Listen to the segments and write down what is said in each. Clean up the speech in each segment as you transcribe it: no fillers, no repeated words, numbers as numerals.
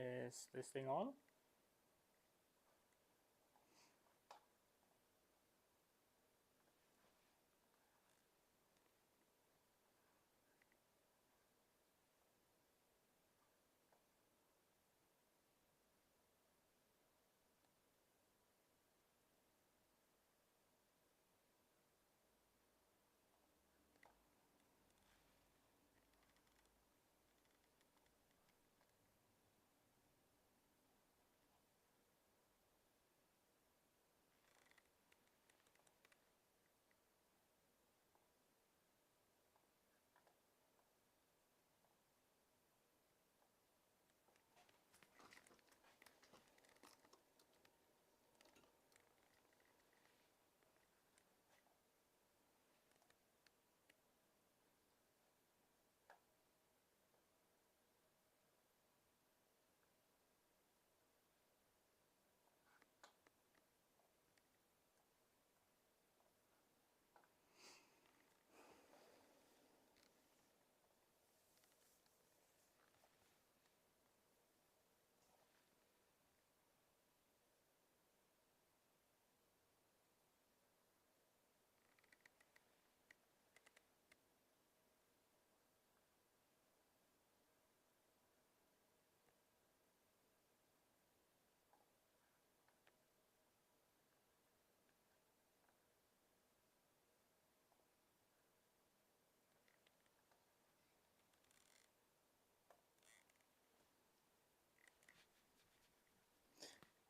Is this thing on?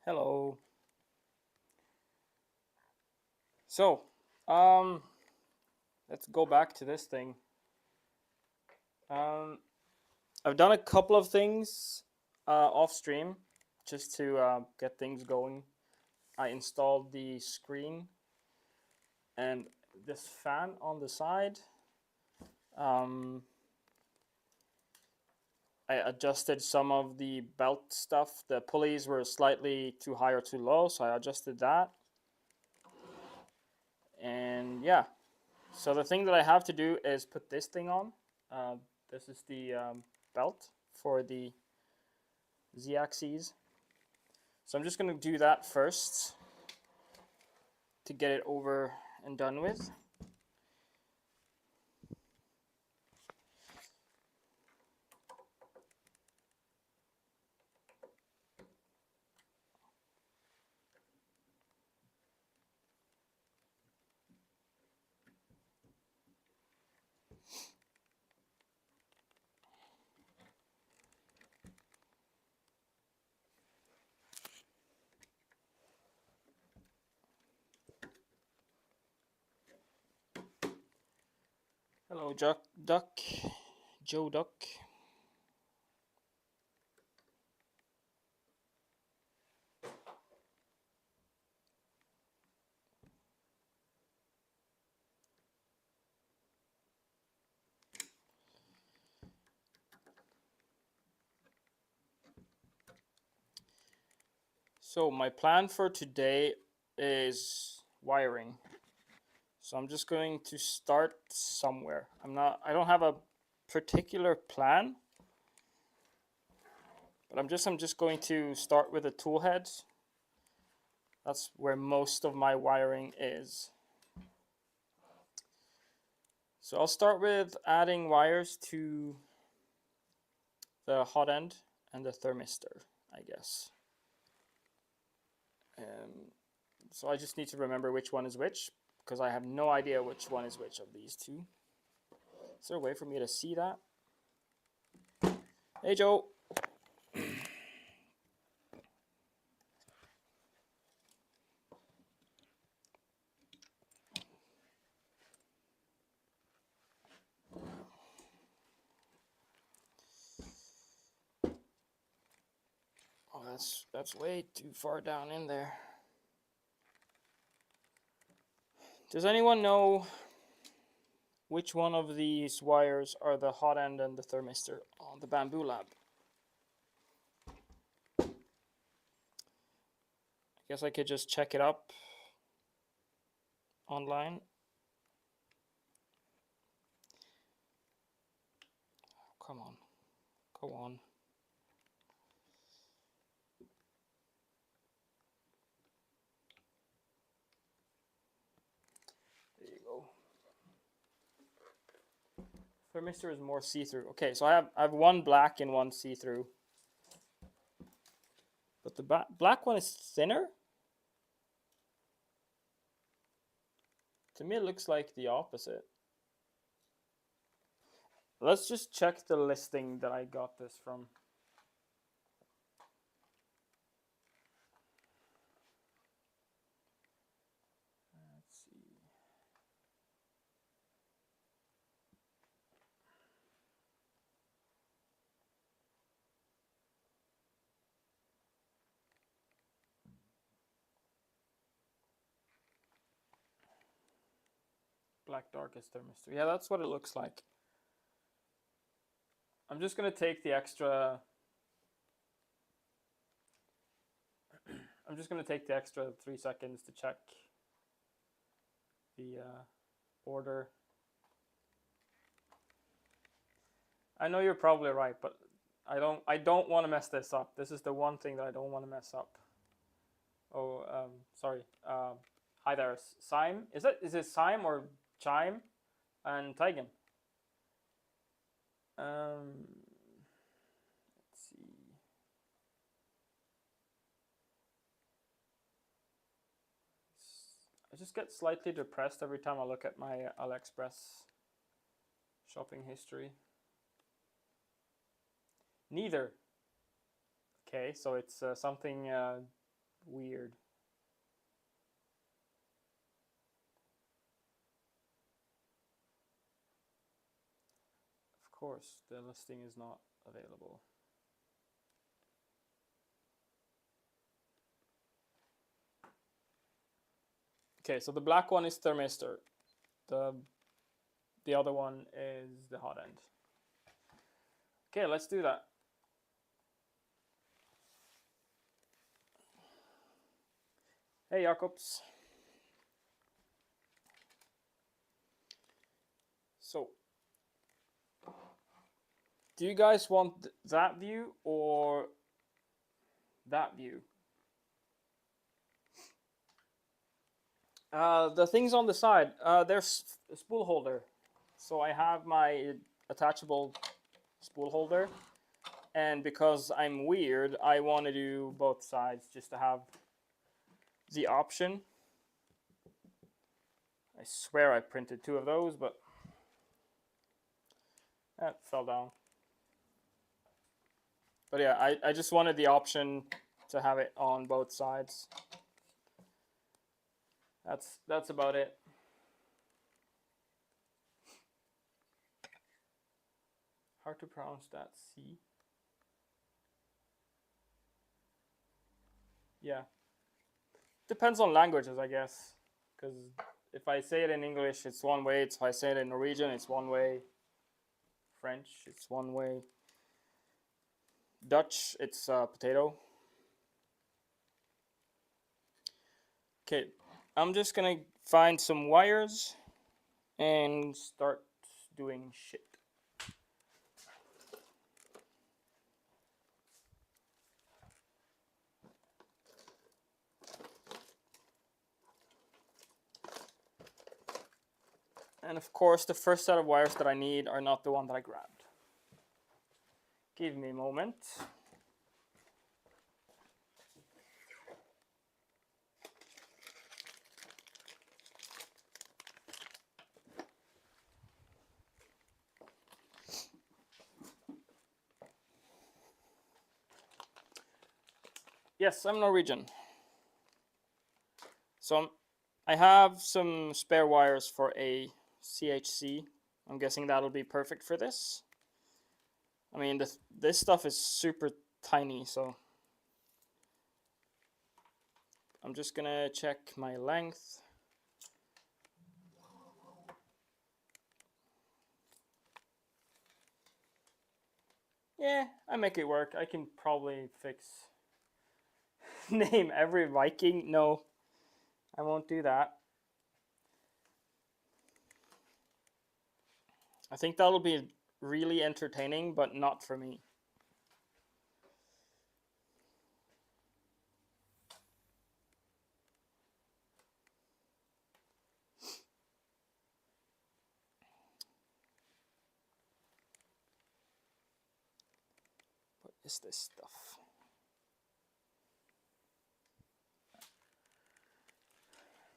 Hello. So, let's go back to this thing. I've done a couple of things off stream just to get things going. I installed the screen and this fan on the side. I adjusted some of the belt stuff. The pulleys were slightly too high or too low, so I adjusted that. And yeah, so the thing that I have to do is put this thing on. This is the belt for the Z-axes. So I'm just going to do that first to get it over and done with. Hello, Duck, Joe Duck. So my plan for today is wiring. So I'm just going to start somewhere. I don't have a particular plan, but I'm just going to start with the tool heads. That's where most of my wiring is. So I'll start with adding wires to the hot end and the thermistor, I guess. So I just need to remember which one is which, because I have no idea which one is which of these two. Is there a way for me to see that? Hey, Joe. Oh, that's way too far down in there. Does anyone know which one of these wires are the hot end and the thermistor on the Bamboo Lab? I guess I could just check it up online. Come on. Go on. Thermistor is more see-through. Okay, so I have one black and one see-through. But the black one is thinner? To me, it looks like the opposite. Let's just check the listing that I got this from. Let's see. Black darkest thermistor. Yeah, that's what it looks like. I'm just going to take the extra... I'm just going to take the extra 3 seconds to check the order. I know you're probably right, but I don't want to mess this up. This is the one thing that I don't want to mess up. Oh, sorry. Hi there, Sime. Is it Sime or Chime and Teigen? Let's see. I just get slightly depressed every time I look at my AliExpress shopping history. Neither. Okay, so it's something weird. Of course, the listing is not available. Okay, so the black one is thermistor. The other one is the hot end. Okay, let's do that. Hey, Jacobs. So, do you guys want that view or that view? The things on the side, there's a spool holder. So I have my attachable spool holder. And because I'm weird, I want to do both sides just to have the option. I swear I printed 2 of those, but that fell down. But yeah, I just wanted the option to have it on both sides. That's about it. Hard to pronounce that C. Yeah. Depends on languages, I guess. Because if I say it in English, it's one way. If I say it in Norwegian, it's one way. French, it's one way. Dutch, it's potato. Okay, I'm just gonna find some wires and start doing shit. And of course, the first set of wires that I need are not the one that I grabbed. Give me a moment. Yes, I'm Norwegian. So I have some spare wires for a CHC. I'm guessing that'll be perfect for this. I mean, this stuff is super tiny, so I'm just gonna check my length. Yeah, I make it work. I can probably fix... Name every Viking? No, I won't do that. I think that'll be really entertaining, but not for me. is this stuff?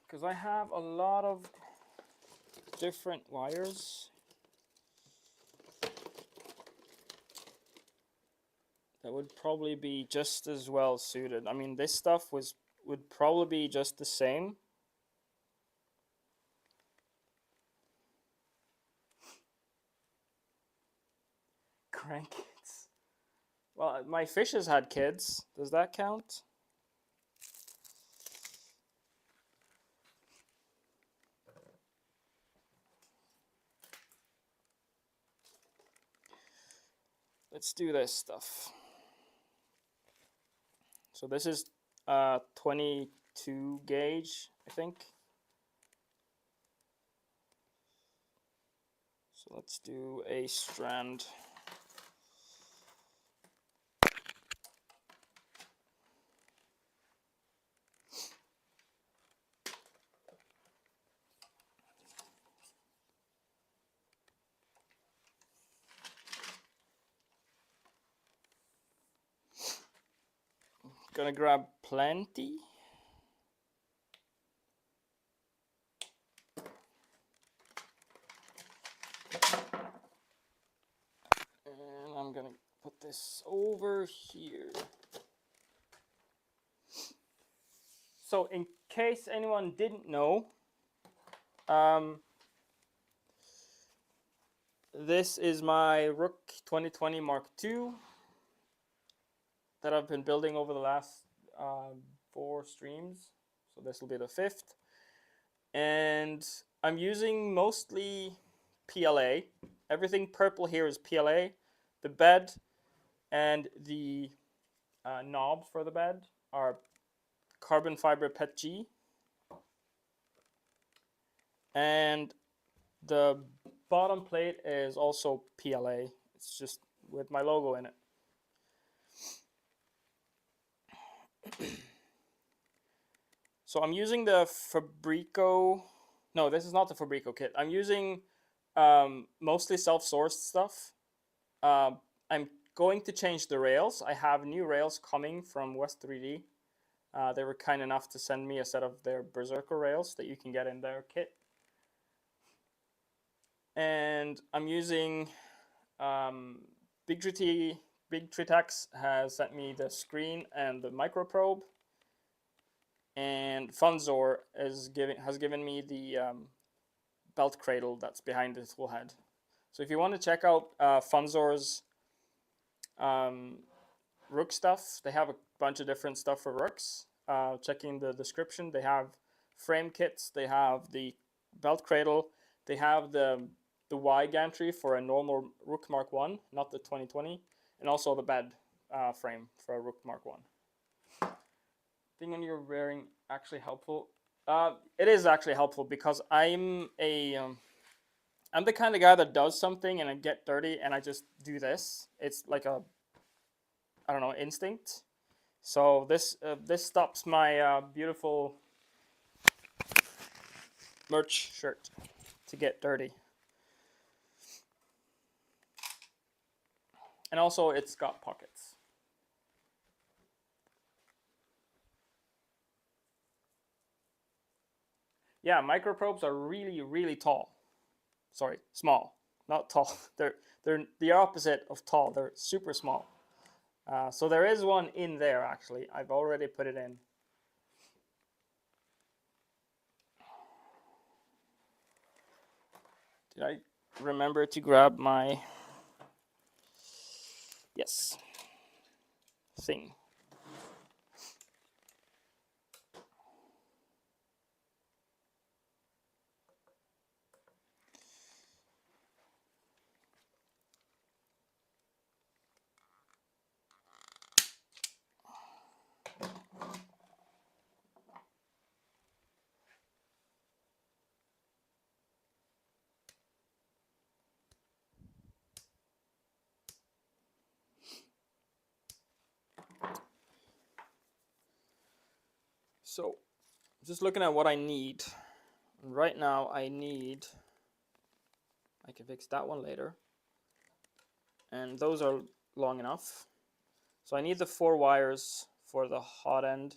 Because I have a lot of different wires that would probably be just as well suited. I mean, this stuff would probably be just the same. Grandkids. Well, my fishes had kids. Does that count? Let's do this stuff. So this is 22 gauge, I think. So let's do a strand. Gonna grab plenty. And I'm gonna put this over here. So in case anyone didn't know, this is my Rook 2020 Mark II that I've been building over the last 4 streams. So this will be the 5th. And I'm using mostly PLA. Everything purple here is PLA. The bed and the knobs for the bed are carbon fiber PETG. And the bottom plate is also PLA. It's just with my logo in it. So I'm using the Fabrico. No, this is not the Fabrico kit. I'm using mostly self-sourced stuff. I'm going to change the rails. I have new rails coming from West 3D. They were kind enough to send me a set of their Berserker rails that you can get in their kit. And I'm using Big Tritex has sent me the screen and the micro probe, and Funssor has given me the belt cradle that's behind the tool head. So if you want to check out Funssor's Rook stuff, they have a bunch of different stuff for Rooks. Checking the description, they have frame kits, they have the belt cradle, they have the Y gantry for a normal Rook Mark 1, not the 2020, and also the bed frame for a Rook Mark 1. Thing on you're wearing actually helpful. It is actually helpful because I'm the kind of guy that does something and I get dirty and I just do this. It's like a, I don't know, instinct. So this stops my beautiful merch shirt to get dirty. And also it's got pockets. Yeah, microprobes are really, really tall. Sorry, small, not tall. They're the opposite of tall. They're super small. So there is one in there actually. I've already put it in. Did I remember to grab my thing? So, just looking at what I need. Right now, I can fix that one later. And those are long enough. So I need the 4 wires for the hot end.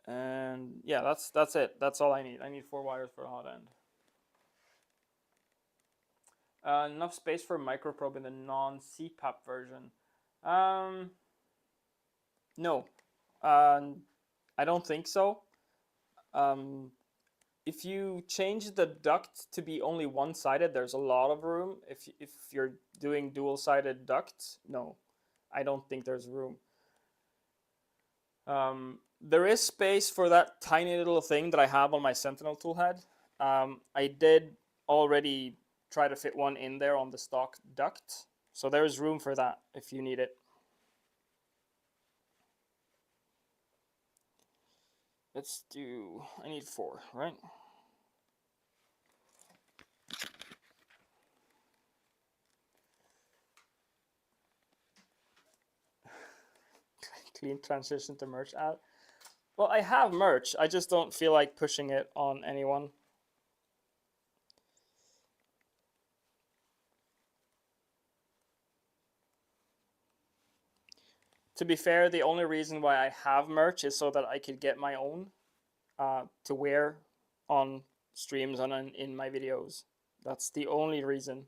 And yeah, that's it. That's all I need. I need 4 wires for the hot end. Enough space for microprobe in the non-CPAP version. No, I don't think so. If you change the duct to be only one-sided, there's a lot of room. If you're doing dual-sided ducts, no, I don't think there's room. There is space for that tiny little thing that I have on my Sentinel tool head. I did already try to fit one in there on the stock duct, so there's room for that if you need it. Let's do, I need 4, right? Clean transition to merch ad. Well, I have merch. I just don't feel like pushing it on anyone. To be fair, the only reason why I have merch is so that I could get my own to wear on streams and in my videos. That's the only reason.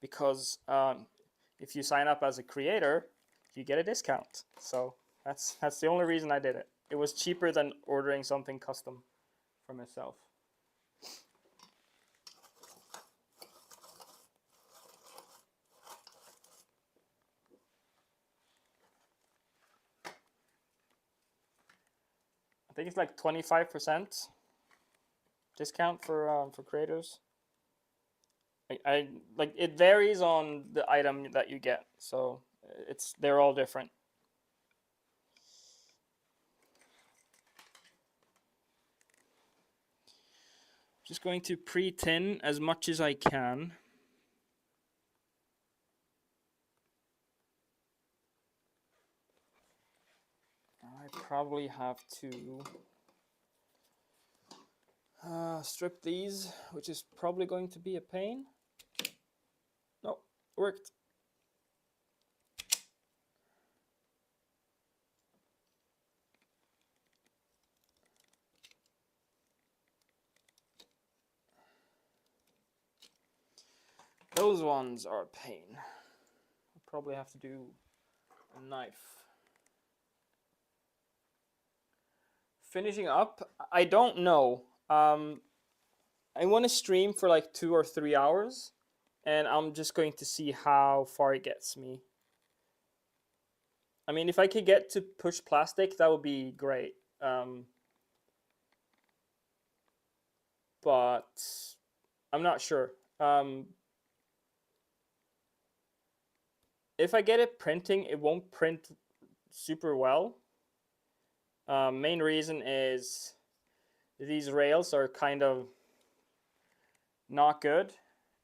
Because if you sign up as a creator, you get a discount. So that's the only reason I did it. It was cheaper than ordering something custom for myself. I think it's like 25% discount for creators. I like, it varies on the item that you get, so they're all different. Just going to pre-tin as much as I can. I probably have to strip these, which is probably going to be a pain. No, worked. Those ones are a pain. I'll probably have to do a knife. Finishing up, I don't know. I want to stream for like 2 or 3 hours, and I'm just going to see how far it gets me. I mean, if I could get to push plastic, that would be great. But I'm not sure. If I get it printing, it won't print super well. Main reason is these rails are kind of not good,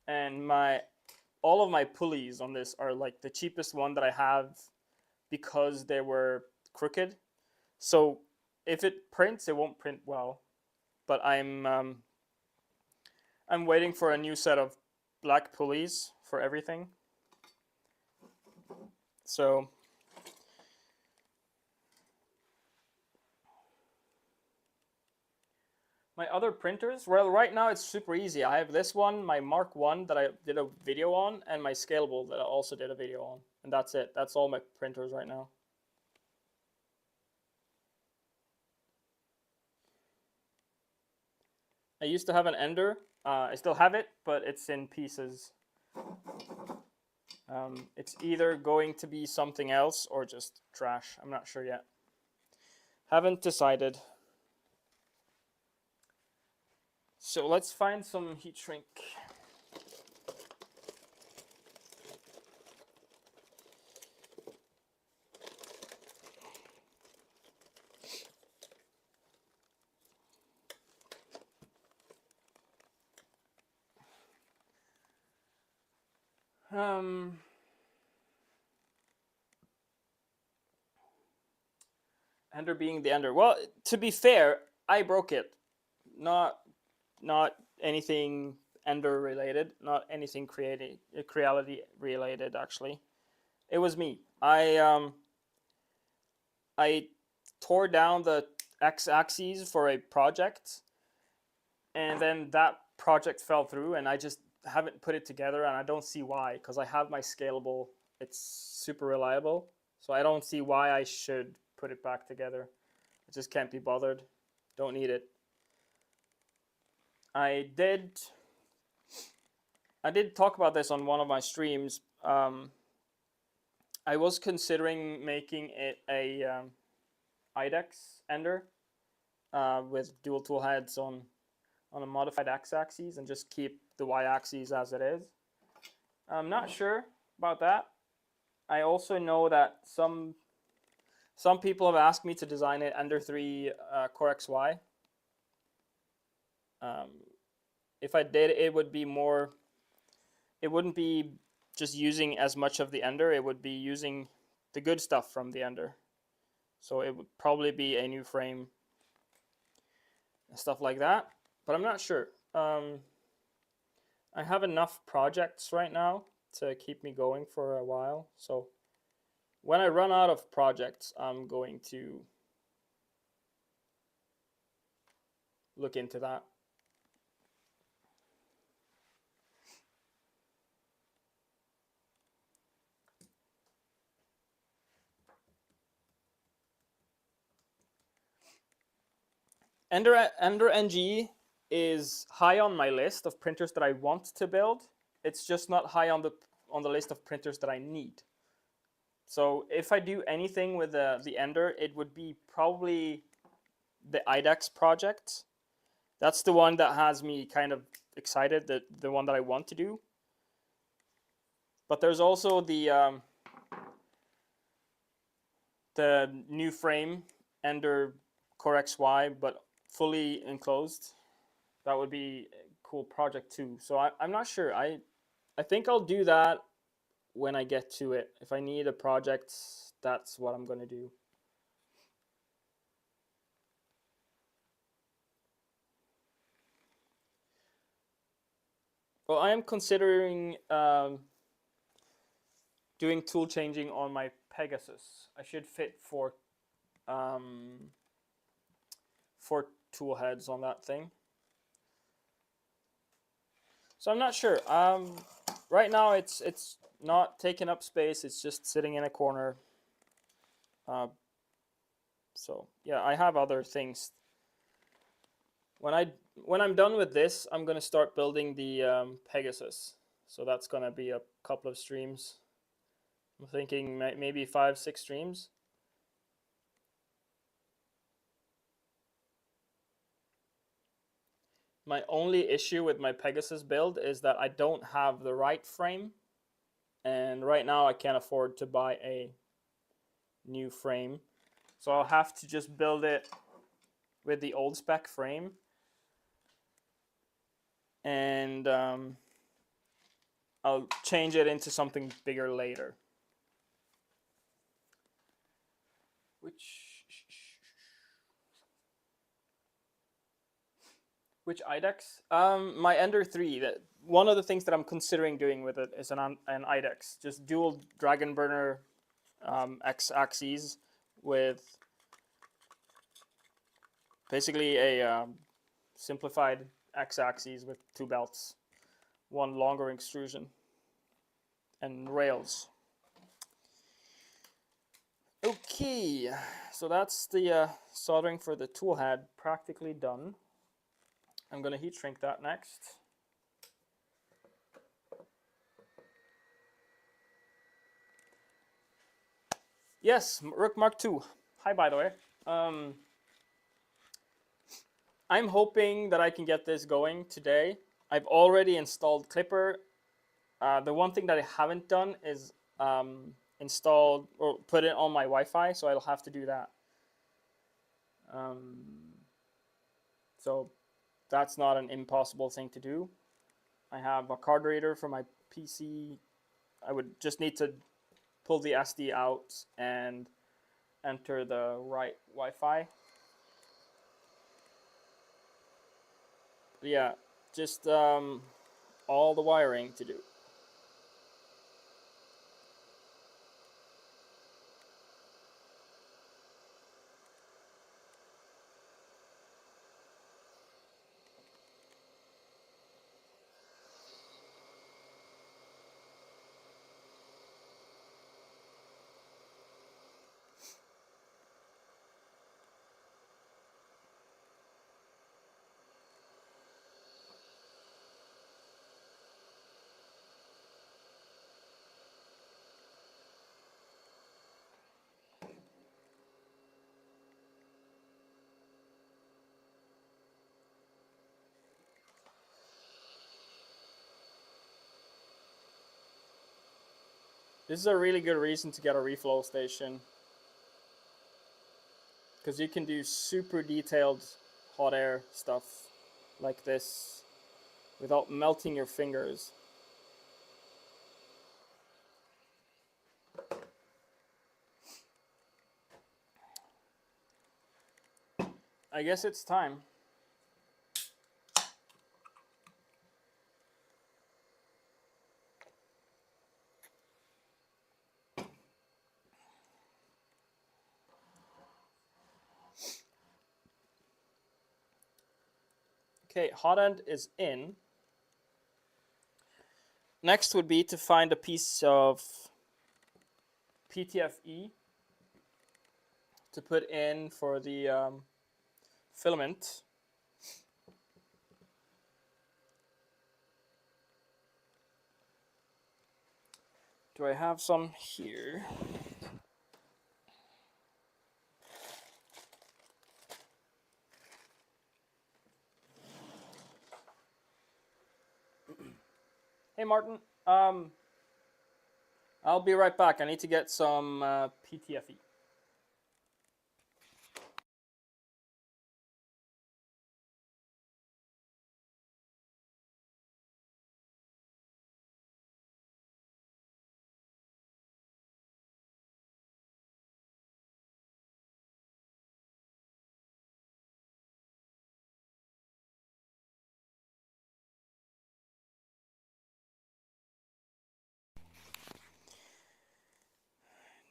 and all of my pulleys on this are like the cheapest one that I have because they were crooked. So if it prints, it won't print well. But I'm waiting for a new set of black pulleys for everything. So my other printers, well, right now it's super easy. I have this one, my Mark 1 that I did a video on, and my Scalable that I also did a video on. And that's it. That's all my printers right now. I used to have an Ender. I still have it, but it's in pieces. It's either going to be something else or just trash. I'm not sure yet. Haven't decided. So let's find some heat shrink. Ender being the Ender. Well, to be fair, I broke it. Not anything Ender related. Not anything Creality related, actually. It was me. I tore down the x-axis for a project, and then that project fell through, and I just haven't put it together, and I don't see why, because I have my scalable. It's super reliable, so I don't see why I should put it back together. I just can't be bothered. Don't need it. I did talk about this on one of my streams. I was considering making it a IDEX ender with dual tool heads on a modified x-axis and just keep the y-axis as it is. I'm not sure about that. I also know that some people have asked me to design it Ender 3 Core XY. If I did, it would be more. It wouldn't be just using as much of the Ender. It would be using the good stuff from the Ender. So it would probably be a new frame and stuff like that. But I'm not sure. I have enough projects right now to keep me going for a while. So when I run out of projects, I'm going to look into that. Ender NG is high on my list of printers that I want to build. It's just not high on the list of printers that I need. So if I do anything with the Ender, it would be probably the IDEX project. That's the one that has me kind of excited, the one that I want to do. But there's also the new frame Ender Core XY, but fully enclosed. That would be a cool project too. So I'm not sure. I think I'll do that when I get to it. If I need a project, that's what I'm going to do. Well, I am considering doing tool changing on my Pegasus. I should fit 4 tool heads on that thing. So I'm not sure. Right now it's not taking up space. It's just sitting in a corner. So yeah, I have other things. When I'm done with this, I'm gonna start building the Pegasus. So that's gonna be a couple of streams. I'm thinking maybe 5-6 streams. My only issue with my Pegasus build is that I don't have the right frame, and right now I can't afford to buy a new frame, so I'll have to just build it with the old spec frame, and I'll change it into something bigger later. Which IDEX? My Ender 3. One of the things that I'm considering doing with it is an IDEX, just dual dragon burner x-axes with basically a simplified x-axis with 2 belts, 1 longer extrusion, and rails. Okay, so that's the soldering for the tool head practically done. I'm going to heat shrink that next. Yes, Rook Mark II. Hi, by the way. I'm hoping that I can get this going today. I've already installed Klipper. The one thing that I haven't done is installed or put it on my Wi-Fi, so I'll have to do that. So that's not an impossible thing to do. I have a card reader for my PC. I would just need to pull the SD out and enter the right Wi-Fi. Yeah, just all the wiring to do. This is a really good reason to get a reflow station, because you can do super detailed hot air stuff like this without melting your fingers. I guess it's time. Okay, hot end is in. Next would be to find a piece of PTFE to put in for the filament. Do I have some here? Hey Martin, I'll be right back. I need to get some PTFE.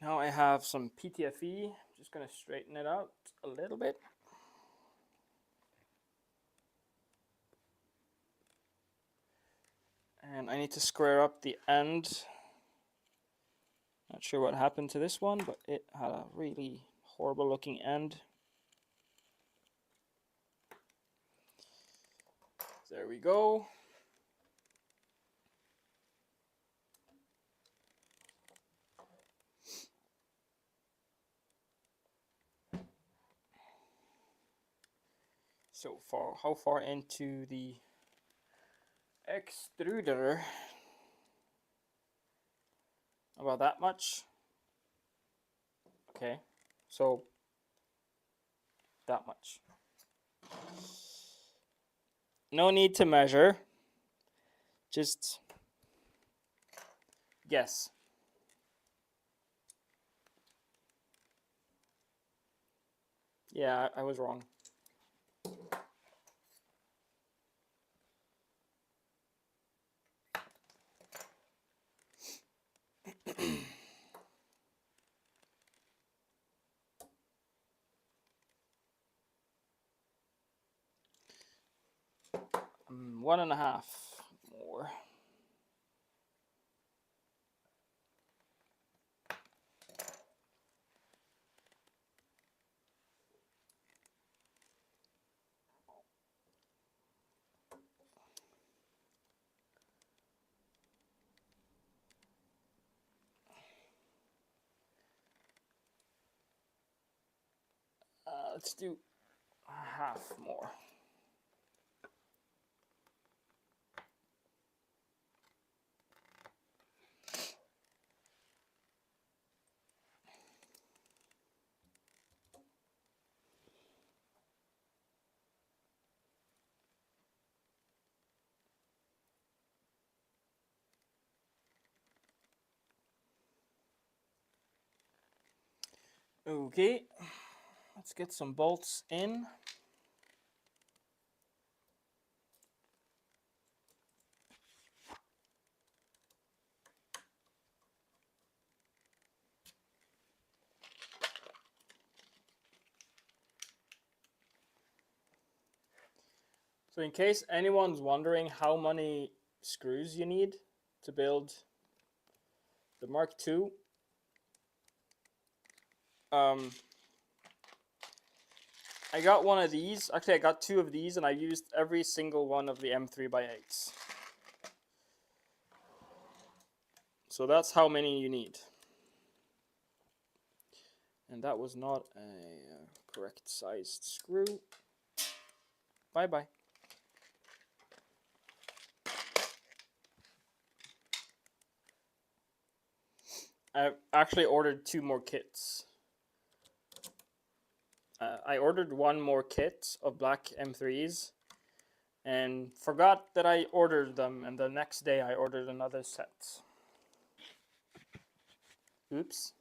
Now I have some PTFE. Just gonna straighten it out a little bit. And I need to square up the end. Not sure what happened to this one, but it had a really horrible looking end. There we go. So far, how far into the extruder? About that much. Okay, so that much. No need to measure. Just guess. Yeah, I was wrong. One and a half more. Let's do half more. Okay, let's get some bolts in. So in case anyone's wondering how many screws you need to build the Mark II, I got one of these. Actually, I got two of these, and I used every single one of the M3x8s. So that's how many you need. And that was not a correct sized screw. Bye-bye. I actually ordered 2 more kits. I ordered 1 more kit of black M3s and forgot that I ordered them, and the next day I ordered another set. Oops.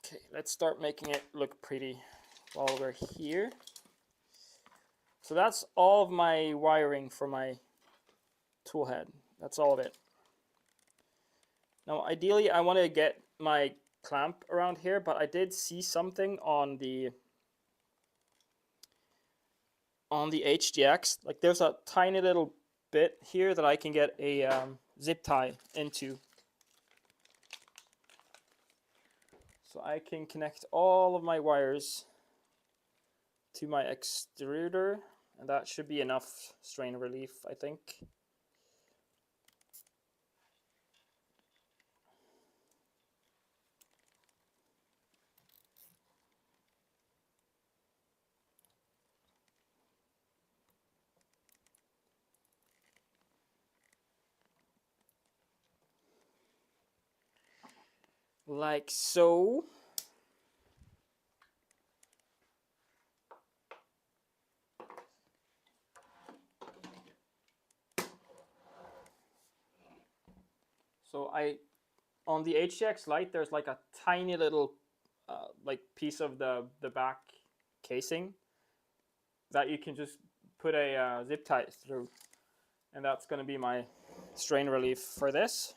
Okay, let's start making it look pretty while we're here. So that's all of my wiring for my tool head. That's all of it. Now ideally I want to get my clamp around here, but I did see something on the HDX. Like there's a tiny little bit here that I can get a zip tie into. So I can connect all of my wires to my extruder, and that should be enough strain relief, I think. Like so. So on the HDX Lite, there's like a tiny little like piece of the back casing that you can just put a zip tie through, and that's going to be my strain relief for this.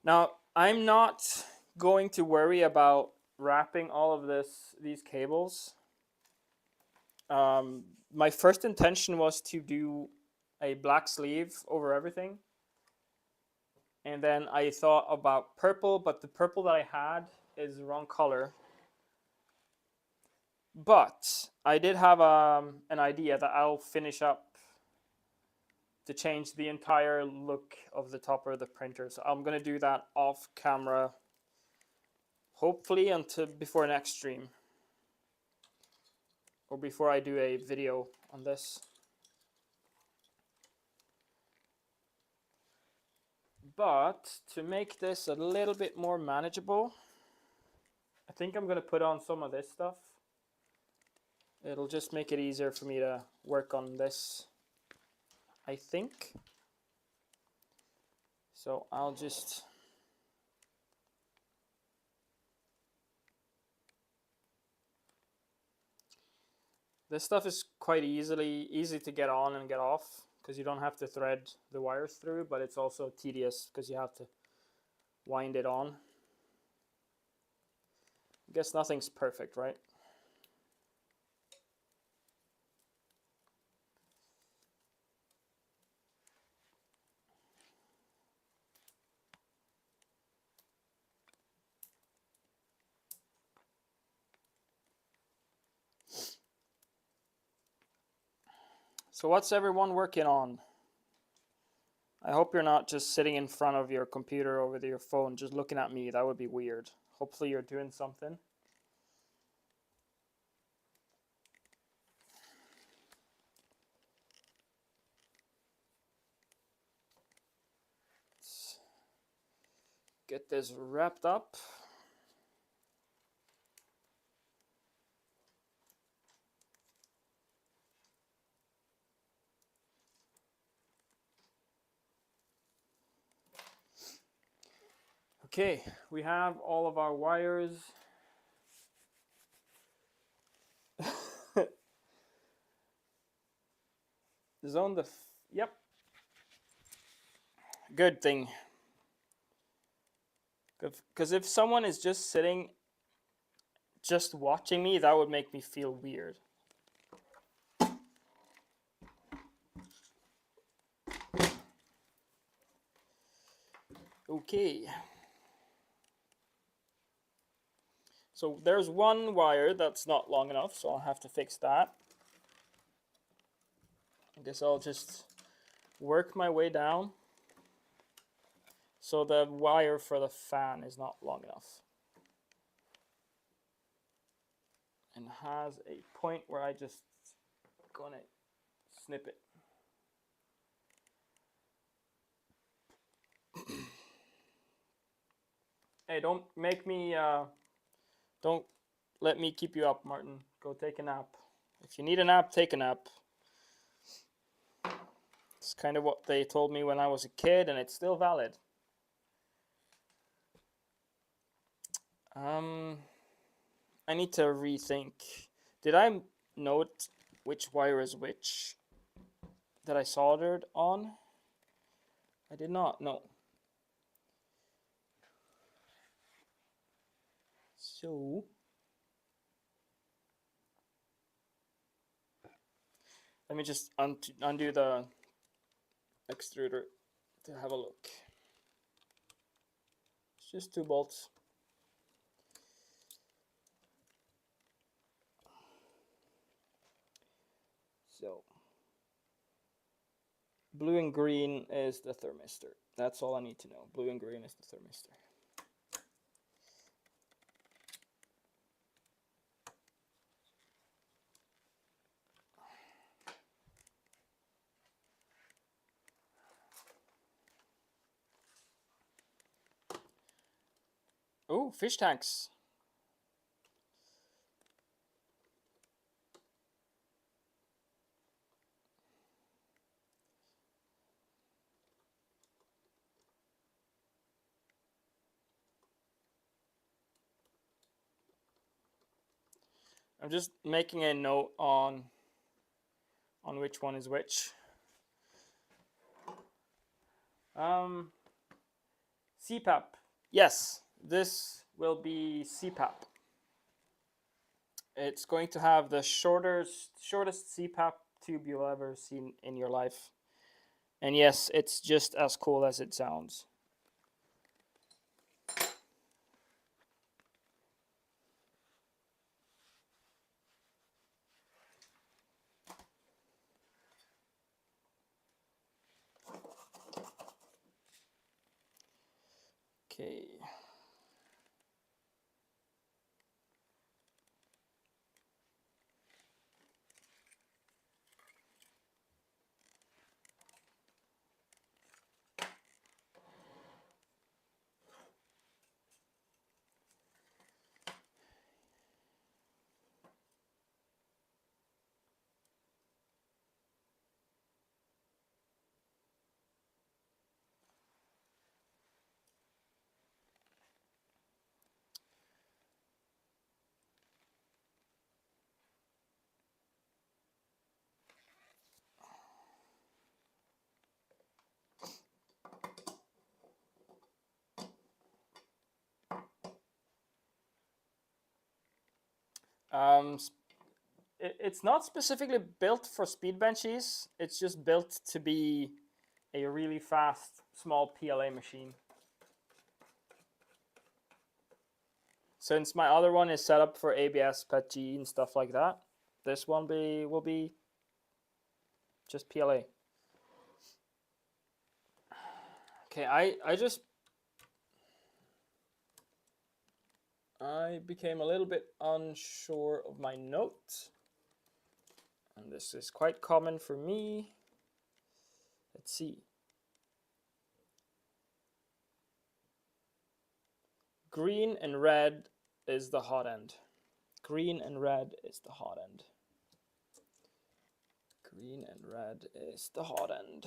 Now I'm not going to worry about wrapping all of these cables. My first intention was to do a black sleeve over everything. And then I thought about purple, but the purple that I had is the wrong color. But I did have an idea that I'll finish up to change the entire look of the top of the printer. So I'm going to do that off camera, hopefully until before next stream. Or before I do a video on this. But to make this a little bit more manageable, I think I'm going to put on some of this stuff. It'll just make it easier for me to work on this, I think. So I'll just... This stuff is quite easy to get on and get off, because you don't have to thread the wires through, but it's also tedious because you have to wind it on. I guess nothing's perfect, right? So what's everyone working on? I hope you're not just sitting in front of your computer over your phone just looking at me. That would be weird. Hopefully you're doing something. Let's get this wrapped up. Okay, we have all of our wires. Zone the... Yep. Good thing. Because if someone is just sitting, just watching me, that would make me feel weird. Okay. So there's one wire that's not long enough, so I'll have to fix that. I guess I'll just work my way down. So the wire for the fan is not long enough. And has a point where I just gonna snip it. Hey, don't make me, don't let me keep you up, Martin. Go take a nap. If you need a nap, take a nap. It's kind of what they told me when I was a kid, and it's still valid. I need to rethink. Did I note which wire is which that I soldered on? I did not, no. So let me just undo the extruder to have a look. It's just 2 bolts. So blue and green is the thermistor. That's all I need to know. Blue and green is the thermistor. Oh, fish tanks. I'm just making a note on which one is which. CPAP. Yes, this will be CPAP. It's going to have the shortest CPAP tube you'll ever seen in your life. And yes, it's just as cool as it sounds. Okay. It's not specifically built for speed benches. It's just built to be a really fast small PLA machine. Since my other one is set up for ABS, PETG, and stuff like that, this one will be just PLA. Okay, I became a little bit unsure of my note, and this is quite common for me. Let's see. Green and red is the hot end. Green and red is the hot end. Green and red is the hot end.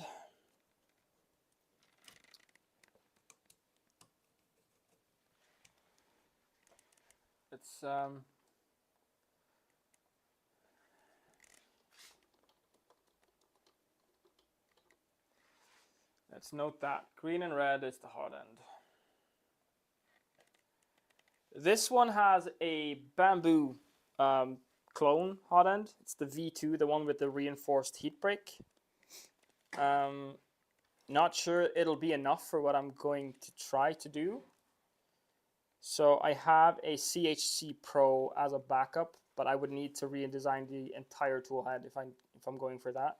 Let's note that green and red is the hot end. This one has a bamboo clone hot end. It's the V2, the one with the reinforced heat break. Not sure it'll be enough for what I'm going to try to do. So I have a CHC Pro as a backup, but I would need to redesign the entire tool head if I'm going for that.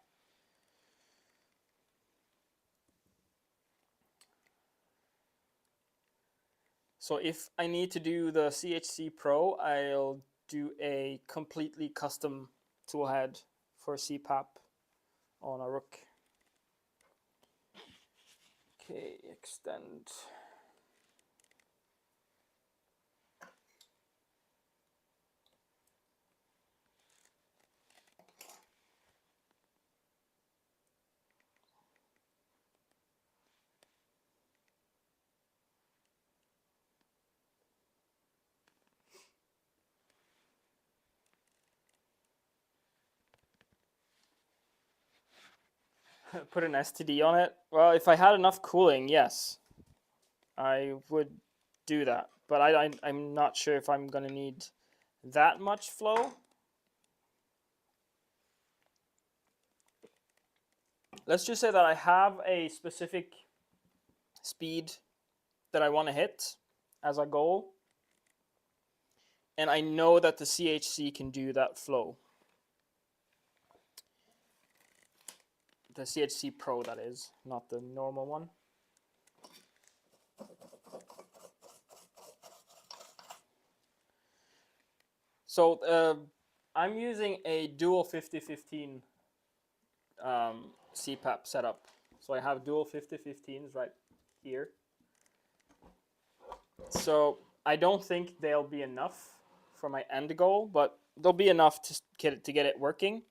So if I need to do the CHC Pro, I'll do a completely custom tool head for CPAP on a Rook. Okay, extend. Put an STD on it. Well, if I had enough cooling, yes, I would do that. But I'm not sure if I'm going to need that much flow. Let's just say that I have a specific speed that I want to hit as a goal. And I know that the CHC can do that flow. The CHC Pro, that is, not the normal one. So I'm using a dual 5015 CPAP setup. So I have dual 5015s right here. So I don't think they'll be enough for my end goal, but they'll be enough to get it working.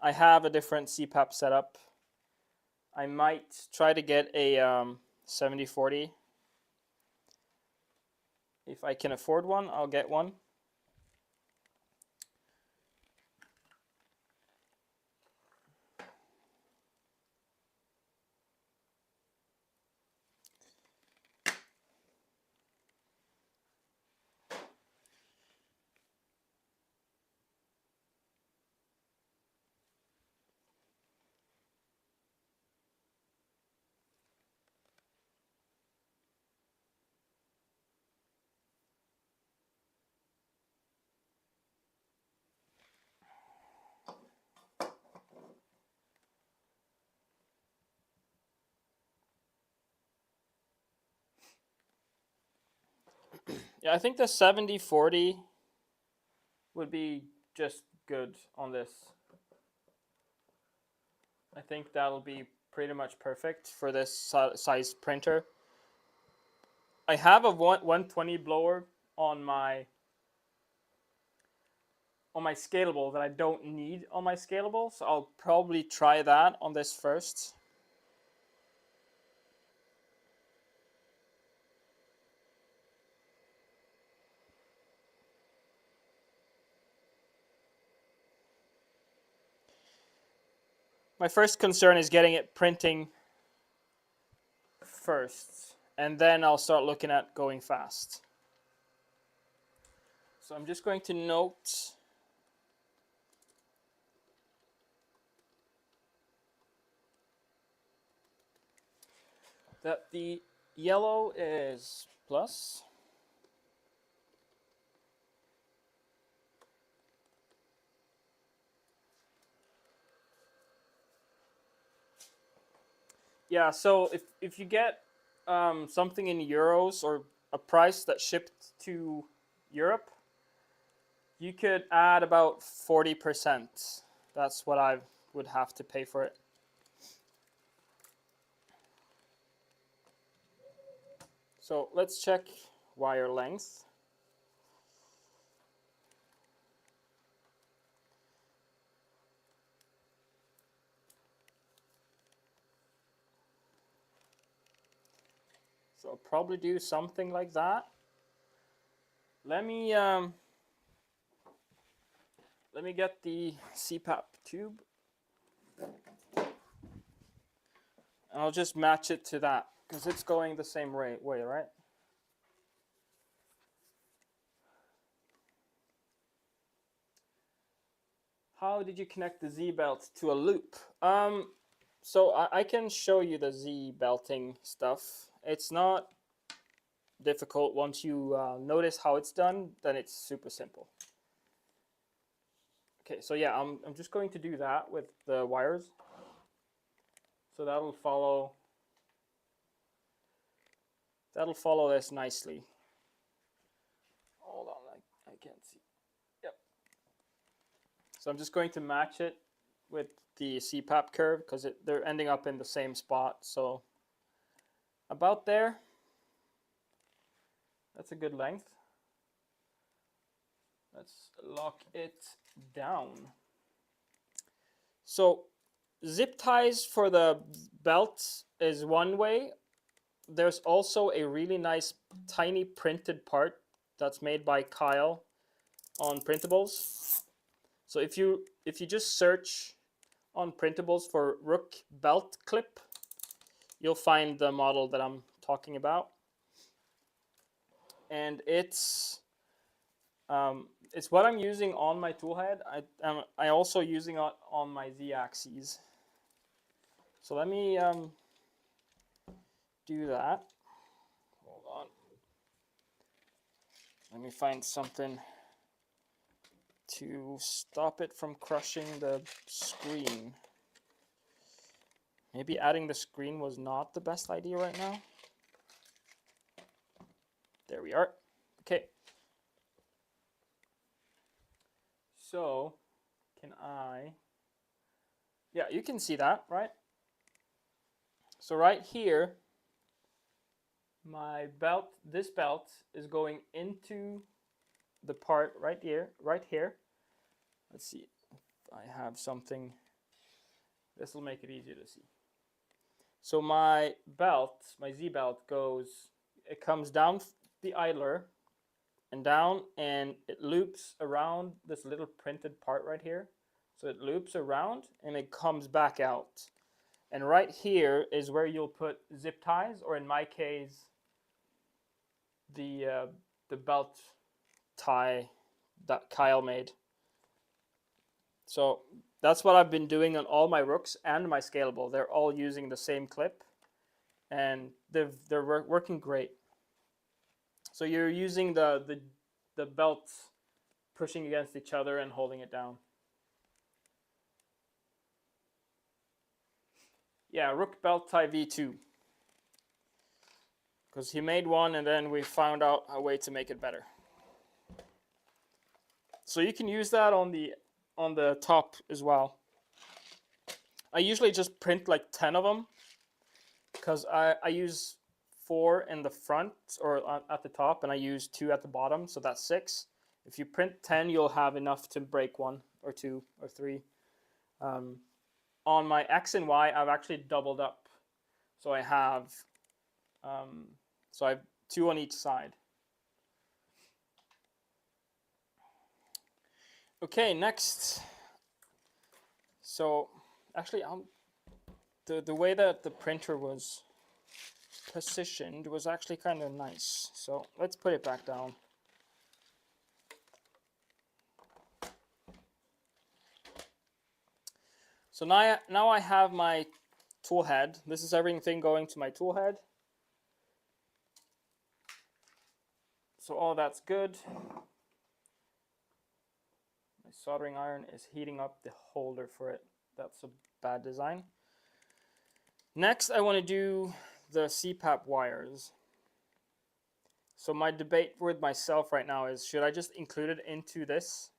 I have a different CPAP setup. I might try to get a 7040. If I can afford one, I'll get one. Yeah, I think the 7040 would be just good on this. I think that'll be pretty much perfect for this size printer. I have a 120 blower on my scalable that I don't need on my scalable, so I'll probably try that on this first. My first concern is getting it printing first, and then I'll start looking at going fast. So I'm just going to note that the yellow is plus. Yeah, so if you get something in euros or a price that shipped to Europe, you could add about 40%. That's what I would have to pay for it. So let's check wire length. So I'll probably do something like that. Let me get the CPAP tube. And I'll just match it to that because it's going the same way, right? How did you connect the Z belt to a loop? So I can show you the Z belting stuff. It's not difficult. Once you notice how it's done, then it's super simple. Okay, so yeah, I'm just going to do that with the wires. So that'll follow this nicely. Hold on, I can't see. Yep. So I'm just going to match it with the CPAP curve because they're ending up in the same spot. So about there, that's a good length. Let's lock it down. So zip ties for the belt is one way. There's also a really nice tiny printed part that's made by Kyle on printables. So if you just search on printables for Rook belt clip, you'll find the model that I'm talking about. And it's what I'm using on my tool head. I also using it on my Z-axes. So let me do that. Hold on. Let me find something to stop it from crushing the screen. Maybe adding the screen was not the best idea right now. There we are. Okay. So, can I... Yeah, you can see that, right? So right here, my belt, this belt is going into the part right here, Let's see if I have something. This will make it easier to see. So my belt, my Z belt goes, it comes down the idler and down, and it loops around this little printed part right here. So it loops around and it comes back out. And right here is where you'll put zip ties, or in my case, the belt tie that Kyle made. So that's what I've been doing on all my Rooks and my Scalable. They're all using the same clip, and they're working great. So you're using the belts pushing against each other and holding it down. Yeah, Rook belt tie V2. Because he made one and then we found out a way to make it better. So you can use that on the top as well. I usually just print like 10 of them, because I use 4 in the front or at the top, and I use 2 at the bottom, so that's 6. If you print 10, you'll have enough to break 1 or 2 or 3. On my X and Y, I've actually doubled up, so I have 2 on each side. Okay, next. So actually, the way that the printer was positioned was actually kind of nice. So let's put it back down. So now I have my tool head. This is everything going to my tool head. So all that's good. My soldering iron is heating up the holder for it. That's a bad design. Next, I want to do the CPAP wires. So my debate with myself right now is, should I just include it into this,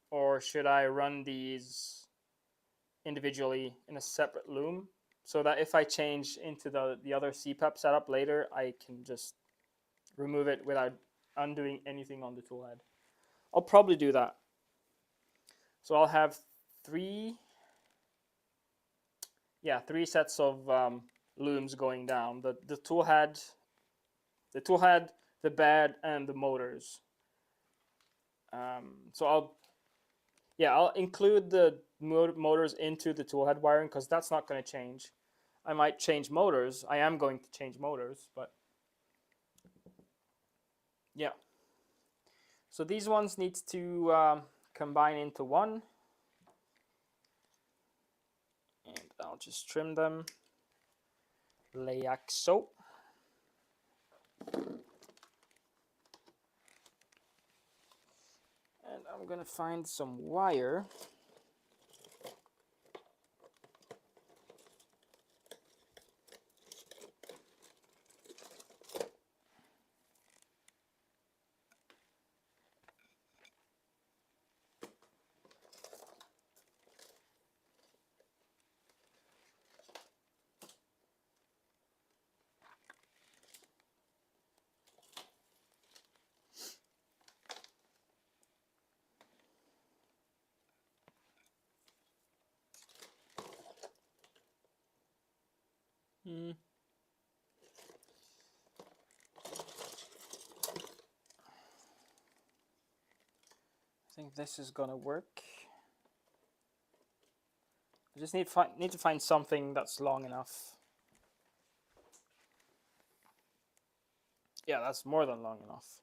or should I run these individually in a separate loom, so that if I change into the other CPAP setup later, I can just remove it without undoing anything on the tool head. I'll probably do that. So I'll have 3 sets of looms going down. The tool head, the bed, and the motors. So I'll include the motors into the tool head wiring, because that's not going to change. I might change motors. I am going to change motors, but yeah. So these ones need to combine into one. And I'll just trim them like so. And I'm going to find some wire. I think this is gonna work. just need to find something that's long enough. Yeah, that's more than long enough.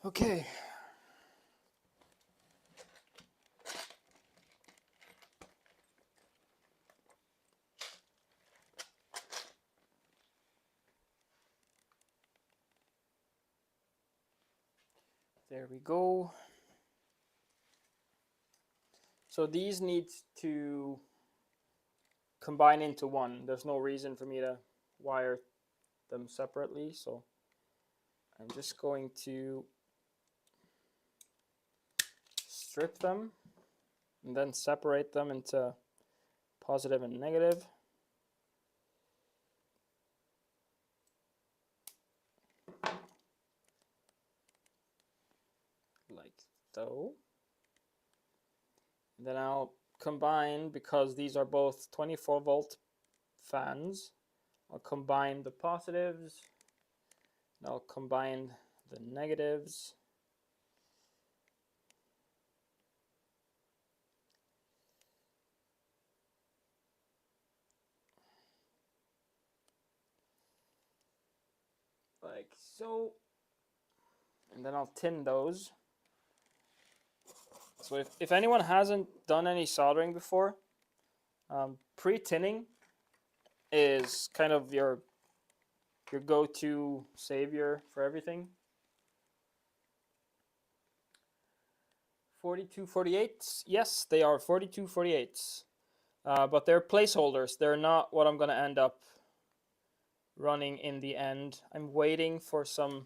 Okay. There we go. So these need to combine into one. There's no reason for me to wire them separately, so I'm just going to strip them and then separate them into positive and negative. Like so. And then I'll combine, because these are both 24-volt fans, I'll combine the positives, and I'll combine the negatives. Like so. And then I'll tin those. So if anyone hasn't done any soldering before, pre-tinning is kind of your go-to savior for everything. 4248s, yes, they are 4248s, but they're placeholders. They're not what I'm going to end up running in the end. I'm waiting for some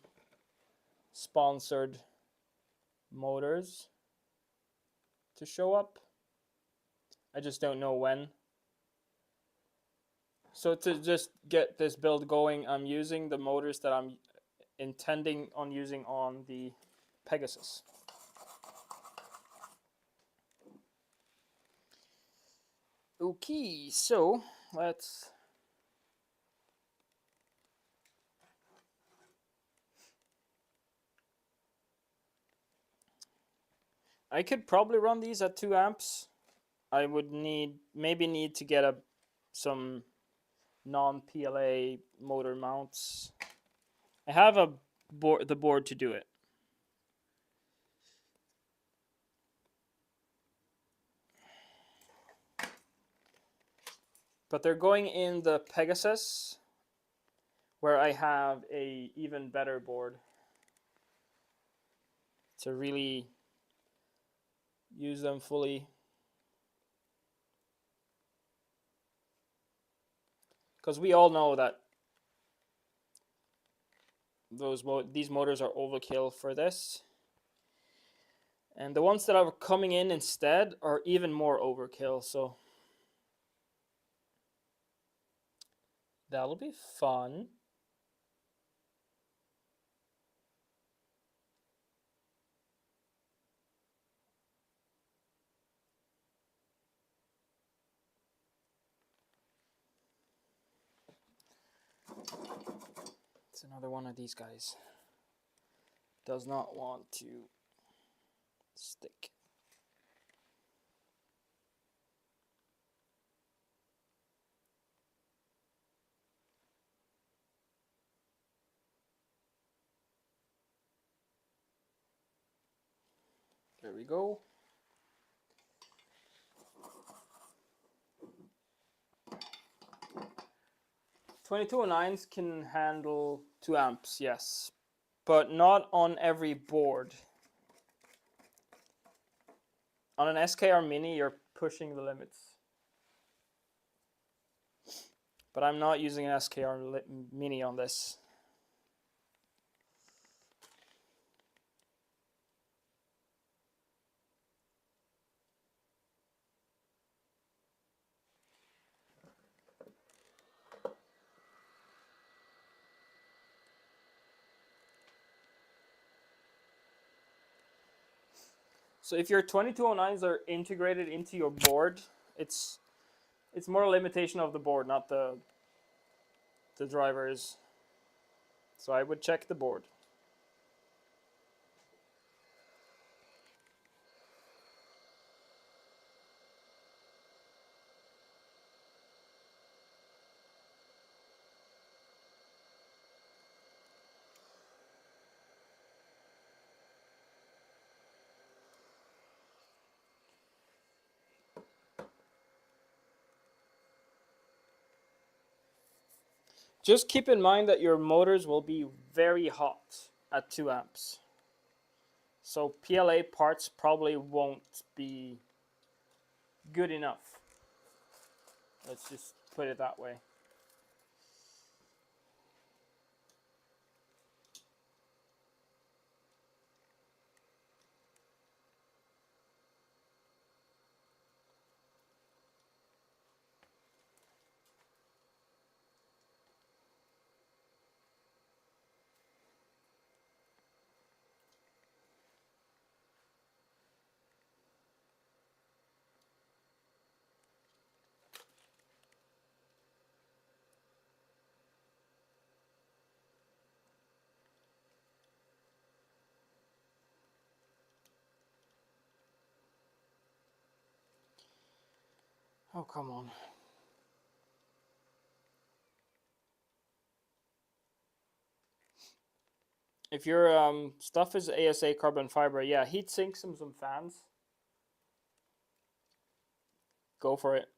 sponsored motors to show up. I just don't know when. So to just get this build going, I'm using the motors that I'm intending on using on the Pegasus. Okay, so let's I could probably run these at 2 amps. I would maybe need to get some non-PLA motor mounts. I have the board to do it. But they're going in the Pegasus, where I have a even better board to really use them fully. Because we all know that these motors are overkill for this. And the ones that are coming in instead are even more overkill, so that'll be fun. It's another one of these guys. Does not want to stick. There we go. .2209s can handle 2 amps, yes, but not on every board. On an SKR Mini, you're pushing the limits. But I'm not using an SKR Mini on this. So if your 2209s are integrated into your board, it's more a limitation of the board, not the drivers. So I would check the board. Just keep in mind that your motors will be very hot at 2 amps. So PLA parts probably won't be good enough. Let's just put it that way. Oh, come on. If your stuff is ASA carbon fiber, yeah, heat sink some fans. Go for it.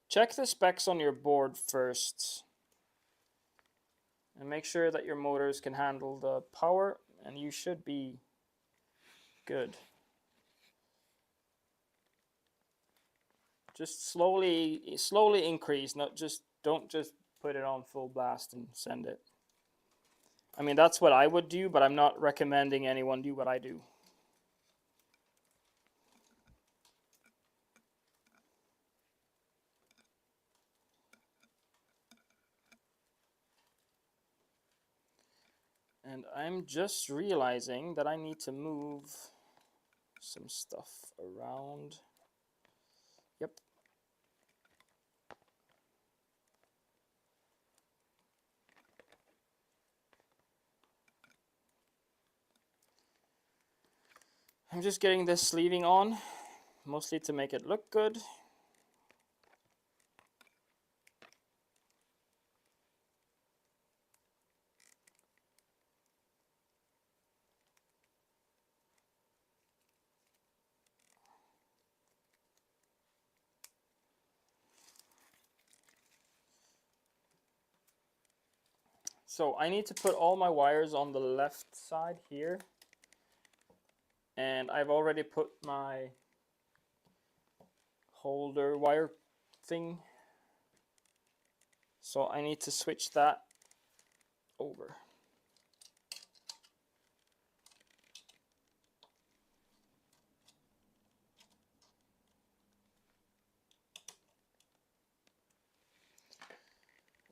Check the specs on your board first. And make sure that your motors can handle the power, and you should be good. Just slowly increase, don't just put it on full blast and send it. I mean, that's what I would do, but I'm not recommending anyone do what I do. And I'm just realizing that I need to move some stuff around. Yep. I'm just getting this sleeving on, mostly to make it look good. So I need to put all my wires on the left side here. And I've already put my holder wire thing. So I need to switch that over.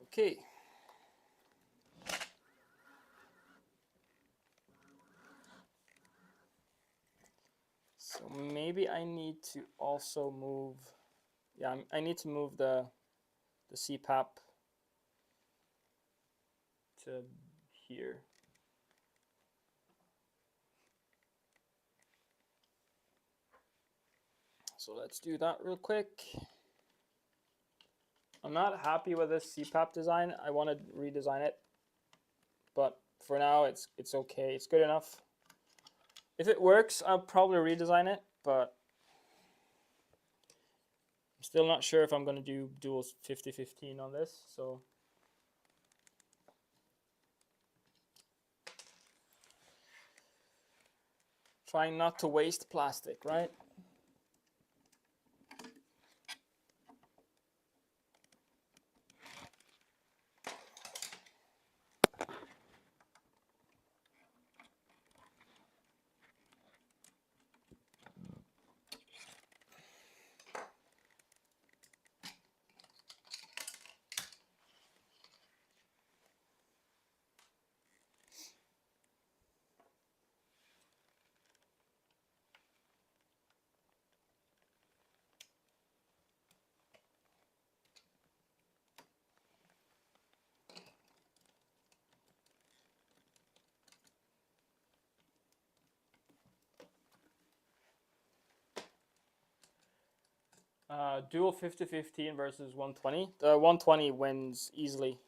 Okay. So maybe I need to also move, yeah, I need to move the CPAP to here. So let's do that real quick. I'm not happy with this CPAP design. I want to redesign it, but for now it's okay. It's good enough. If it works, I'll probably redesign it, but I'm still not sure if I'm going to do dual 50-15 on this. So trying not to waste plastic, right? Dual 50-15 versus 120. The 120 wins easily.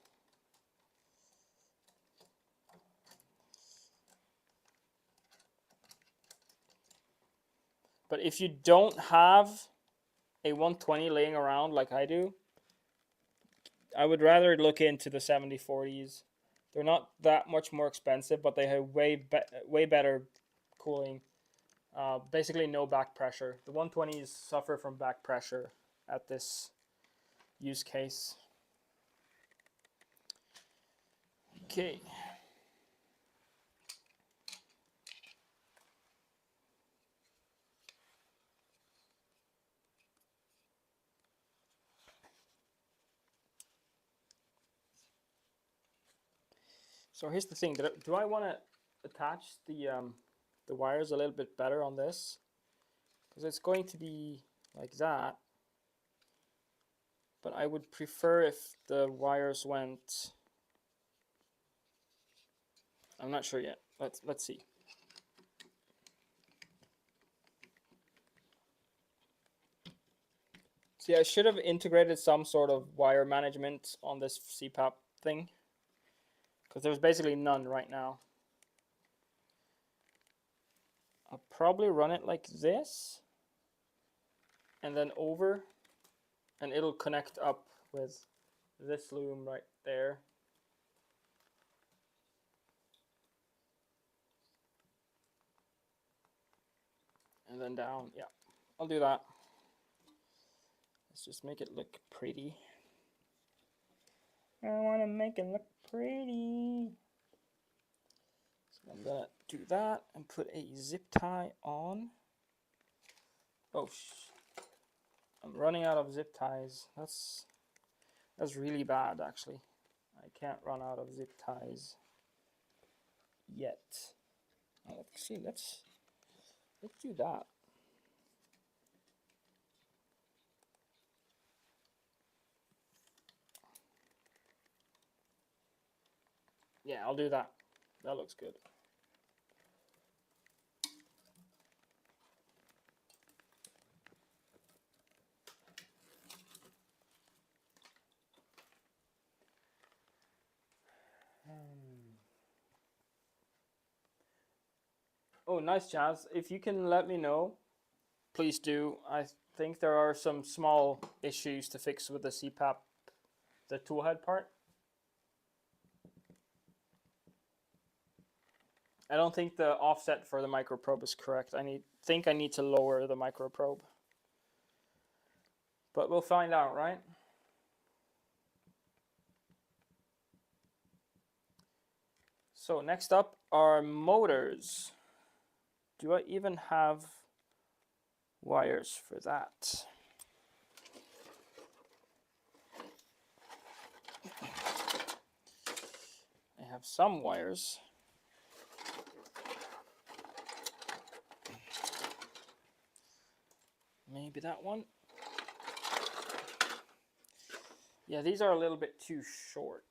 But if you don't have a 120 laying around like I do, I would rather look into the 70-40s. They're not that much more expensive, but they have way better cooling. Basically, no back pressure. The 120s suffer from back pressure at this use case. Okay. So here's the thing. Do I want to attach the wires a little bit better on this? Because it's going to be like that. But I would prefer if the wires went... I'm not sure yet. Let's see. See, I should have integrated some sort of wire management on this CPAP thing, because there's basically none right now. I'll probably run it like this, and then over, and it'll connect up with this loom right there. And then down, yeah, I'll do that. Let's just make it look pretty. I want to make it look pretty. So I'm gonna do that and put a zip tie on. Oh, I'm running out of zip ties. That's really bad, actually. I can't run out of zip ties yet. Let's see. Let's do that. Yeah, I'll do that. That looks good. Oh, nice, Jazz. If you can let me know, please do. I think there are some small issues to fix with the CPAP, the toolhead part. I don't think the offset for the microprobe is correct. I think I need to lower the microprobe. But we'll find out, right? So next up are motors. Do I even have wires for that? I have some wires. Maybe that one. Yeah, these are a little bit too short.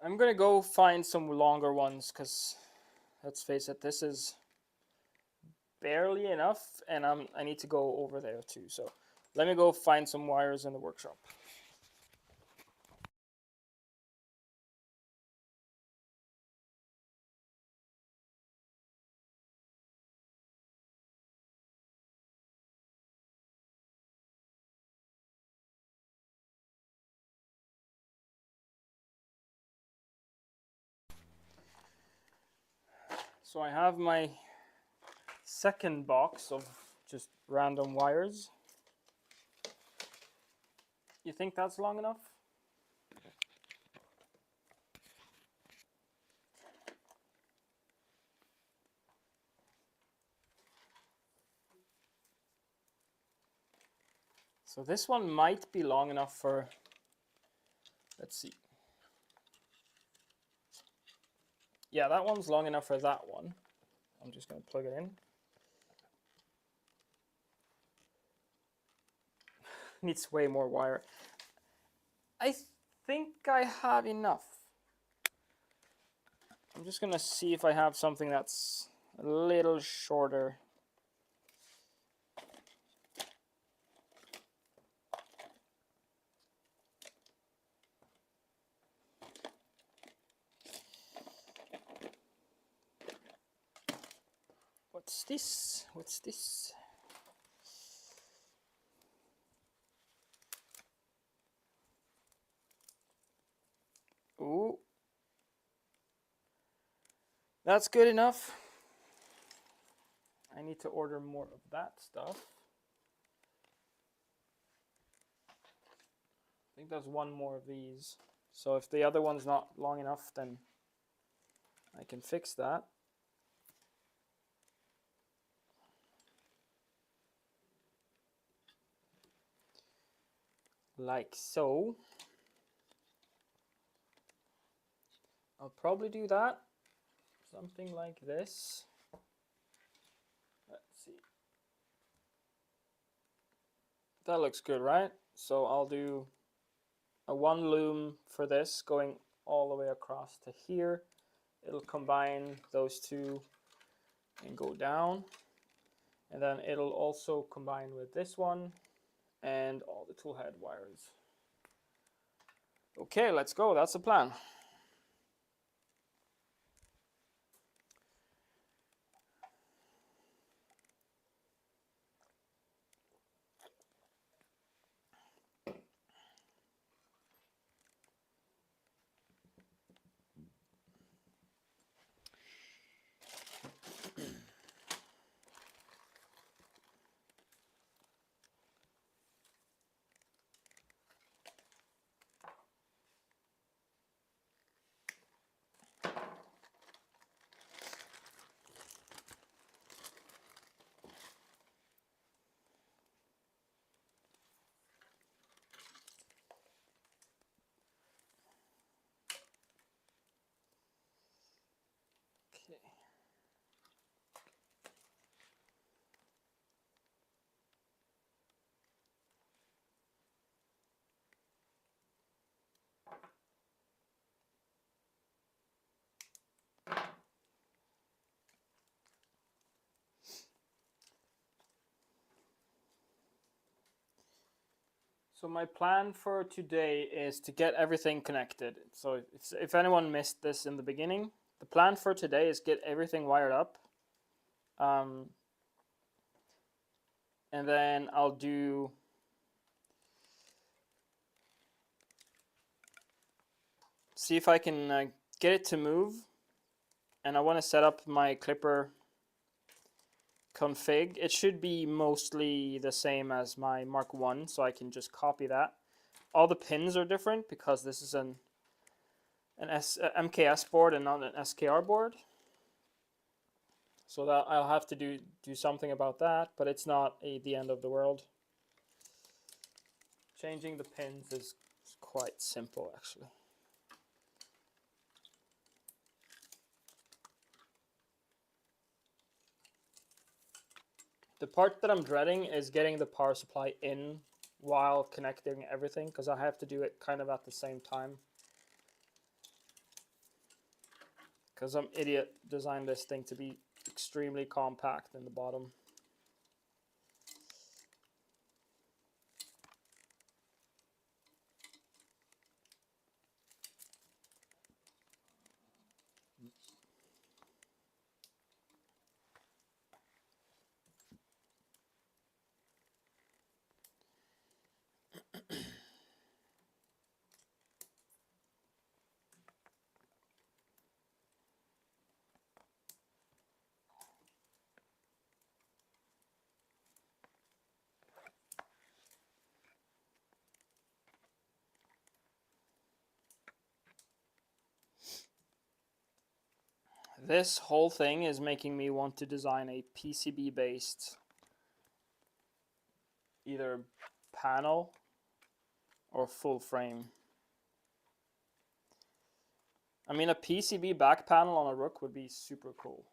I'm gonna go find some longer ones, because let's face it, this is barely enough, and I need to go over there too. So let me go find some wires in the workshop. So I have my second box of just random wires. You think that's long enough? So this one might be long enough for, let's see. Yeah, that one's long enough for that one. I'm just going to plug it in. Needs way more wire. I think I have enough. I'm just gonna see if I have something that's a little shorter. What's this? What's this? Ooh. That's good enough. I need to order more of that stuff. I think there's one more of these. So if the other one's not long enough, then I can fix that. Like so. I'll probably do that. Something like this. Let's see. That looks good, right? So I'll do a one loom for this going all the way across to here. It'll combine those two and go down. And then it'll also combine with this one and all the tool head wires. Okay, let's go. That's the plan. Okay. So my plan for today is to get everything connected. So if anyone missed this in the beginning, the plan for today is get everything wired up. And then I'll do see if I can get it to move. And I want to set up my Klipper config. It should be mostly the same as my Mark 1, so I can just copy that. All the pins are different because this is an MKS board and not an SKR board. So that I'll have to do something about that, but it's not the end of the world. Changing the pins is quite simple, actually. The part that I'm dreading is getting the power supply in while connecting everything, because I have to do it kind of at the same time. Because I'm idiot designed this thing to be extremely compact in the bottom. This whole thing is making me want to design a PCB-based either panel or full frame. I mean, a PCB back panel on a Rook would be super cool.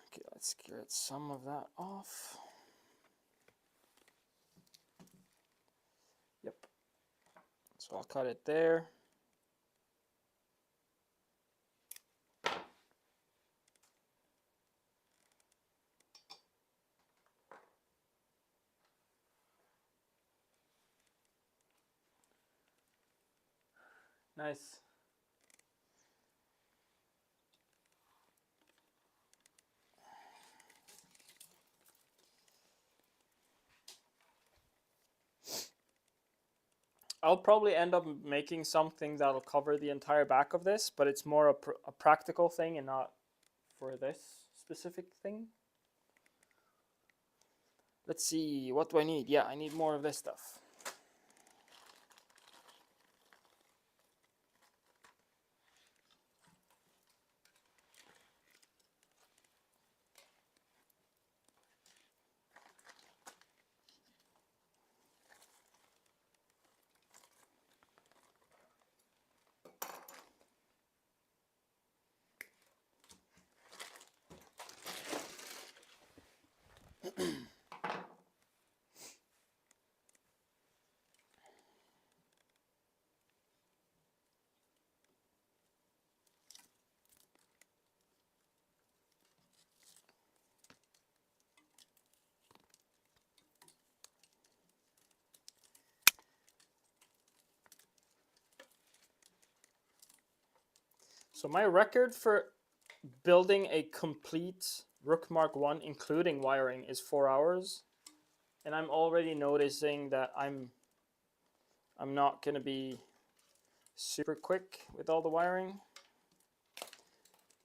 Okay, Let's get some of that off. Yep. So I'll cut it there. Nice. I'll probably end up making something that'll cover the entire back of this, but it's more a practical thing and not for this specific thing. Let's see, what do I need? Yeah, I need more of this stuff. So my record for building a complete Rook Mark 1, including wiring, is 4 hours. And I'm already noticing that I'm not going to be super quick with all the wiring.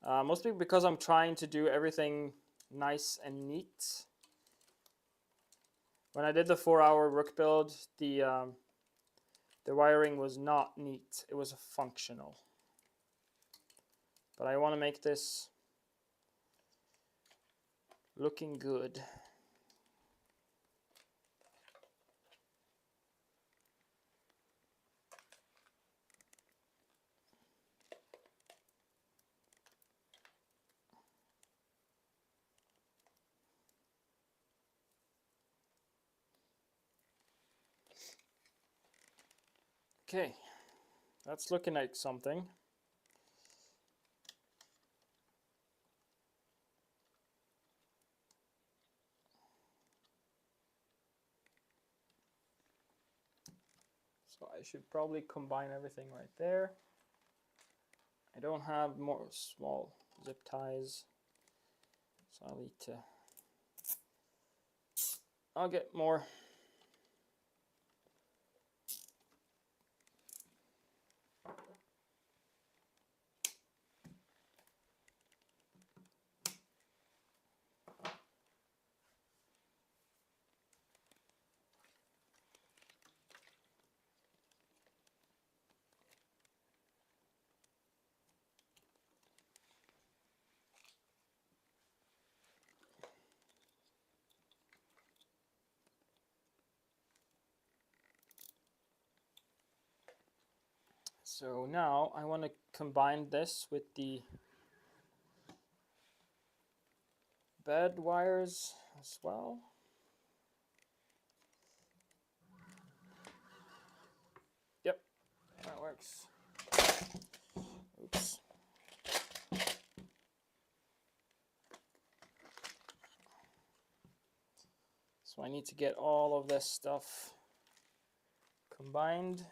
Mostly because I'm trying to do everything nice and neat. When I did the 4-hour Rook build, the wiring was not neat. It was functional. But I want to make this looking good. Okay, that's looking like something. So I should probably combine everything right there. I don't have more small zip ties, so I'll need to, I'll get more. So now I want to combine this with the bed wires as well. Yep, that works. Oops. So I need to get all of this stuff combined.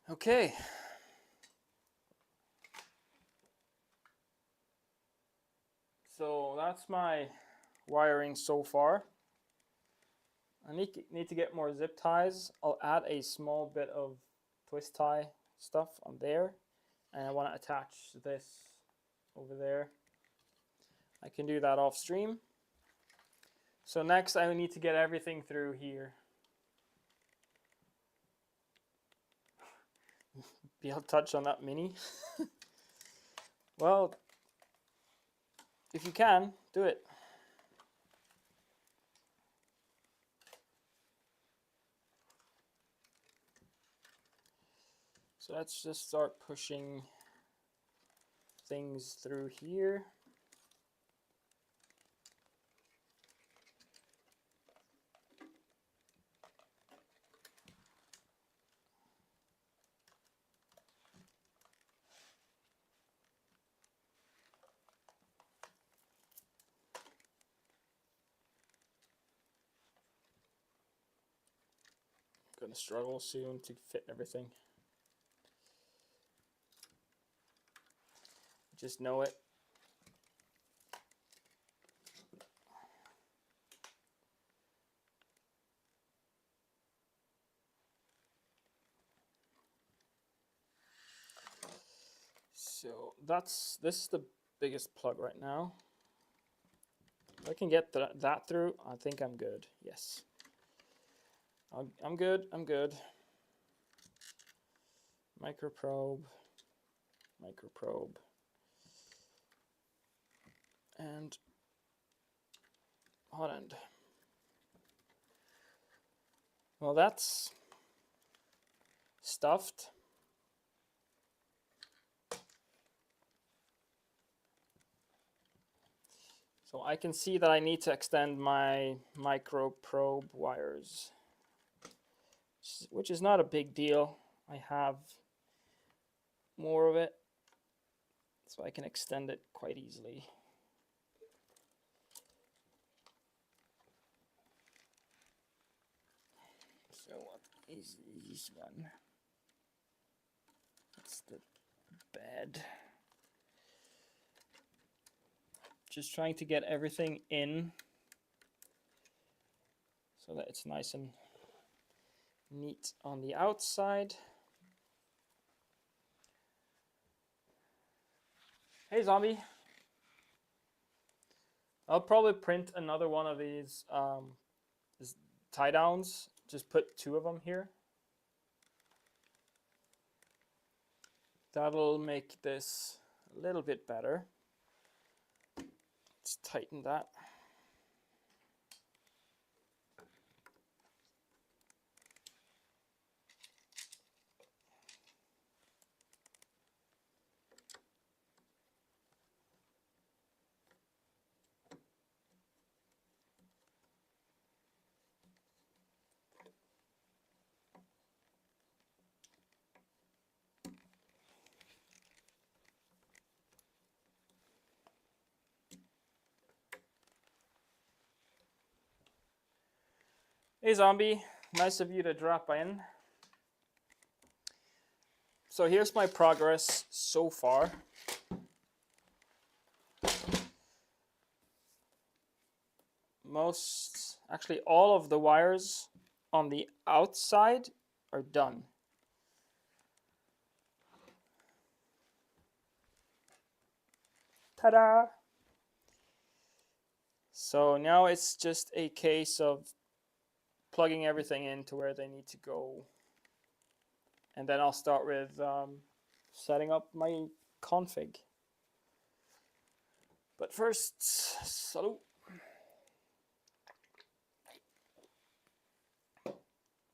Okay. So that's my wiring so far. I need to get more zip ties. I'll add a small bit of twist tie stuff on there and I want to attach this over there, I can do that off stream. So next I need to get everything through here. Be able to touch on that mini. Well, if you can, do it. So let's just start pushing things through here. I'm gonna struggle soon to fit everything. Just know it. So this is the biggest plug right now. If I can get that through, I think I'm good. Yes. I'm good. I'm good. Microprobe. Microprobe. And hot end. Well, that's stuffed. So I can see that I need to extend my microprobe wires, which is not a big deal. I have more of it, so I can extend it quite easily. So what is this one? That's the bed. Just trying to get everything in so that it's nice and neat on the outside. Hey, zombie. I'll probably print another one of these tie downs. Just put 2 of them here. That'll make this a little bit better. Let's tighten that. Hey, zombie. Nice of you to drop in. So here's my progress so far. Actually all of the wires on the outside are done. Ta-da! So now it's just a case of plugging everything into where they need to go. And then I'll start with setting up my config. But first, salute.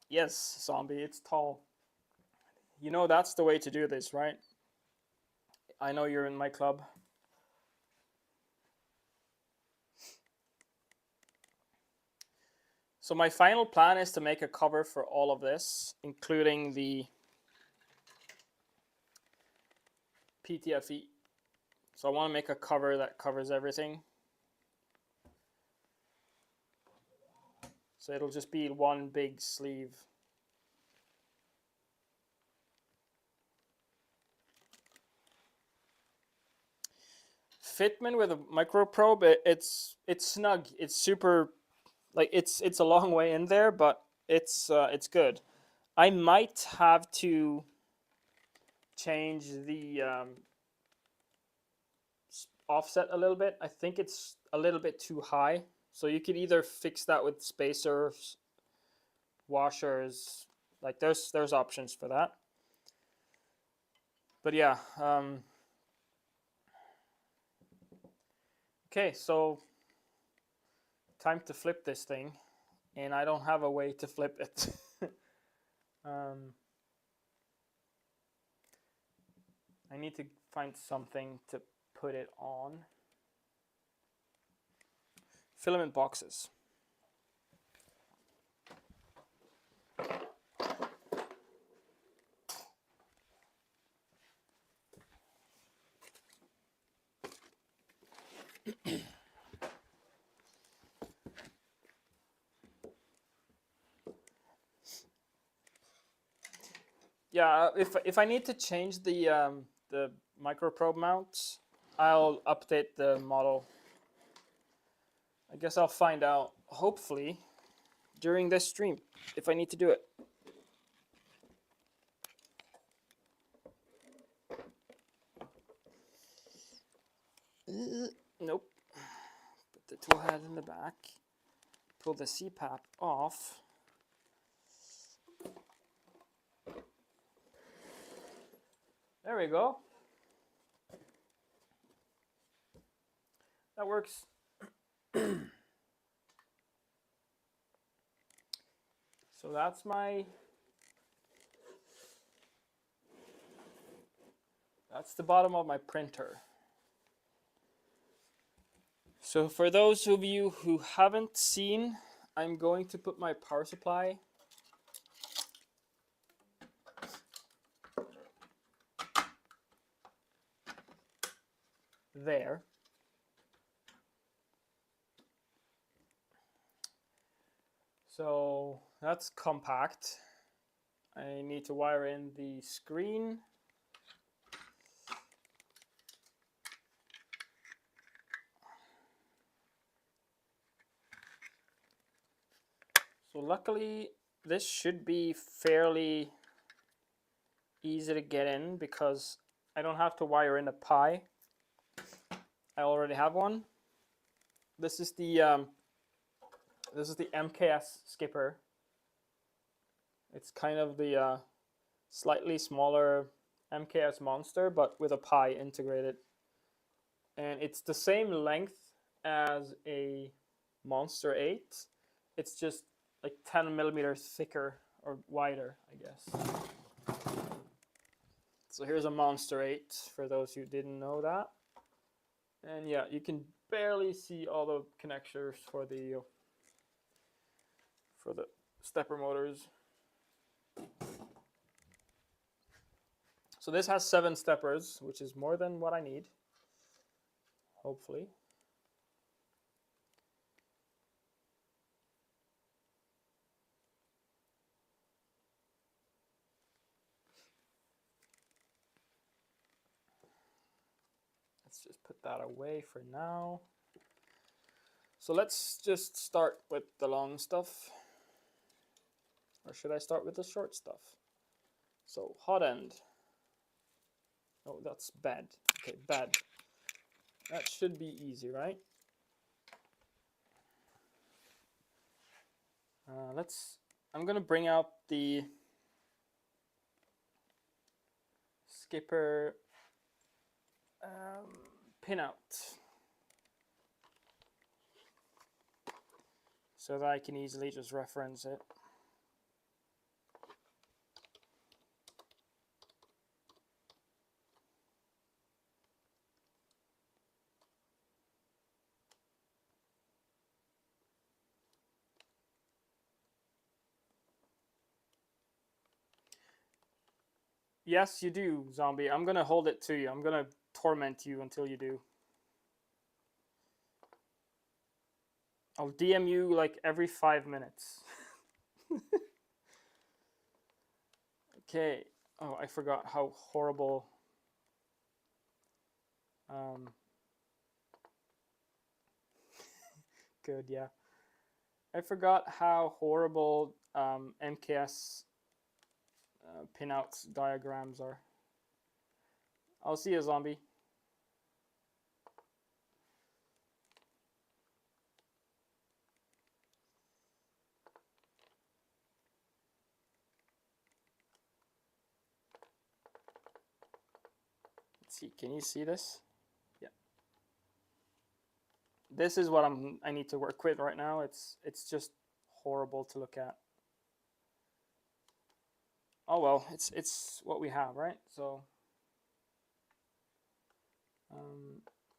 Yes, zombie, it's tall. You know that's the way to do this, right? I know you're in my club. So my final plan is to make a cover for all of this, including the PTFE. So I want to make a cover that covers everything. So it'll just be one big sleeve. Fitment with a micro probe, it's snug. It's super, like it's a long way in there, but it's good. I might have to change the offset a little bit. I think it's a little bit too high. So you could either fix that with spacers, washers, like there's options for that. But yeah, okay, so time to flip this thing, and I don't have a way to flip it. I need to find something to put it on. Filament boxes. Yeah, if I need to change the micro probe mount, I'll update the model. I guess I'll find out, hopefully, during this stream, if I need to do it. Nope. Put the tool head in the back. Pull the CPAP off. There we go. That works. So that's the bottom of my printer. So for those of you who haven't seen, I'm going to put my power supply there. So that's compact. I need to wire in the screen. So luckily, this should be fairly easy to get in because I don't have to wire in a Pi. I already have one. This is the MKS skipper. It's kind of the slightly smaller MKS monster, but with a Pi integrated. And it's the same length as a Monster 8. It's just like 10 millimeters thicker or wider, I guess. So here's a Monster 8 for those who didn't know that. And yeah, you can barely see all the connectors for the stepper motors. So this has 7 steppers, which is more than what I need, hopefully. Let's just put that away for now. So let's just start with the long stuff. Or should I start with the short stuff? So hot end. Oh, that's bad. Okay, bad. That should be easy, right? I'm gonna bring out the skipper pinout so that I can easily just reference it. Yes, you do, zombie. I'm gonna hold it to you. I'm gonna torment you until you do. I'll DM you like every 5 minutes. Okay. Oh, I forgot how horrible. Good, yeah. I forgot how horrible MKS pinout diagrams are. I'll see you, zombie. Let's see, can you see this? Yeah. This is what I need to work with right now. It's just horrible to look at. Oh well, it's what we have, right? So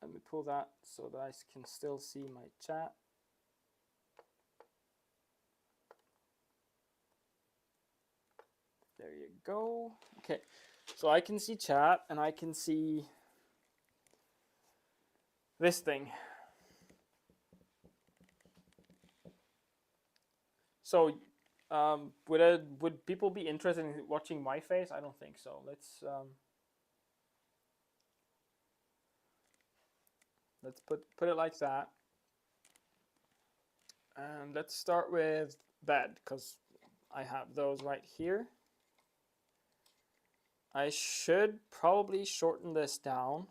let me pull that so that I can still see my chat. There you go. Okay, so I can see chat and I can see this thing. So would people be interested in watching my face? I don't think so. Let's put it like that. And let's start with bed, because I have those right here. I should probably shorten this down.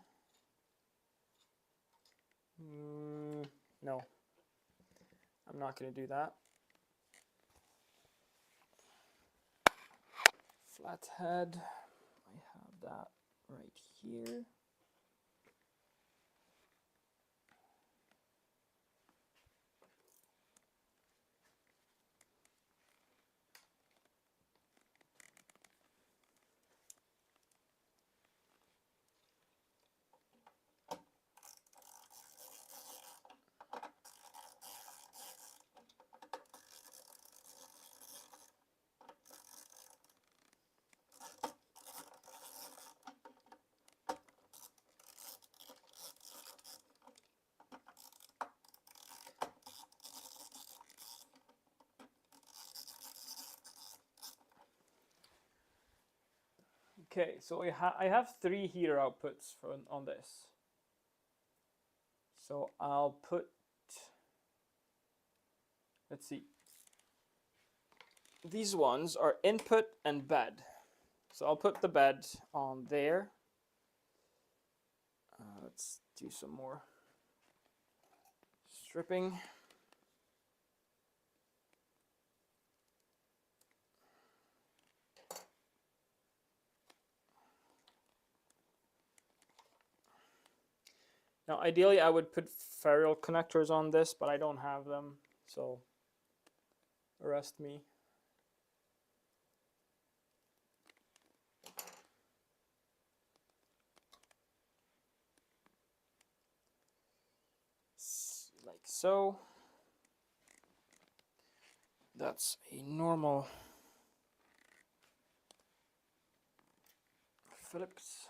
No, I'm not going to do that. Flathead, I have that right here. Okay, so I have 3 heater outputs on this. So I'll put, let's see, these ones are input and bed. So I'll put the bed on there. Let's do some more stripping. Now, ideally, I would put ferrule connectors on this, but I don't have them, so arrest me. Like so. That's a normal Phillips.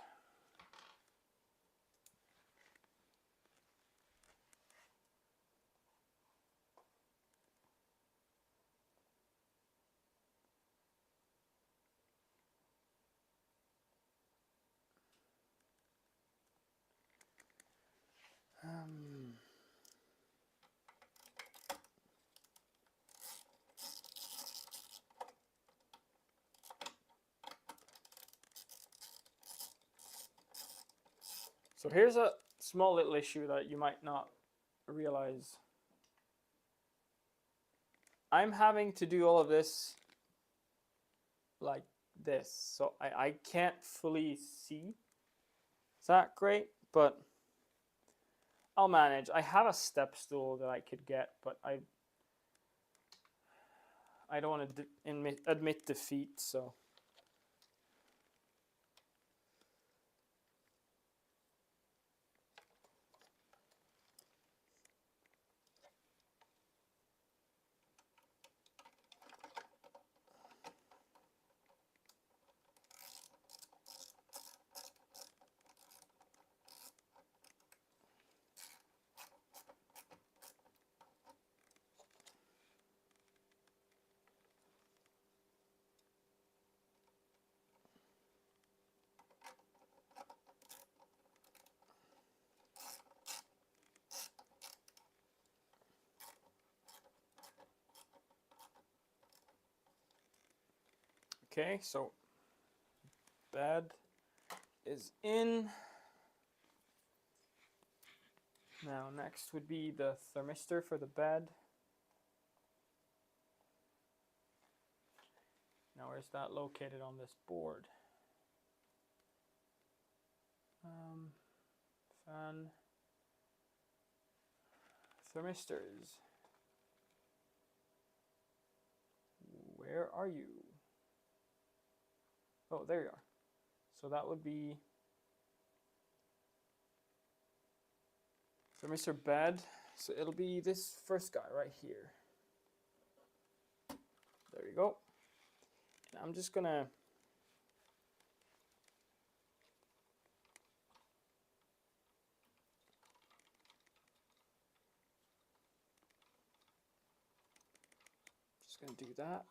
So here's a small little issue that you might not realize. I'm having to do all of this like this, so I can't fully see. Is that great? But I'll manage. I have a step stool that I could get, but I don't want to admit defeat, so. Okay, so bed is in. Now next would be the thermistor for the bed. Now where's that located on this board? Fan thermistors. Where are you? Oh, there you are. So that would be thermistor bed. So it'll be this first guy right here. There you go. And I'm just gonna do that.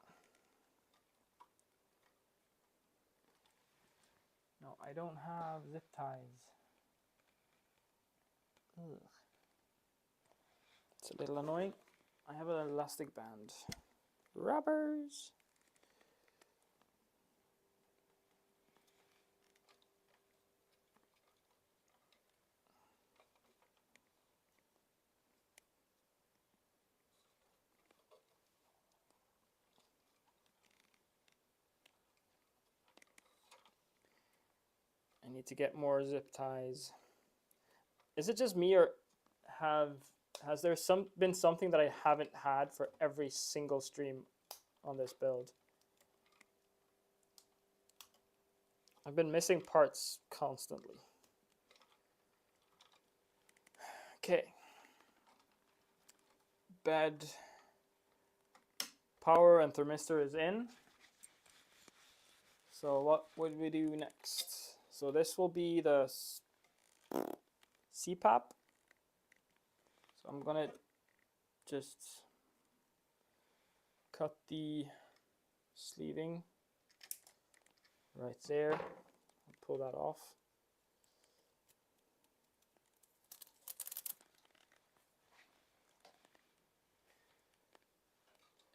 No, I don't have zip ties. Ugh. It's a little annoying. I have an elastic band. Rubbers. I need to get more zip ties. Is it just me, or has there been something that I haven't had for every single stream on this build? I've been missing parts constantly. Okay. Bed power and thermistor is in. So what would we do next? So this will be the CPAP. So I'm gonna just cut the sleeving right there. I'll pull that off.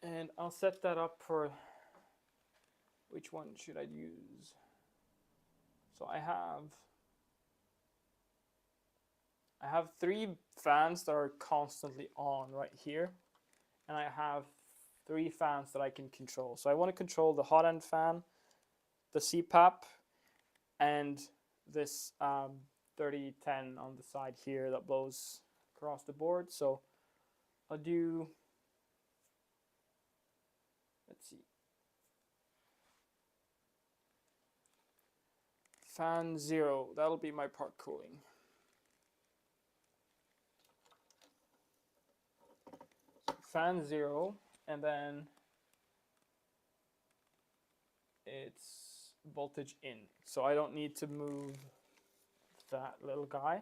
And I'll set that up for, which one should I use? So I have 3 fans that are constantly on right here, and I have 3 fans that I can control. So I want to control the hot end fan, the CPAP, and this 3010 on the side here that blows across the board. So I'll do, let's see, fan 0, that'll be my part cooling. Fan 0, and then it's voltage in. So I don't need to move that little guy.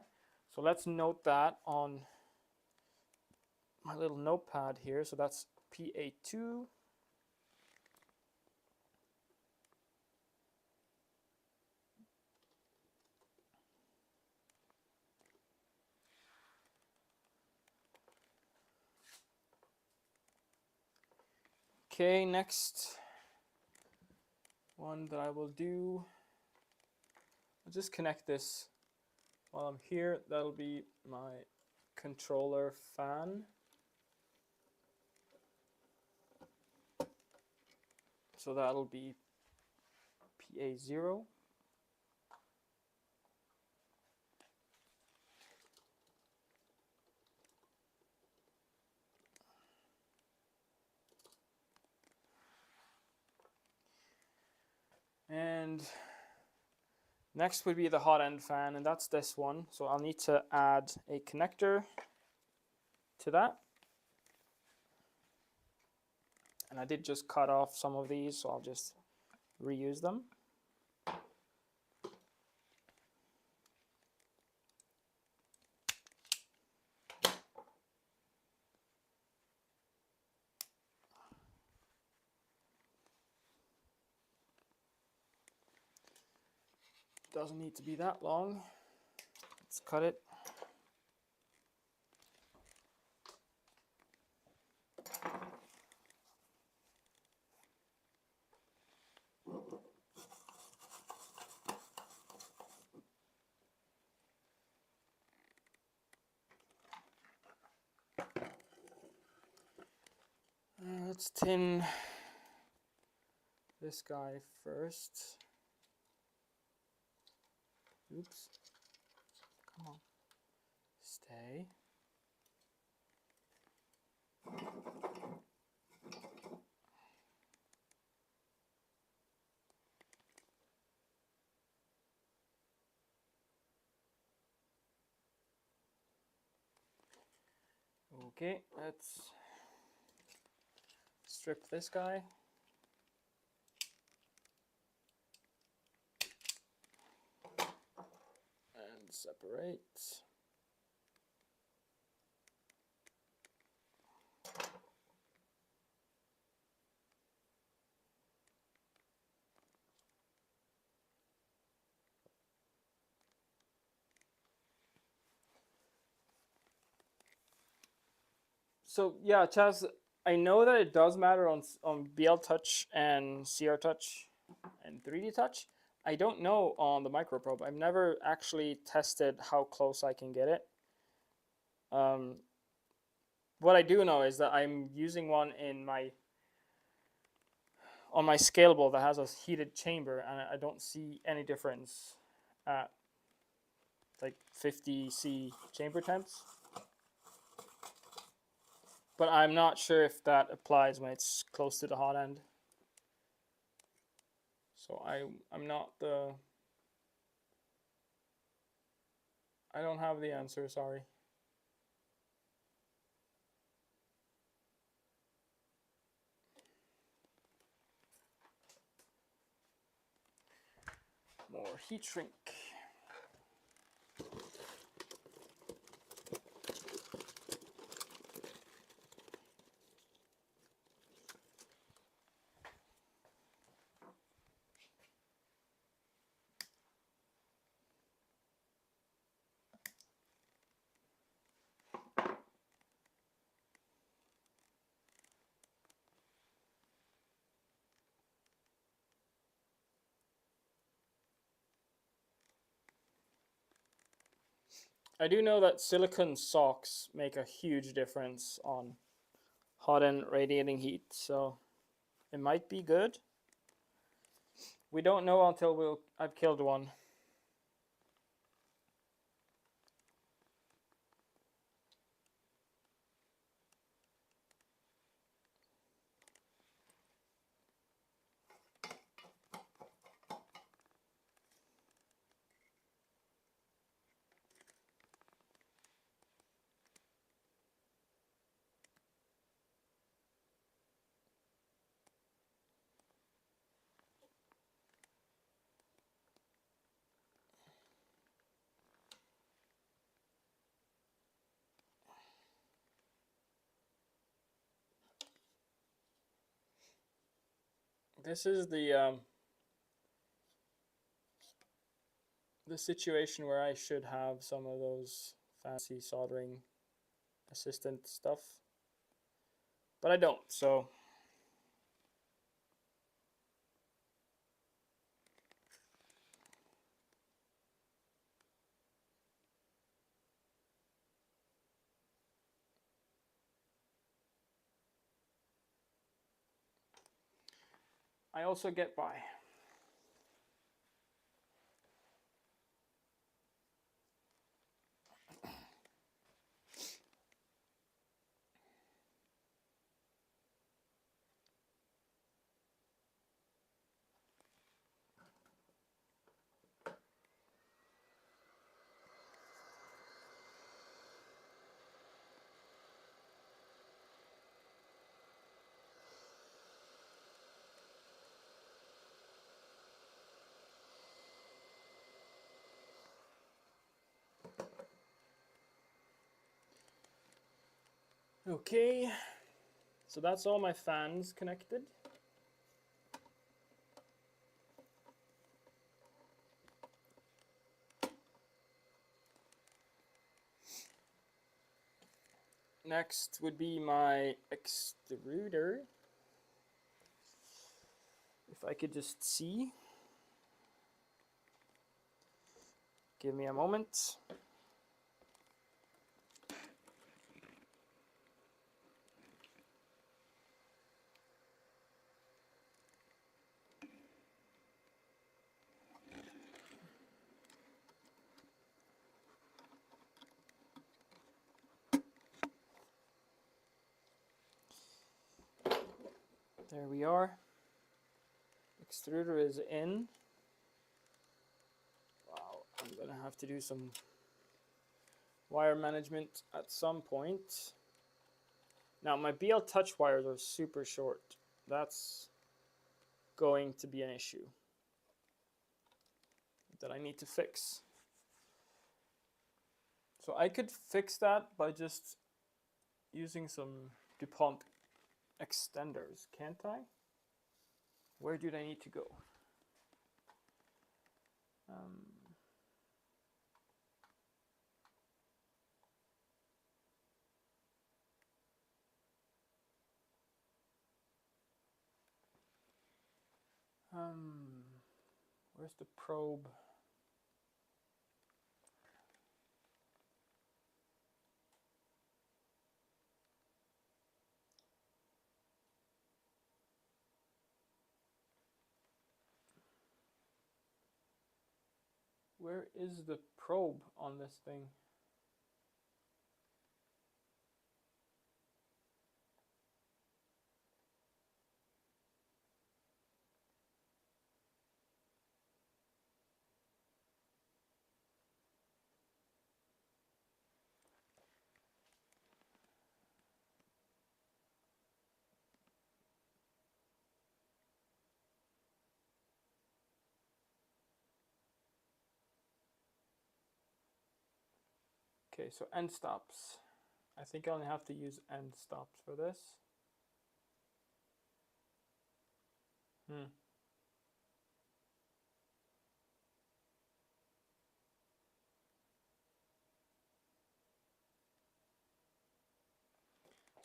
So let's note that on my little notepad here. So that's PA2. Okay, next one that I will do, I'll just connect this while I'm here. That'll be my controller fan. So that'll be PA0. And next would be the hot end fan, and that's this one. So I'll need to add a connector to that. And I did just cut off some of these, so I'll just reuse them. Doesn't need to be that long. Let's cut it. Let's tin this guy first. Oops. Come on. Stay. Okay, let's strip this guy. And separate. So yeah, Chaz, I know that it does matter on BL Touch and CR Touch and 3D Touch. I don't know on the microprobe. I've never actually tested how close I can get it. What I do know is that I'm using one in on my scalable that has a heated chamber, and I don't see any difference at like 50°C chamber temps. But I'm not sure if that applies when it's close to the hot end. So I'm not the... I don't have the answer, sorry. More heat shrink. I do know that silicone socks make a huge difference on hot end radiating heat, so it might be good. We don't know until I've killed one. This is the situation where I should have some of those fancy soldering assistant stuff, but I don't, so I also get by. Okay, so that's all my fans connected. Next would be my extruder. If I could just see. Give me a moment. There we are. Extruder is in. Wow, I'm gonna have to do some wire management at some point. Now my BL touch wires are super short. That's going to be an issue that I need to fix. So I could fix that by just using some DuPont extenders, can't I? Where do they need to go? Where's the probe? Where is the probe on this thing? Okay, so end stops. I think I only have to use end stops for this.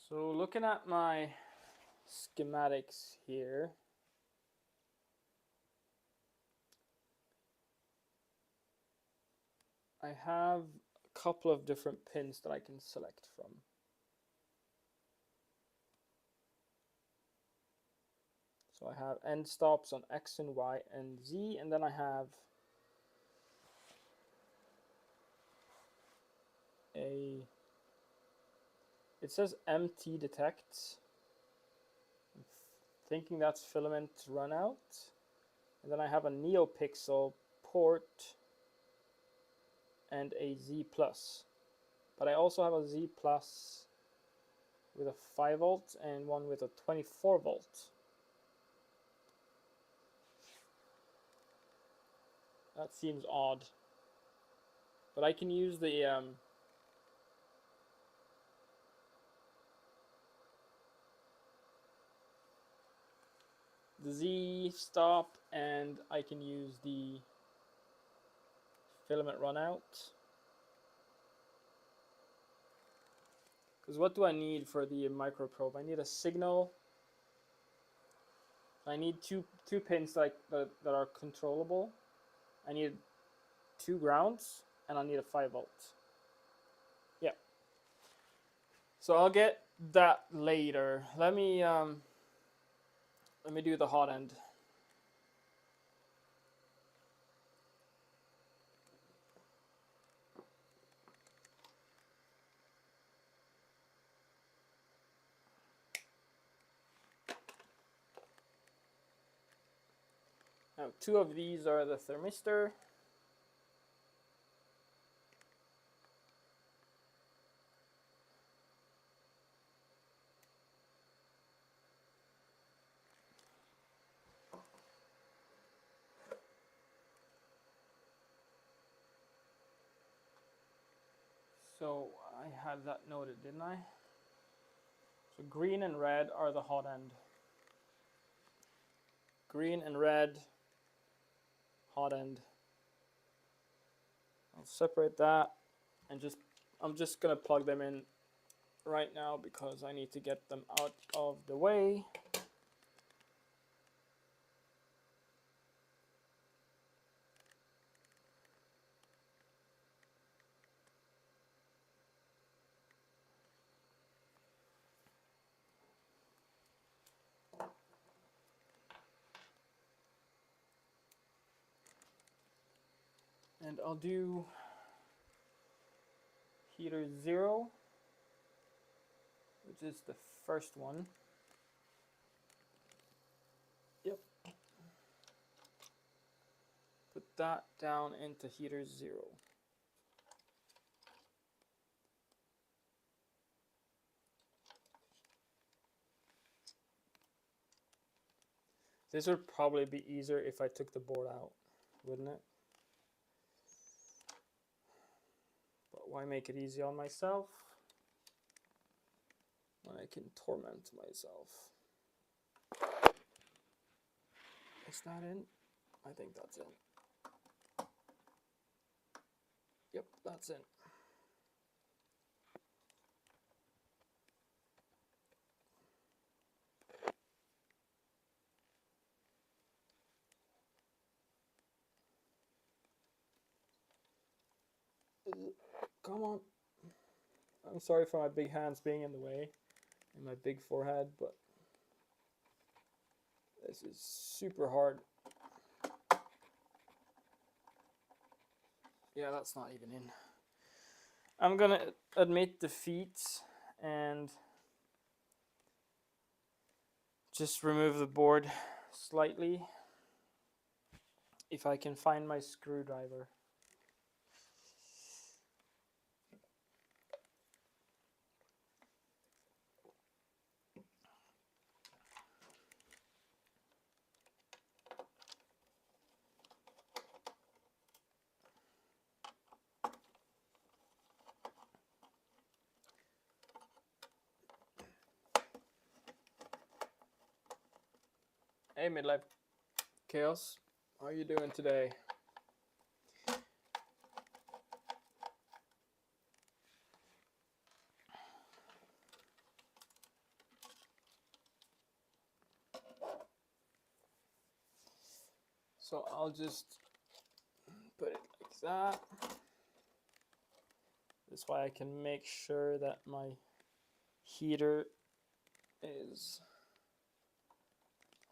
So looking at my schematics here, I have a couple of different pins that I can select from. So I have end stops on X and Y and Z, and then I have it says MT detects. I'm thinking that's filament run out. And then I have a NeoPixel port and a Z plus. But I also have a Z plus with a 5 volt and one with a 24 volt. That seems odd. But I can use the Z stop, and I can use the filament run out. Because what do I need for the micro probe? I need a signal. I need two pins that are controllable. I need 2 grounds, and I need a 5 volt. Yeah. So I'll get that later. Let me do the hot end. Now 2 of these are the thermistor. So I had that noted, didn't I? So green and red are the hot end. Green and red, hot end. I'll separate that and I'm just gonna plug them in right now because I need to get them out of the way. And I'll do heater 0, which is the first one. that down into heater 0. This would probably be easier if I took the board out, wouldn't it? But why make it easy on myself when I can torment myself? Is that in? I think that's in. Yep, that's in. Come on. I'm sorry for my big hands being in the way and my big forehead, but this is super hard. Yeah, that's not even in. I'm gonna admit defeat and just remove the board slightly if I can find my screwdriver. Hey Midlife Chaos, how are you doing today? So I'll just put it like that. This way I can make sure that my heater is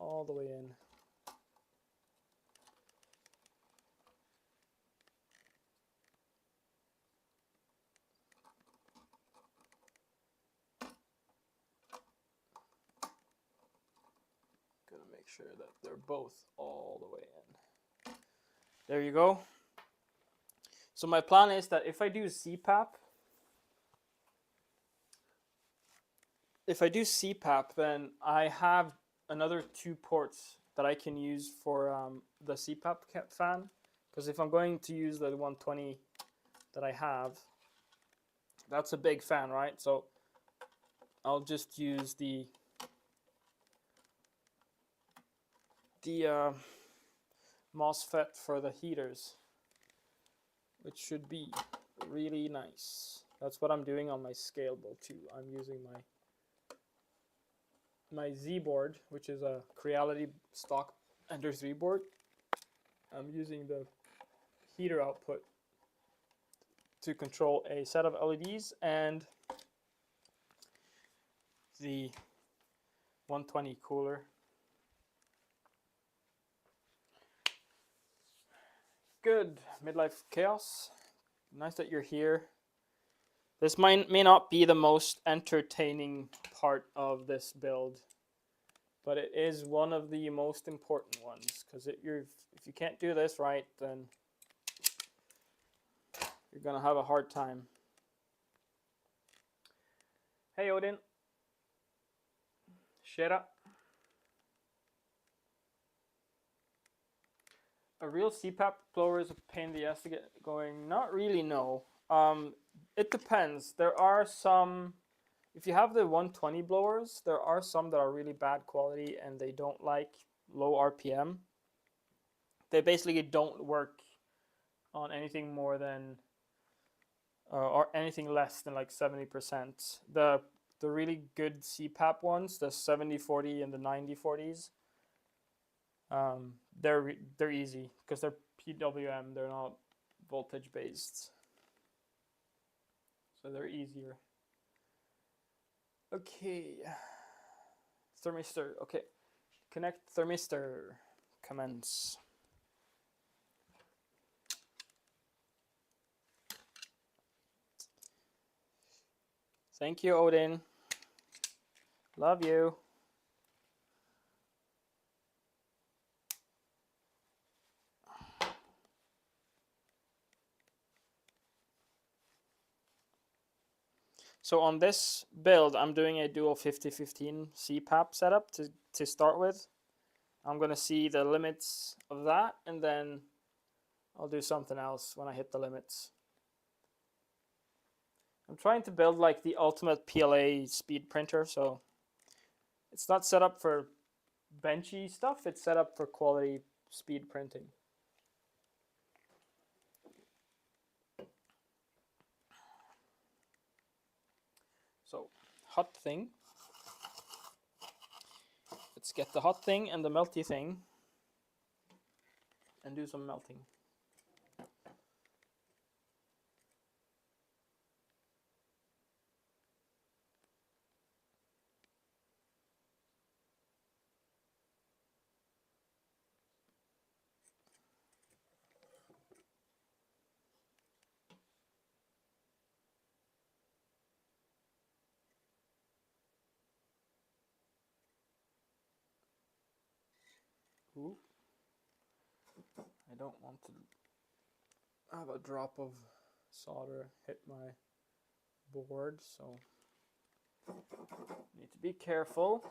all the way in. Gonna make sure that they're both all the way in. There you go. So my plan is that if I do CPAP, then I have another 2 ports that I can use for the CPAP fan. Because if I'm going to use the 120 that I have, that's a big fan, right? So I'll just use the MOSFET for the heaters, which should be really nice. That's what I'm doing on my scalable too. I'm using my Z board, which is a Creality stock Ender 3 board. I'm using the heater output to control a set of LEDs and the 120 cooler. Good, Midlife Chaos. Nice that you're here. This may not be the most entertaining part of this build, but it is one of the most important ones, because if you can't do this right, then you're gonna have a hard time. Hey Odin. Shut up. A real CPAP blower is a pain in the ass to get going. Not really, no. It depends. There are some, if you have the 120 blowers, there are some that are really bad quality and they don't like low RPM. They basically don't work on anything more than or anything less than like 70%. The really good CPAP ones, the 70-40 and the 90-40s, they're easy because they're PWM. They're not voltage based, so they're easier. Okay, thermistor. Okay, connect thermistor. Commence. Thank you, Odin. Love you. So on this build, I'm doing a dual 5015 CPAP setup to start with. I'm going to see the limits of that, and then I'll do something else when I hit the limits. I'm trying to build like the ultimate PLA speed printer, so it's not set up for benchy stuff, it's set up for quality speed printing. So, hot thing. Let's get the hot thing and the melty thing and do some melting. Ooh. I don't want to have a drop of solder hit my board, so need to be careful.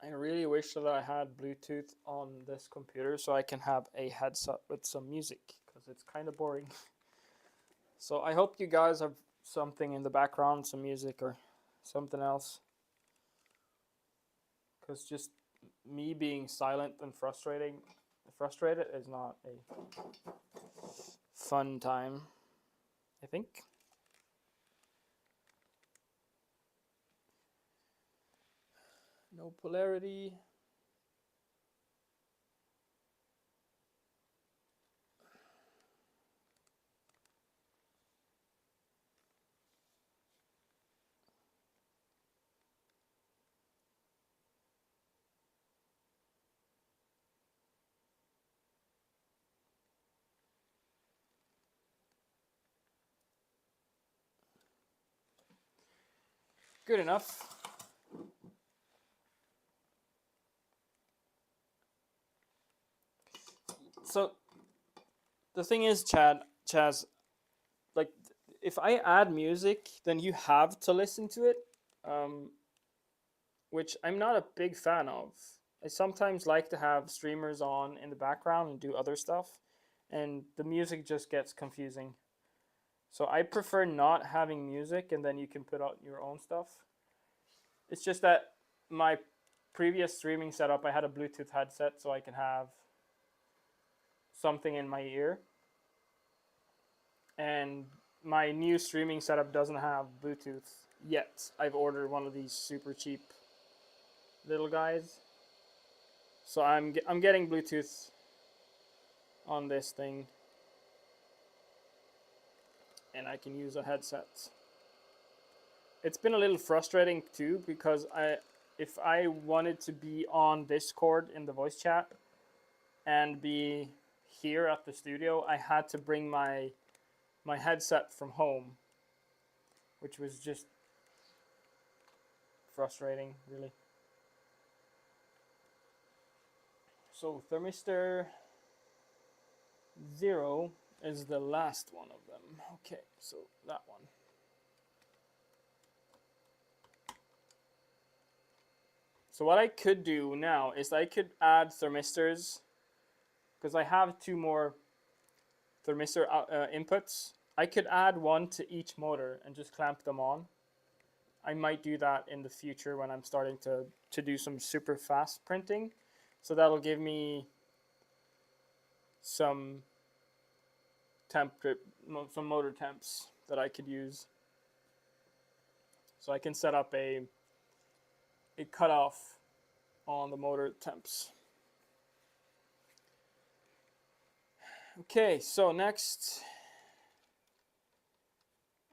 I really wish that I had Bluetooth on this computer so I can have a headset with some music, because it's kind of boring. So I hope you guys have something in the background, some music or something else, because just me being silent and frustrated is not a fun time, I think. No polarity. Good enough. So the thing is, Chaz, like if I add music, then you have to listen to it, which I'm not a big fan of. I sometimes like to have streamers on in the background and do other stuff, and the music just gets confusing. So I prefer not having music, and then you can put out your own stuff. It's just that my previous streaming setup, I had a Bluetooth headset so I can have something in my ear. And my new streaming setup doesn't have Bluetooth yet. I've ordered one of these super cheap little guys. So I'm getting Bluetooth on this thing, and I can use a headset. It's been a little frustrating too, because if I wanted to be on Discord in the voice chat and be here at the studio, I had to bring my headset from home, which was just frustrating, really. So thermistor 0 is the last one of them. Okay, so that one. So what I could do now is I could add thermistors, because I have 2 more thermistor inputs. I could add one to each motor and just clamp them on. I might do that in the future when I'm starting to do some super fast printing. So that'll give me some motor temps that I could use. So I can set up a cutoff on the motor temps. Okay, so next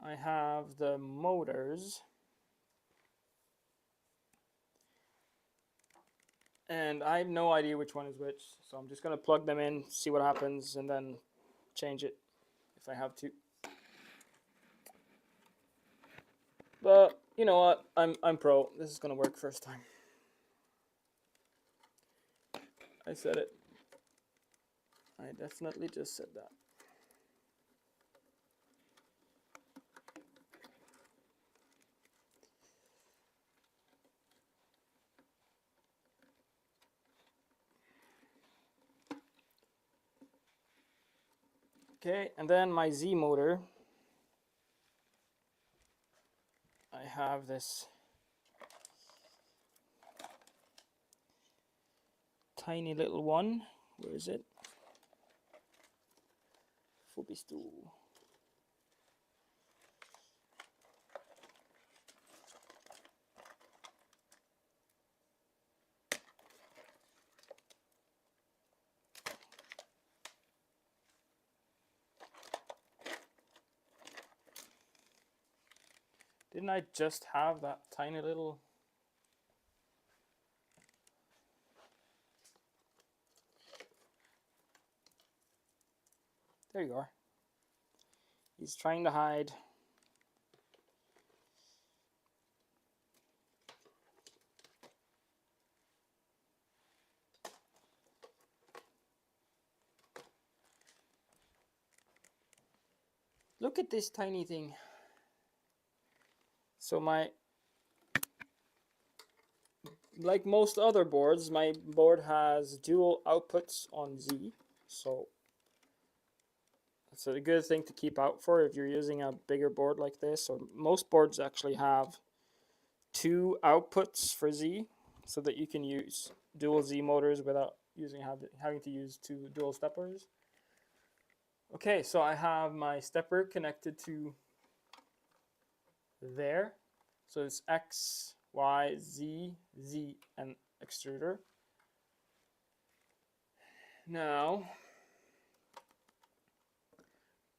I have the motors. And I have no idea which one is which, so I'm just going to plug them in, see what happens, and then change it if I have to. But you know what? I'm pro. This is going to work first time. I said it. I definitely just said that. Okay, and then my Z motor. I have this tiny little one. Where is it? Stool. Didn't I just have that tiny little... There you are. He's trying to hide. Look at this tiny thing. So like most other boards, my board has dual outputs on Z. So that's a good thing to keep out for if you're using a bigger board like this. Or most boards actually have 2 outputs for Z, so that you can use dual Z motors without having to use 2 dual steppers. Okay, so I have my stepper connected to there. So it's X, Y, Z, Z, and extruder. Now,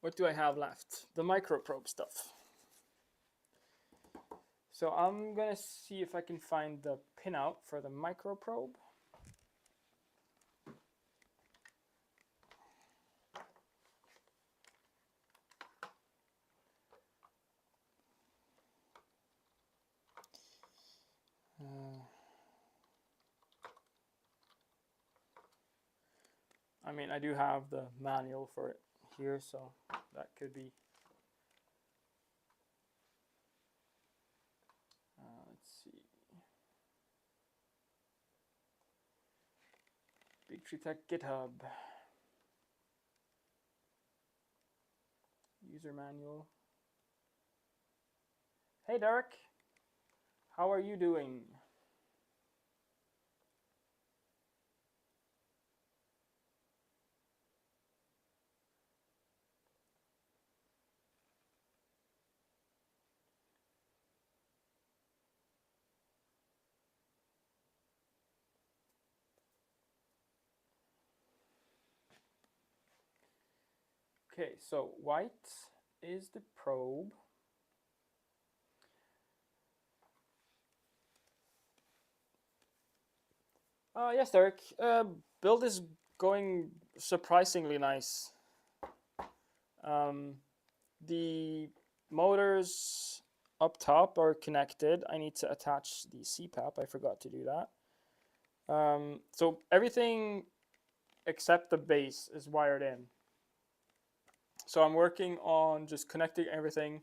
what do I have left? The microprobe stuff. So I'm gonna see if I can find the pinout for the microprobe. I mean, I do have the manual for it here, so that could be. Let's see. Big Tree Tech GitHub. User manual. Hey Derek, how are you doing? Okay, so white is the probe. Yes, Derek. Build is going surprisingly nice. The motors up top are connected. I need to attach the CPAP. I forgot to do that. So everything except the base is wired in. So I'm working on just connecting everything.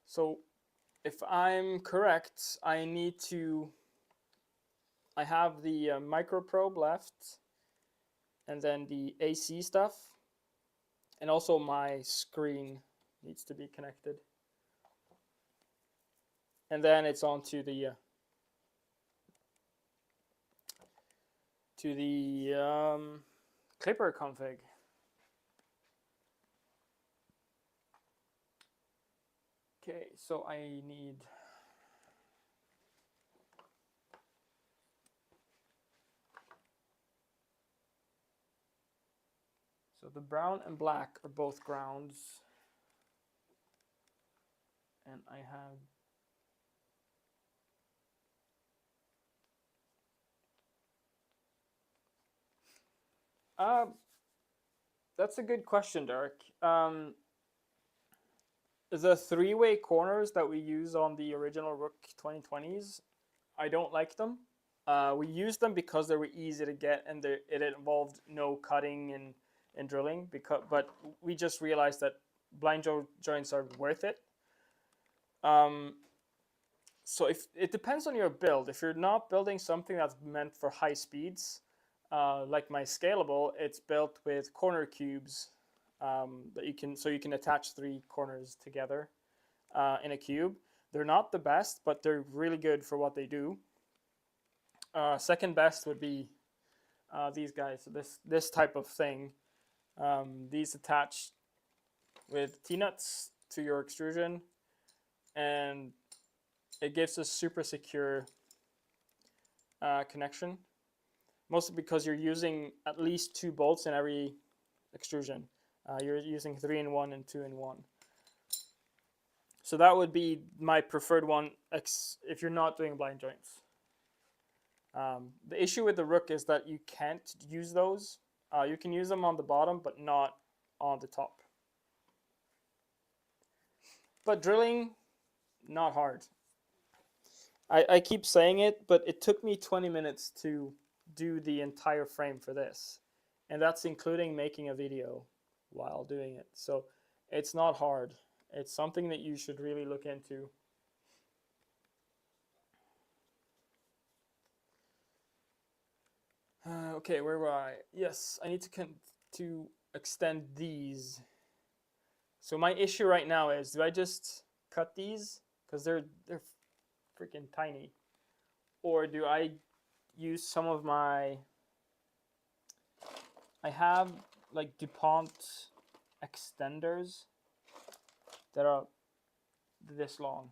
So if I'm correct, I have the microprobe left, and then the AC stuff, and also my screen needs to be connected. And then it's on to the Klipper config. Okay, so I need So the brown and black are both grounds. And I have... that's a good question, Derek. The three-way corners that we use on the original Rook 2020s, I don't like them. We used them because they were easy to get and it involved no cutting and drilling. But we just realized that blind joints are worth it. So if it depends on your build. If you're not building something that's meant for high speeds, like my scalable, it's built with corner cubes that you can attach three corners together in a cube. They're not the best, but they're really good for what they do. Second best would be these guys. So this type of thing. These attach with T-nuts to your extrusion, and it gives a super secure connection. Mostly because you're using at least 2 bolts in every extrusion. You're using 3-in-1 and 2-in-1. So that would be my preferred one if you're not doing blind joints. The issue with the Rook is that you can't use those. You can use them on the bottom, but not on the top. But drilling, not hard. I keep saying it, but it took me 20 minutes to do the entire frame for this. And that's including making a video while doing it. So it's not hard. It's something that you should really look into. Okay, where were I? Yes, I need to extend these. So my issue right now is, do I just cut these? Because they're freaking tiny. Or do I use some of my... I have like DuPont extenders that are this long.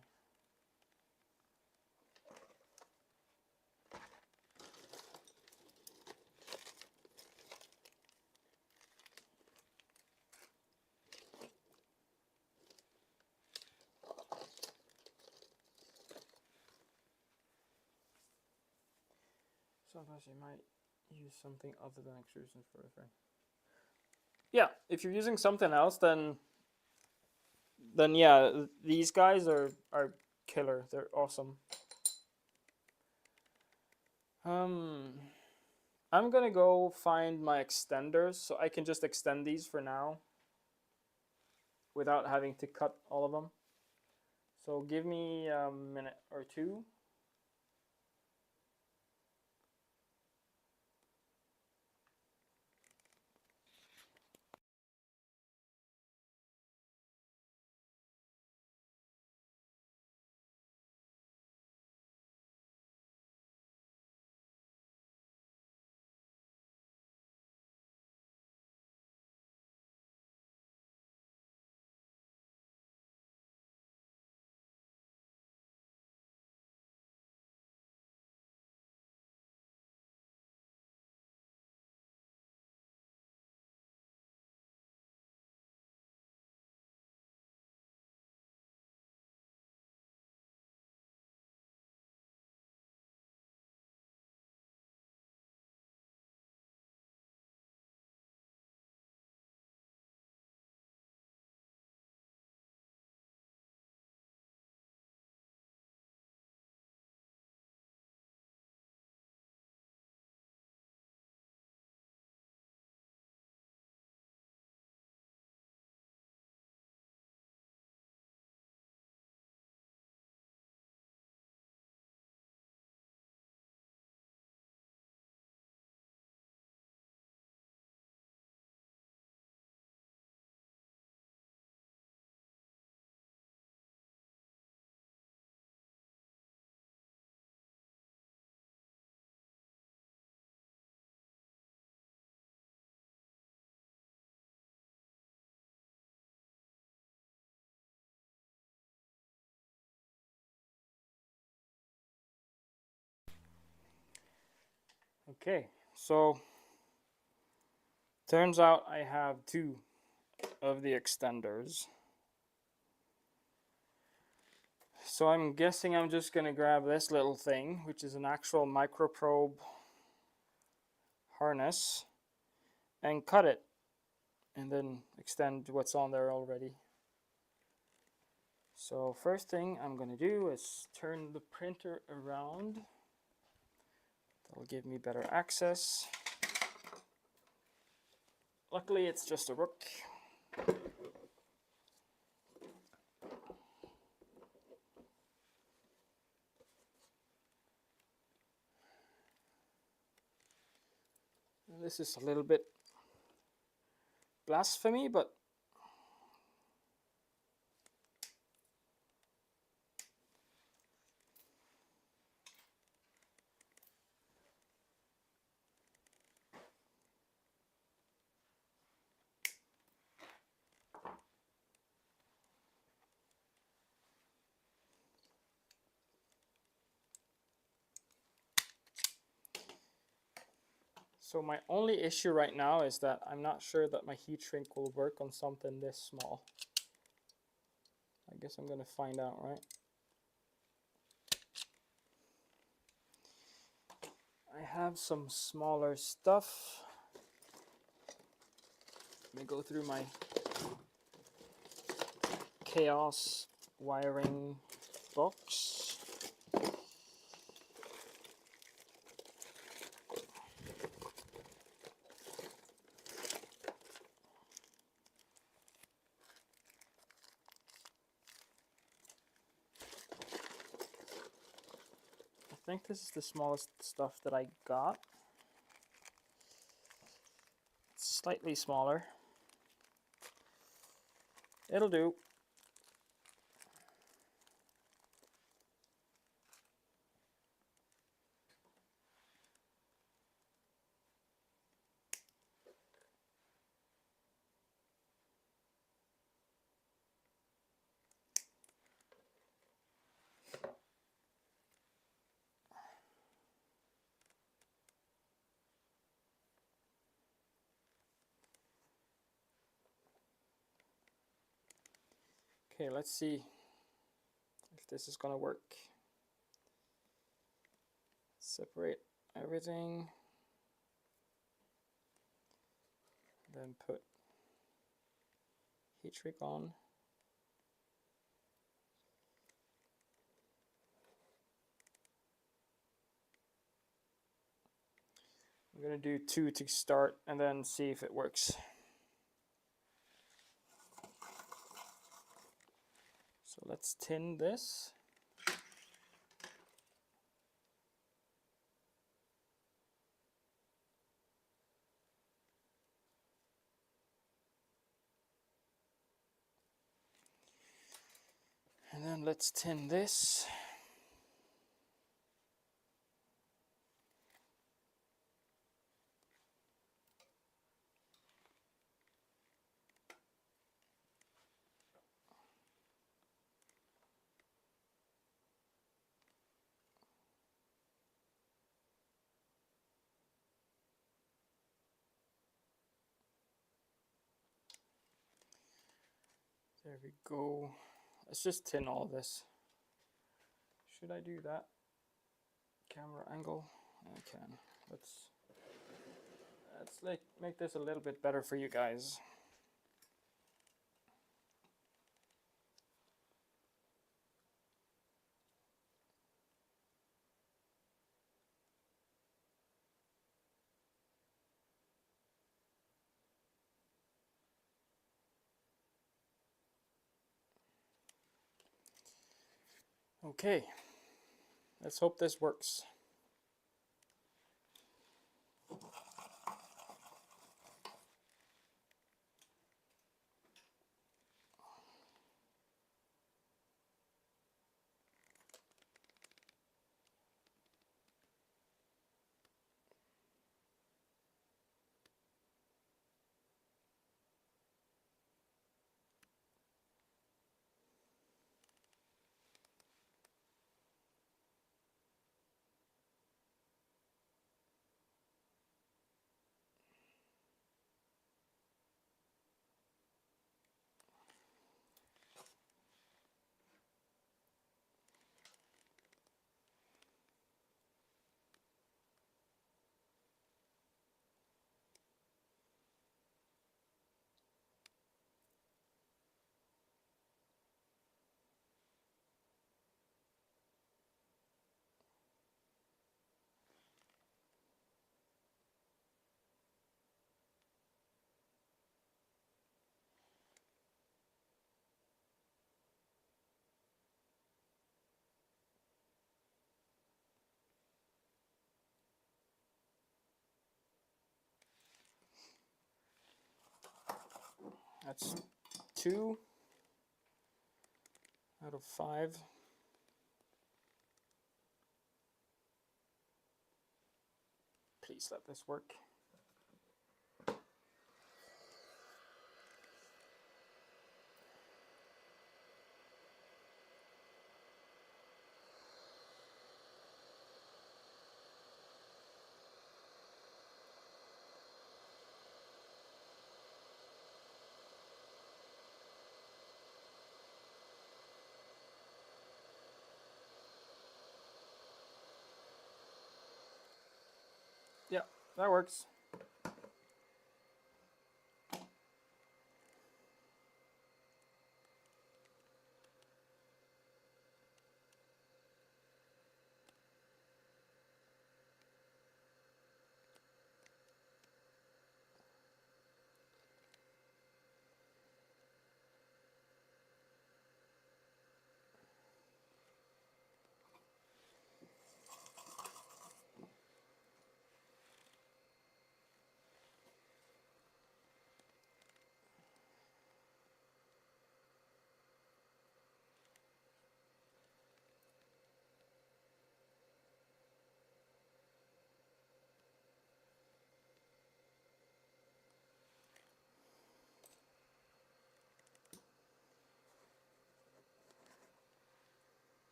Sometimes you might use something other than extrusion for a frame. Yeah, if you're using something else, then yeah, these guys are killer. They're awesome. I'm gonna go find my extenders so I can just extend these for now without having to cut all of them. So give me a minute or two. Okay, so Turns out I have 2 of the extenders. So I'm guessing I'm just going to grab this little thing, which is an actual microprobe harness, and cut it, and then extend what's on there already. So first thing I'm going to do is turn the printer around. That'll give me better access. Luckily it's just a Rook. This is a little bit blasphemy, but so my only issue right now is that I'm not sure that my heat shrink will work on something this small. I guess I'm going to find out, right? I have some smaller stuff. Let me go through my chaos wiring box. I think this is the smallest stuff that I got. It's slightly smaller. It'll do. Okay, let's see if this is gonna work. Separate everything, then put heat shrink on. I'm gonna do 2 to start and then see if it works. So let's tin this. And then let's tin this. There we go. Let's just tin all this. Should I do that? Camera angle? I can. Let's like make this a little bit better for you guys. Okay, let's hope this works. That's 2 out of 5. Please let this work. Yeah, that works.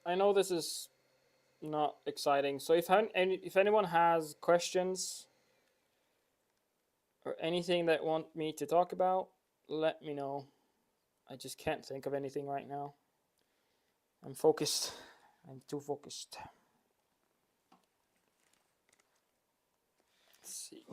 I know this is not exciting, so if anyone has questions or anything that want me to talk about, let me know. I just can't think of anything right now. I'm focused. I'm too focused. Let's see.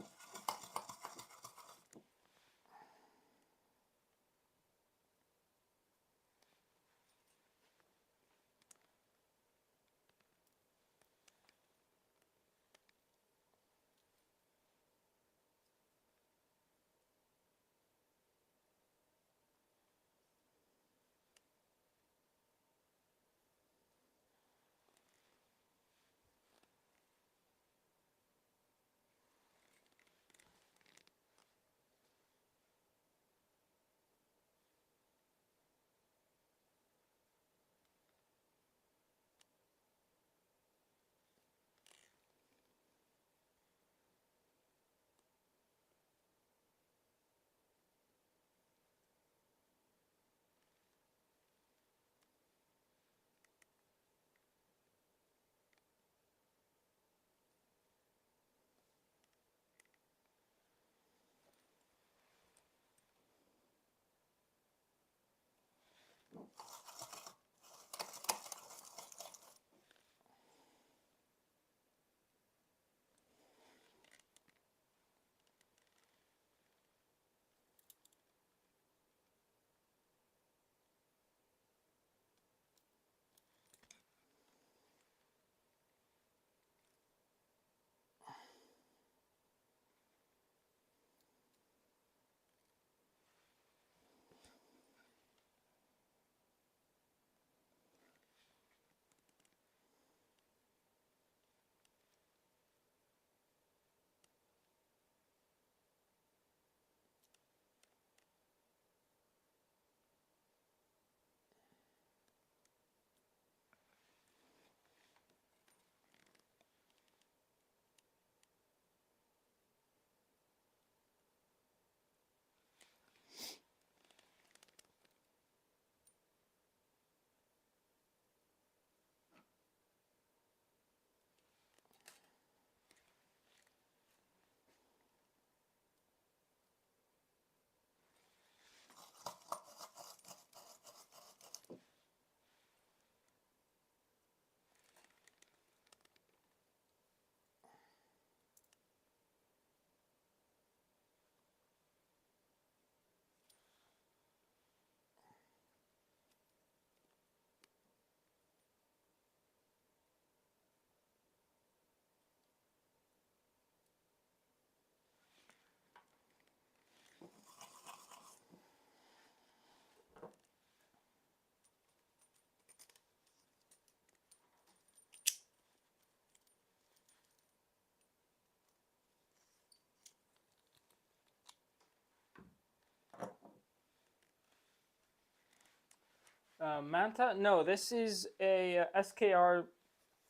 Manta? No, this is a SKR,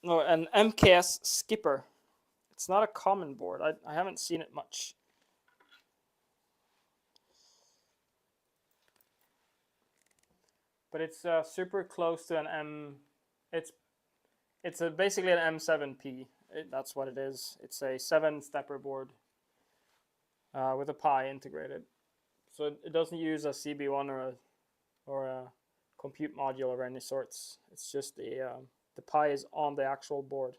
no, an MKS skipper. It's not a common board. I haven't seen it much. But it's super close to an M. It's basically an M7P. That's what it is. It's a 7-stepper board with a Pi integrated. So it doesn't use a CB1 or a compute module of any sorts. It's just the Pi is on the actual board.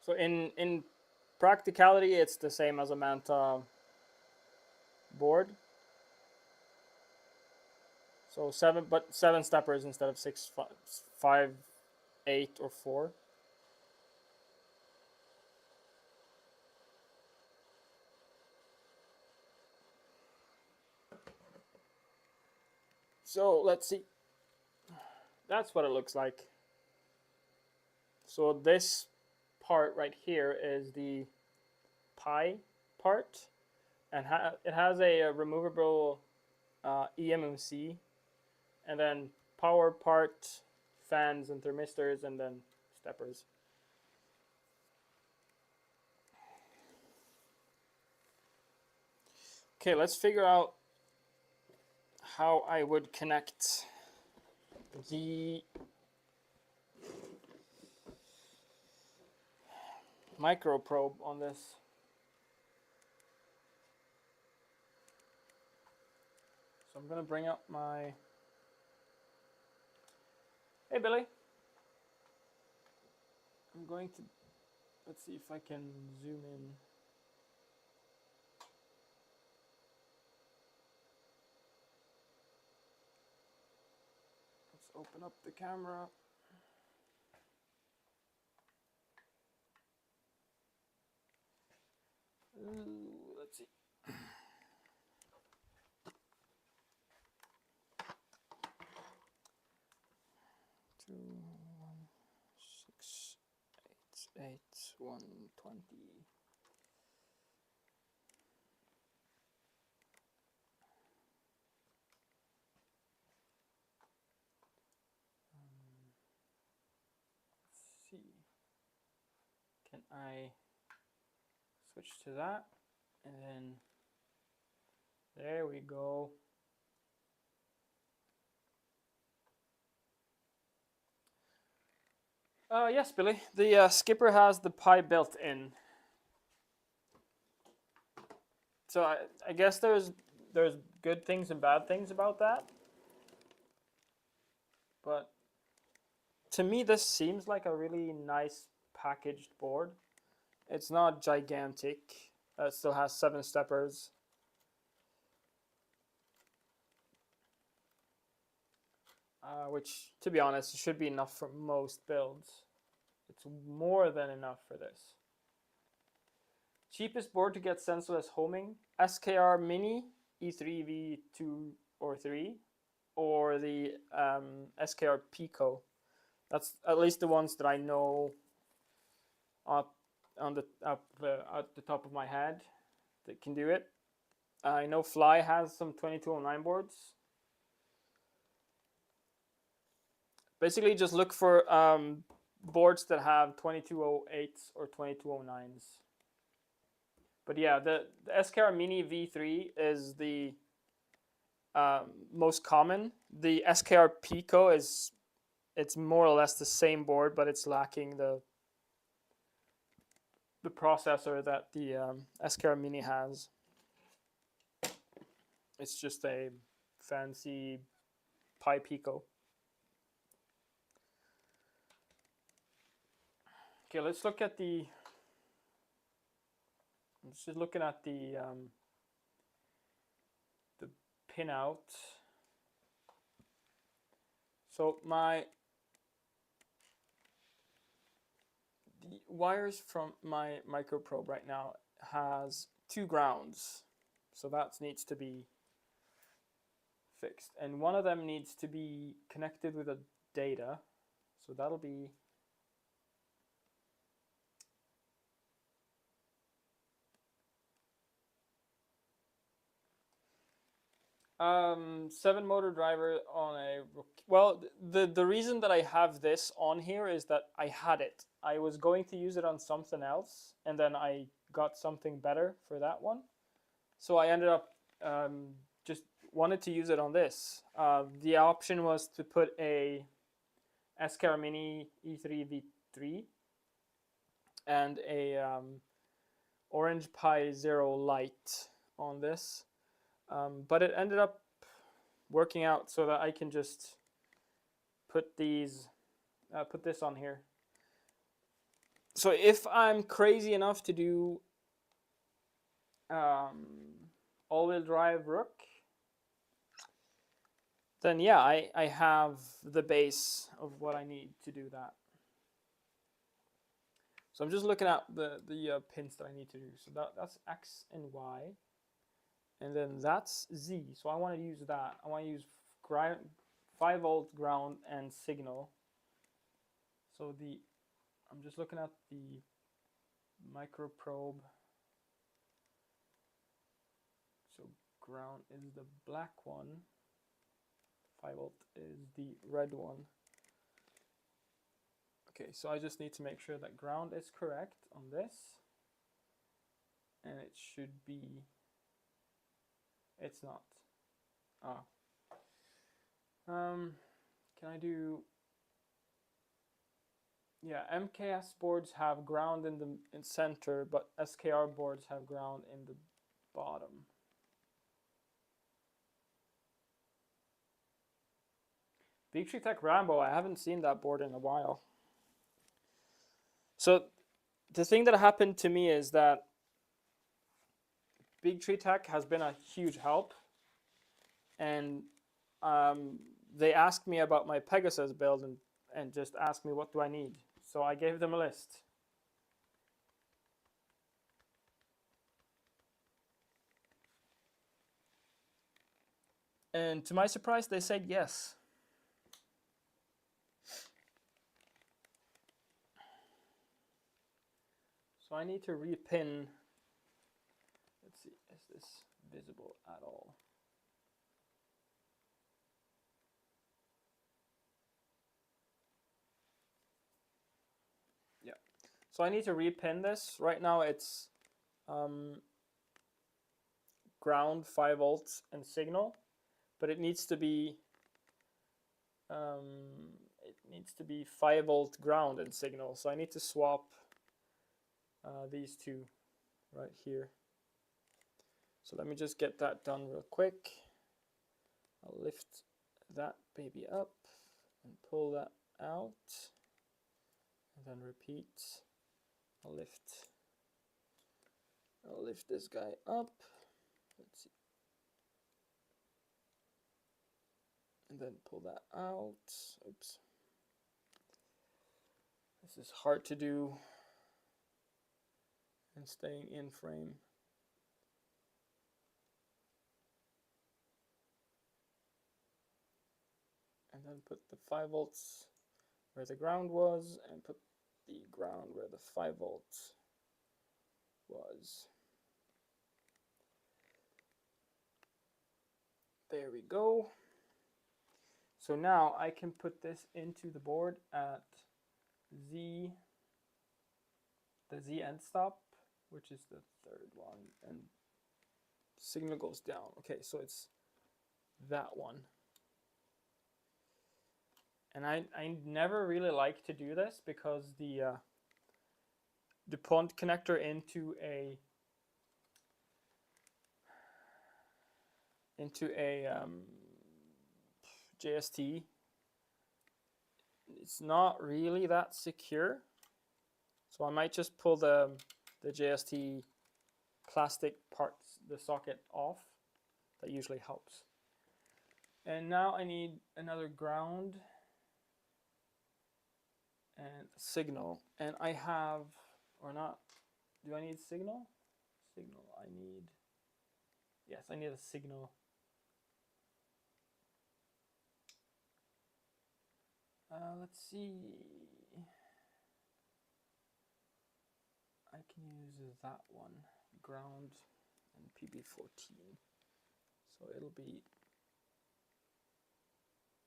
So in practicality, it's the same as a Manta board. So 7 steppers instead of 6, 5, 8, or 4. So let's see. That's what it looks like. So this part right here is the Pi part, and it has a removable eMMC, and then power part, fans and thermistors, and then steppers. Okay, let's figure out how I would connect the micro probe on this. So I'm going to bring up my... Hey, Billy. I'm going to... Let's see if I can zoom in. Let's open up the camera. Let's see. 2, 1, 6, 8, 8, 120. Let's see. Can I switch to that? And then there we go. Yes, Billy. The skipper has the Pi built in. So I guess there's good things and bad things about that. But to me, this seems like a really nice packaged board. It's not gigantic. It still has 7 steppers. Which, to be honest, should be enough for most builds. It's more than enough for this. Cheapest board to get sensorless homing, SKR Mini E3 V2 or 3, or the SKR Pico. That's at least the ones that I know at the top of my head that can do it. I know Fly has some 2209 boards. Basically, just look for boards that have 2208s or 2209s. But yeah, the SKR Mini V3 is the most common. The SKR Pico it's more or less the same board, but it's lacking the processor that the SKR Mini has. It's just a fancy Pi Pico. Okay, let's look at the... I'm just looking at the pinout. So the wires from my microprobe right now has 2 grounds. So that needs to be fixed, and one of them needs to be connected with a data, so that'll be seven motor driver on a Rook. Well, the reason that I have this on here is that I had it. I was going to use it on something else, and then I got something better for that one. So I ended up just wanted to use it on this. The option was to put a SKR Mini E3 V3 and a Orange Pi Zero Lite on this. But it ended up working out so that I can just put these, put this on here. So if I'm crazy enough to do all-wheel drive Rook, then yeah, I have the base of what I need to do that. So I'm just looking at the pins that I need to do. So that's X and Y. And then that's Z. So I want to use that. I want to use 5-volt ground and signal. So I'm just looking at the micro probe. So ground is the black one. 5-volt is the red one. Okay, so I just need to make sure that ground is correct on this. And it should be, it's not. Can I do, yeah, MKS boards have ground in the center, but SKR boards have ground in the bottom. Big Tree Tech Rambo, I haven't seen that board in a while. So the thing that happened to me is that Big Tree Tech has been a huge help, and they asked me about my Pegasus build and just asked me what do I need. So I gave them a list. And to my surprise, they said yes. So I need to repin. Let's see, is this visible at all? Yeah. So I need to repin this. Right now it's ground, 5 volts, and signal, but it needs to be 5-volt ground and signal. So I need to swap these two right here. So let me just get that done real quick. I'll lift that baby up and pull that out, and then repeat. I'll lift this guy up. Let's see. And then pull that out. Oops. This is hard to do and staying in frame. And then put the 5 volts where the ground was, and put the ground where the 5 volts was. There we go. So now I can put this into the board at the Z end stop, which is the third one, and signal goes down. Okay, so it's that one. And I never really like to do this because the DuPont connector into a JST, it's not really that secure. So I might just pull the JST plastic parts, the socket off. That usually helps. And now I need another ground and signal. And I have, or not, do I need signal? Signal, I need, yes, I need a signal. Let's see. I can use that one, ground and PB14. So it'll be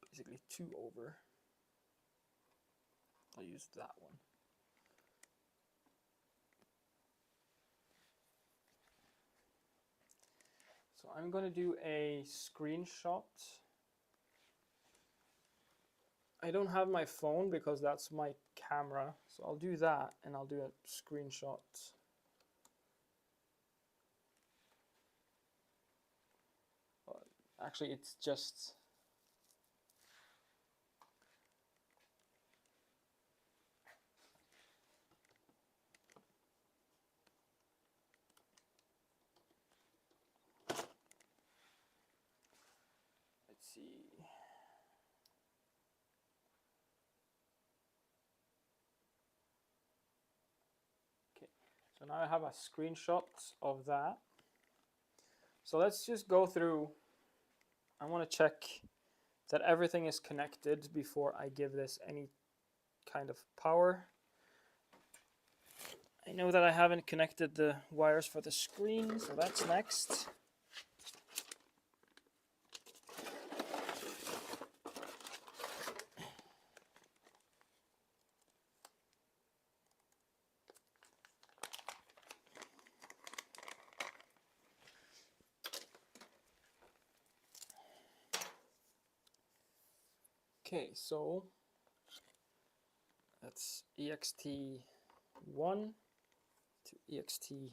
basically 2 over. I'll use that one. So I'm going to do a screenshot. I don't have my phone because that's my camera, so I'll do that and I'll do a screenshot. Well, actually, it's just let's see. So now I have a screenshot of that. So let's just go through. I want to check that everything is connected before I give this any kind of power. I know that I haven't connected the wires for the screen, so that's next. Okay, so that's EXT1 to EXT1.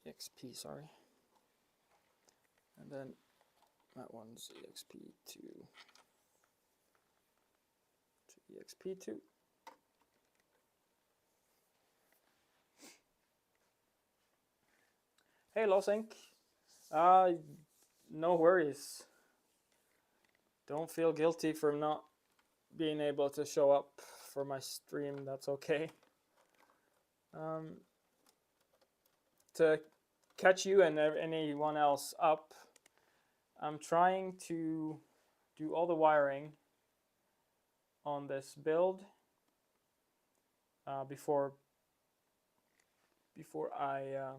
EXP, sorry. And then that one's EXP2 to EXP2. Hey, Losink. No worries. Don't feel guilty for not being able to show up for my stream. That's okay. To catch you and anyone else up, I'm trying to do all the wiring on this build before I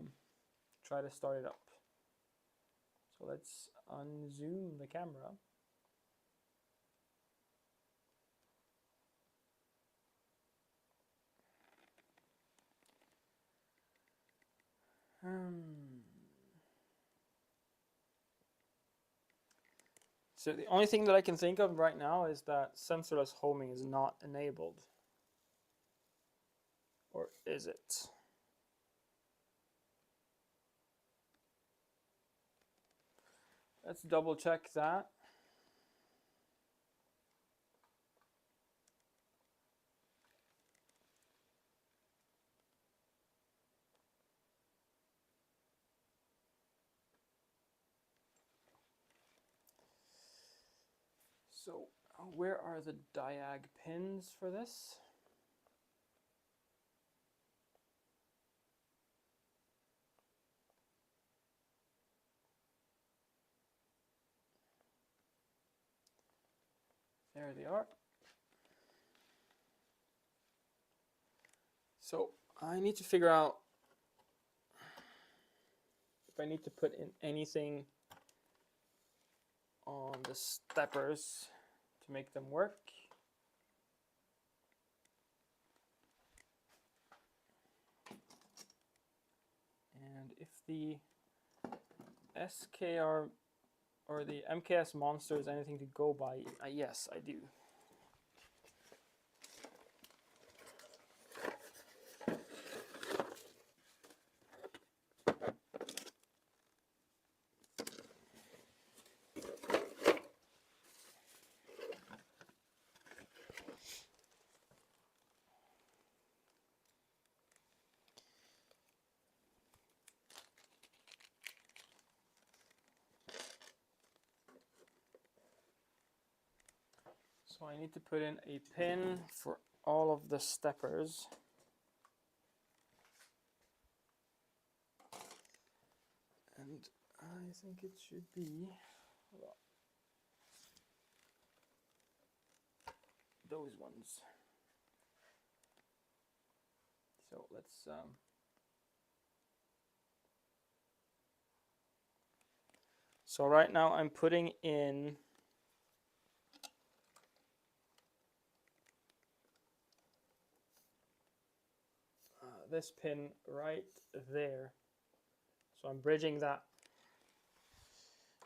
try to start it up. So let's unzoom the camera. So the only thing that I can think of right now is that sensorless homing is not enabled. Or is it? Let's double check that. So where are the diag pins for this? There they are. So I need to figure out if I need to put in anything on the steppers to make them work. And if the SKR or the MKS monster is anything to go by, yes, I do. So I need to put in a pin for all of the steppers. I think it should be those ones. So let's so right now I'm putting in this pin right there. So I'm bridging that.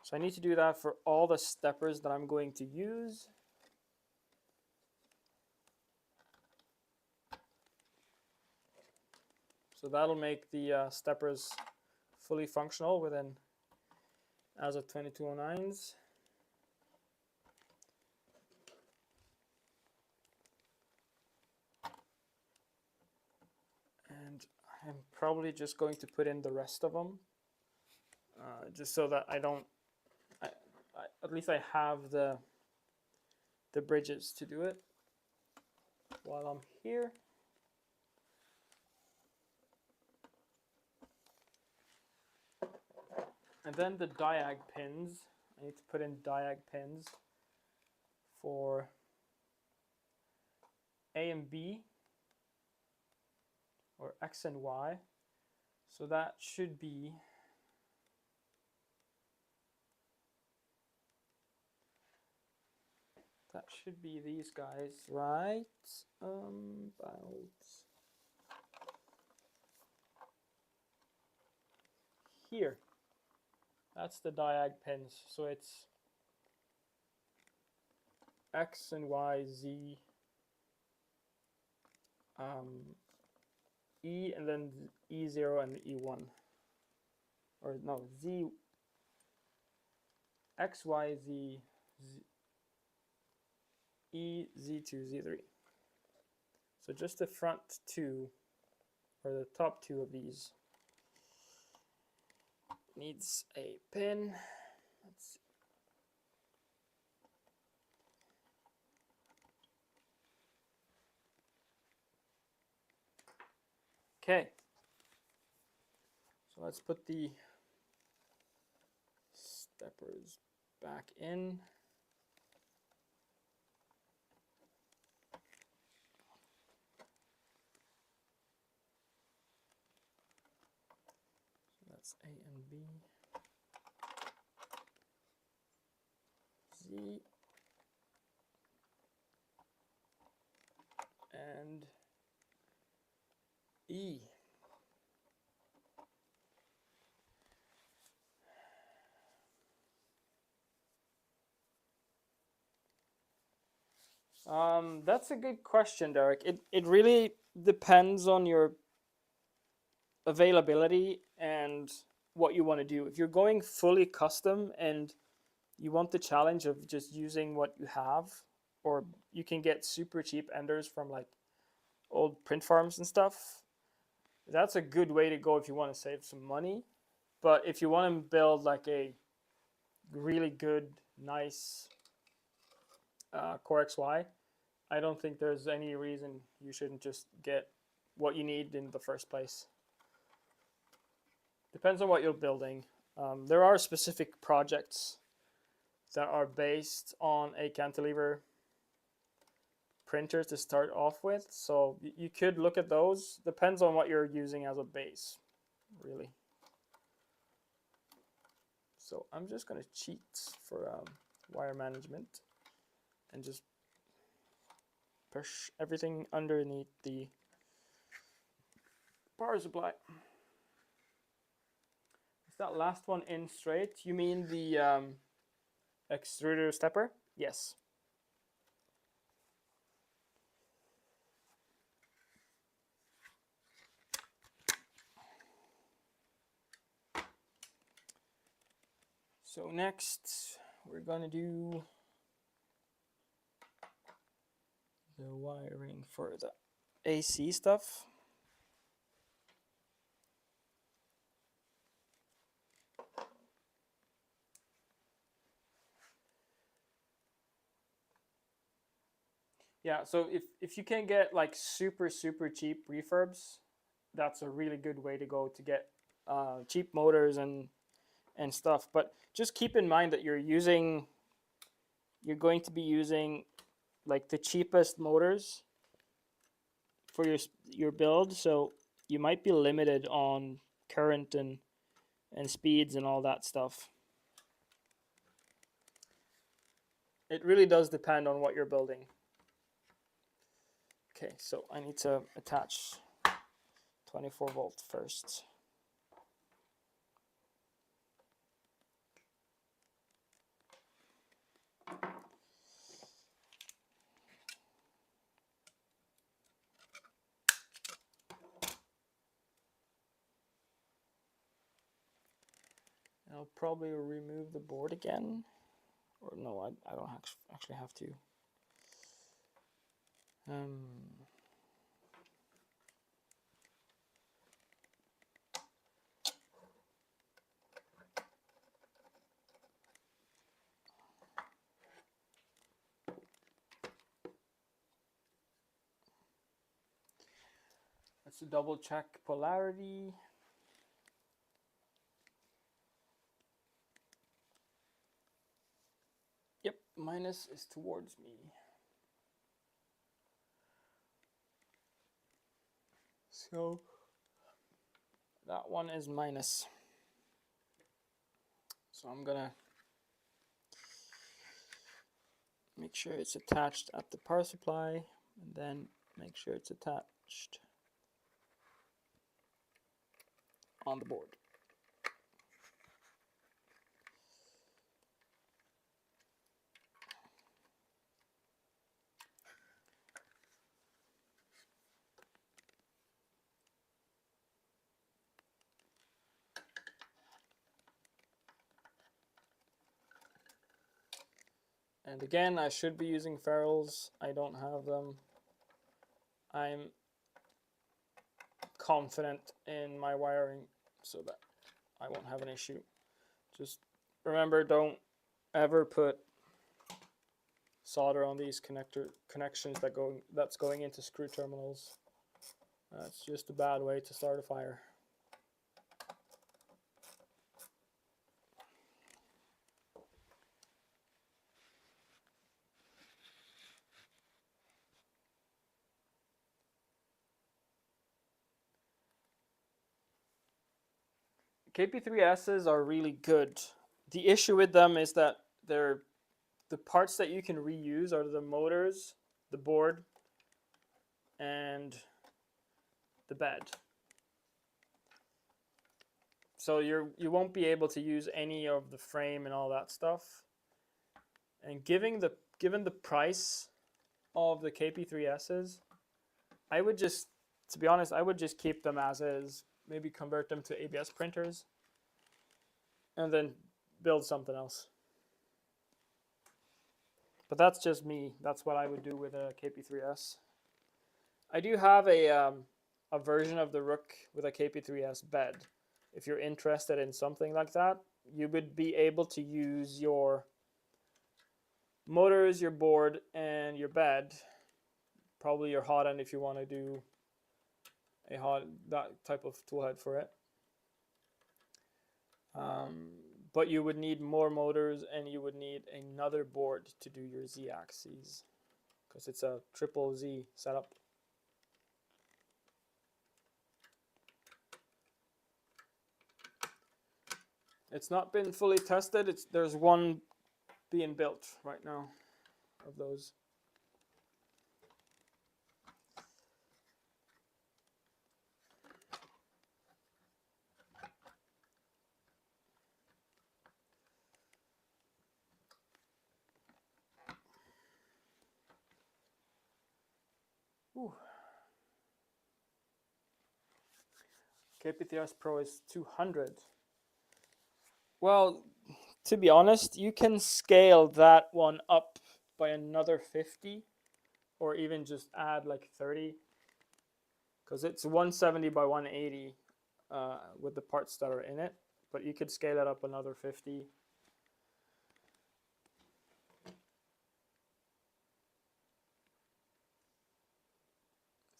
So I need to do that for all the steppers that I'm going to use. So that'll make the steppers fully functional within as of 2209s. And I'm probably just going to put in the rest of them, just so that I don't, at least I have the bridges to do it while I'm here. And then the diag pins, I need to put in diag pins for A and B, or X and Y. So that should be these guys, right? About here. That's the diag pins. So it's X and Y, Z, E, and then E0 and E1. Or no, Z, X, Y, Z, E, Z2, Z3. So just the front two, or the top two of these, needs a pin. Let's see. Okay. So let's put the steppers back in. So that's A and B. Z. And E. That's a good question, Derek. It really depends on your availability and what you want to do. If you're going fully custom and you want the challenge of just using what you have, or you can get super cheap enders from like old print farms and stuff, that's a good way to go if you want to save some money. But if you want to build like a really good, nice Core XY, I don't think there's any reason you shouldn't just get what you need in the first place. Depends on what you're building. There are specific projects that are based on a cantilever printer to start off with, so you could look at those. Depends on what you're using as a base, really. So I'm just going to cheat for wire management and just push everything underneath the power supply. Is that last one in straight? You mean the extruder stepper? Yes. So next we're going to do the wiring for the AC stuff. Yeah, so if you can get like super cheap refurbs, that's a really good way to go to get cheap motors and and stuff. But just keep in mind that you're going to be using like the cheapest motors for your build, so you might be limited on current and speeds and all that stuff. It really does depend on what you're building. Okay, so I need to attach 24 volt first. I'll probably remove the board again. Or no, I don't actually have to. Let's double check polarity. Yep, minus is towards me. So that one is minus. So I'm gonna make sure it's attached at the power supply, and then make sure it's attached on the board. And again, I should be using ferrules. I don't have them. I'm confident in my wiring so that I won't have an issue. Just remember, don't ever put solder on these connections that's going into screw terminals. That's just a bad way to start a fire. KP3Ss are really good. The issue with them is that the parts that you can reuse are the motors, the board, and the bed. So you won't be able to use any of the frame and all that stuff. And given the price of the KP3Ss, I would just, to be honest, I would just keep them as is. Maybe convert them to ABS printers, and then build something else. But that's just me. That's what I would do with a KP3S. I do have a version of the Rook with a KP3S bed. If you're interested in something like that, you would be able to use your motors, your board, and your bed. Probably your hot end if you want to do that type of tool head for it. But you would need more motors, and you would need another board to do your Z axes because it's a triple Z setup. It's not been fully tested. There's one being built right now of those. Ooh. KP3S Pro is 200. Well, to be honest, you can scale that one up by another 50, or even just add like 30, because it's 170 by 180 with the parts that are in it, but you could scale it up another 50.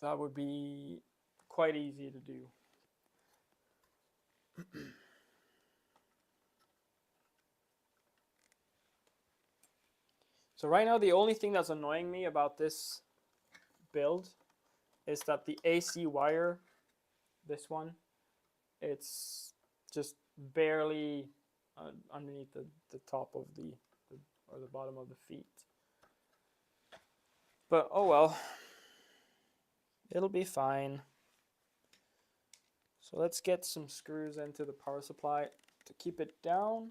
That would be quite easy to do. So right now the only thing that's annoying me about this build is that the AC wire, this one, it's just barely underneath the top of the or the bottom of the feet. But oh well, it'll be fine. So let's get some screws into the power supply to keep it down.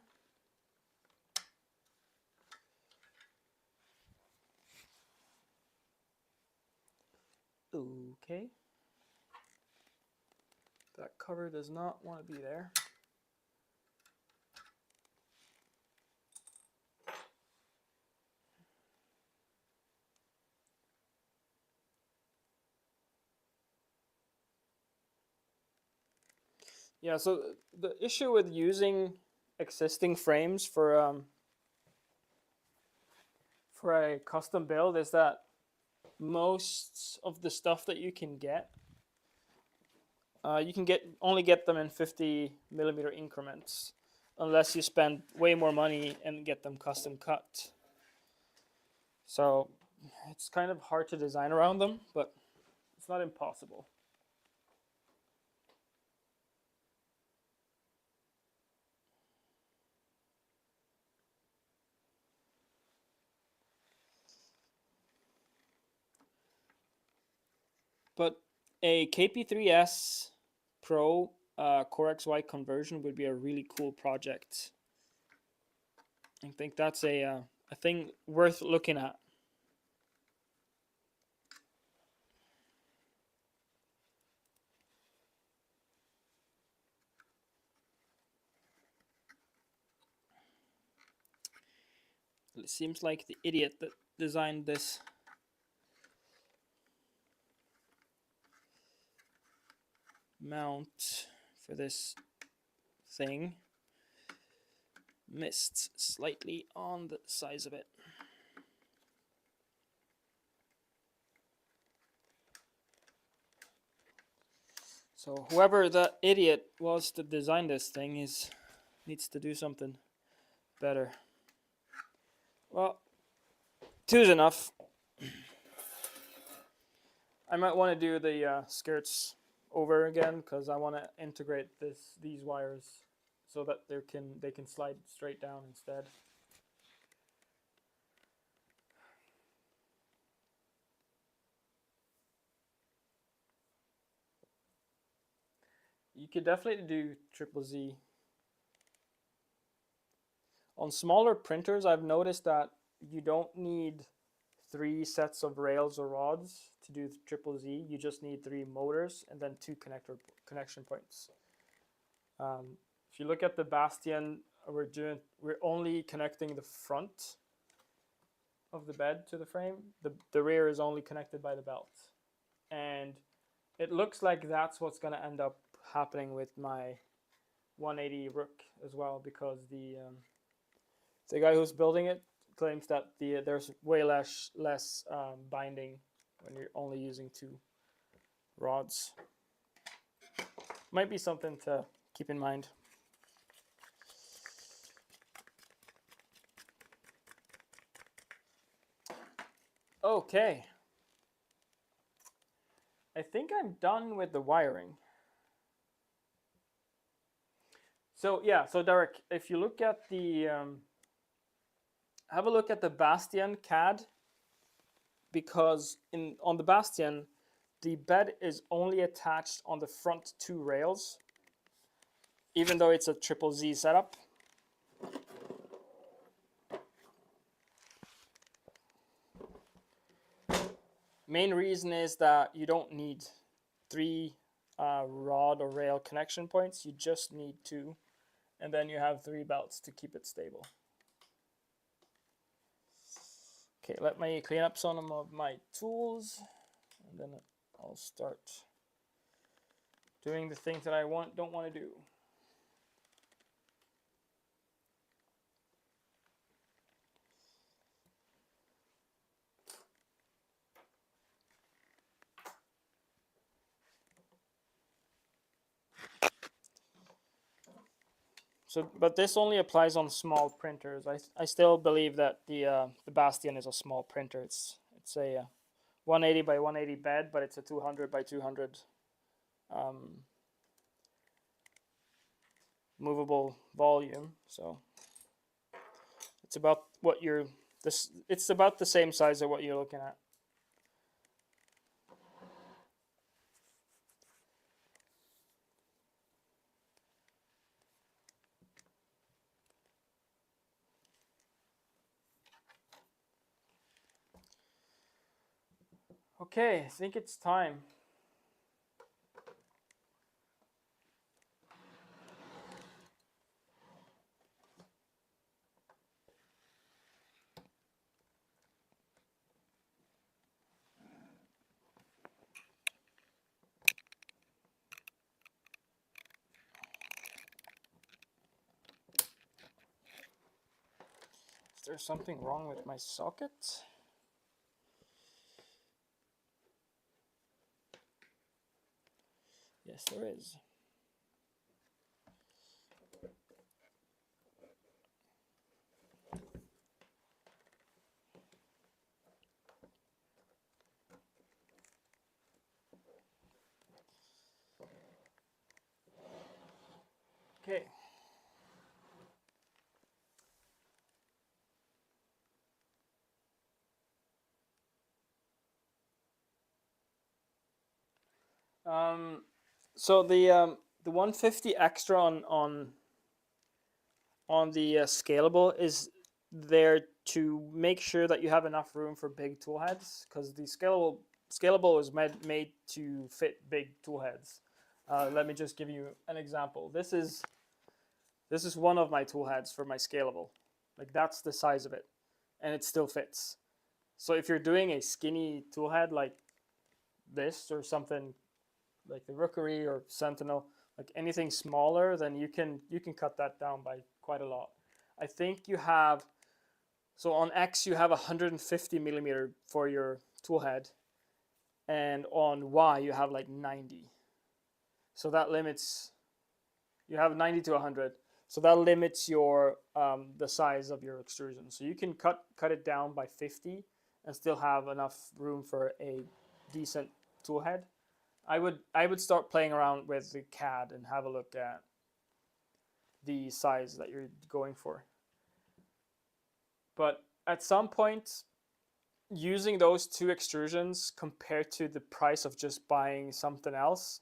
Okay. That cover does not want to be there. Yeah, so the issue with using existing frames for a custom build is that most of the stuff that you can get, you can only get them in 50mm increments, unless you spend way more money and get them custom cut. So it's kind of hard to design around them, but it's not impossible. But a KP3S Pro Core XY conversion would be a really cool project. I think that's a thing worth looking at. It seems like the idiot that designed this mount for this thing missed slightly on the size of it. So whoever the idiot was to design this thing needs to do something better. Well, two's enough. I might want to do the skirts over again because I want to integrate these wires so that they can slide straight down instead. You could definitely do triple Z. On smaller printers, I've noticed that you don't need 3 sets of rails or rods to do triple Z. You just need 3 motors and then 2 connection points. If you look at the Bastion, we're only connecting the front of the bed to the frame. The rear is only connected by the belt, and it looks like that's what's going to end up happening with my 180 Rook as well, because the guy who's building it claims that there's way less binding when you're only using 2 rods. Might be something to keep in mind. Okay. I think I'm done with the wiring. So yeah, so Derek, if you look at the, have a look at the Bastion CAD, because on the Bastion, the bed is only attached on the front 2 rails, even though it's a triple Z setup. Main reason is that you don't need 3 rod or rail connection points. You just need 2, and then you have 3 belts to keep it stable. Okay, let me clean up some of my tools, and then I'll start doing the things that I don't want to do. So, but this only applies on small printers. I still believe that the Bastion is a small printer. It's a 180 by 180 bed, but it's a 200 by 200 movable volume. So it's about what you're this. It's about the same size of what you're looking at. Okay, I think it's time. Is there something wrong with my socket? Yes, there is. Okay. So the 150 extra on the scalable is there to make sure that you have enough room for big tool heads, because the scalable is made to fit big tool heads. Let me just give you an example. This is one of my tool heads for my scalable. Like, that's the size of it, and it still fits. So if you're doing a skinny tool head like this, or something like the Rookery or Sentinel, like anything smaller, then you can cut that down by quite a lot. I think you have, so on X you have 150 millimeter for your tool head, and on Y you have like 90. So that limits, you have 90 to 100. So that limits your the size of your extrusion. So you can cut it down by 50 and still have enough room for a decent tool head. I would start playing around with the CAD and have a look at the size that you're going for. But at some point, using those two extrusions compared to the price of just buying something else,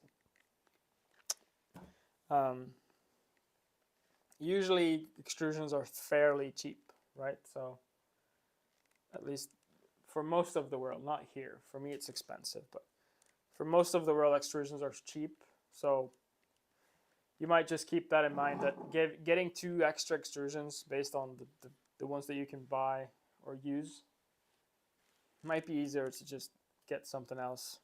usually extrusions are fairly cheap, right? So at least for most of the world, not here. For me, it's expensive, but for most of the world, extrusions are cheap. So you might just keep that in mind, that getting two extra extrusions based on the ones that you can buy or use might be easier to just get something else.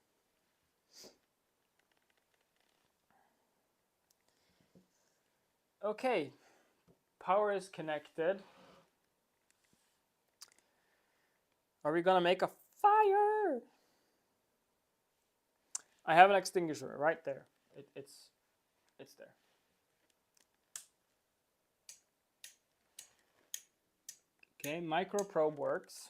Okay, power is connected. Are we gonna make a fire? I have an extinguisher right there. It's there. Okay, micro probe works.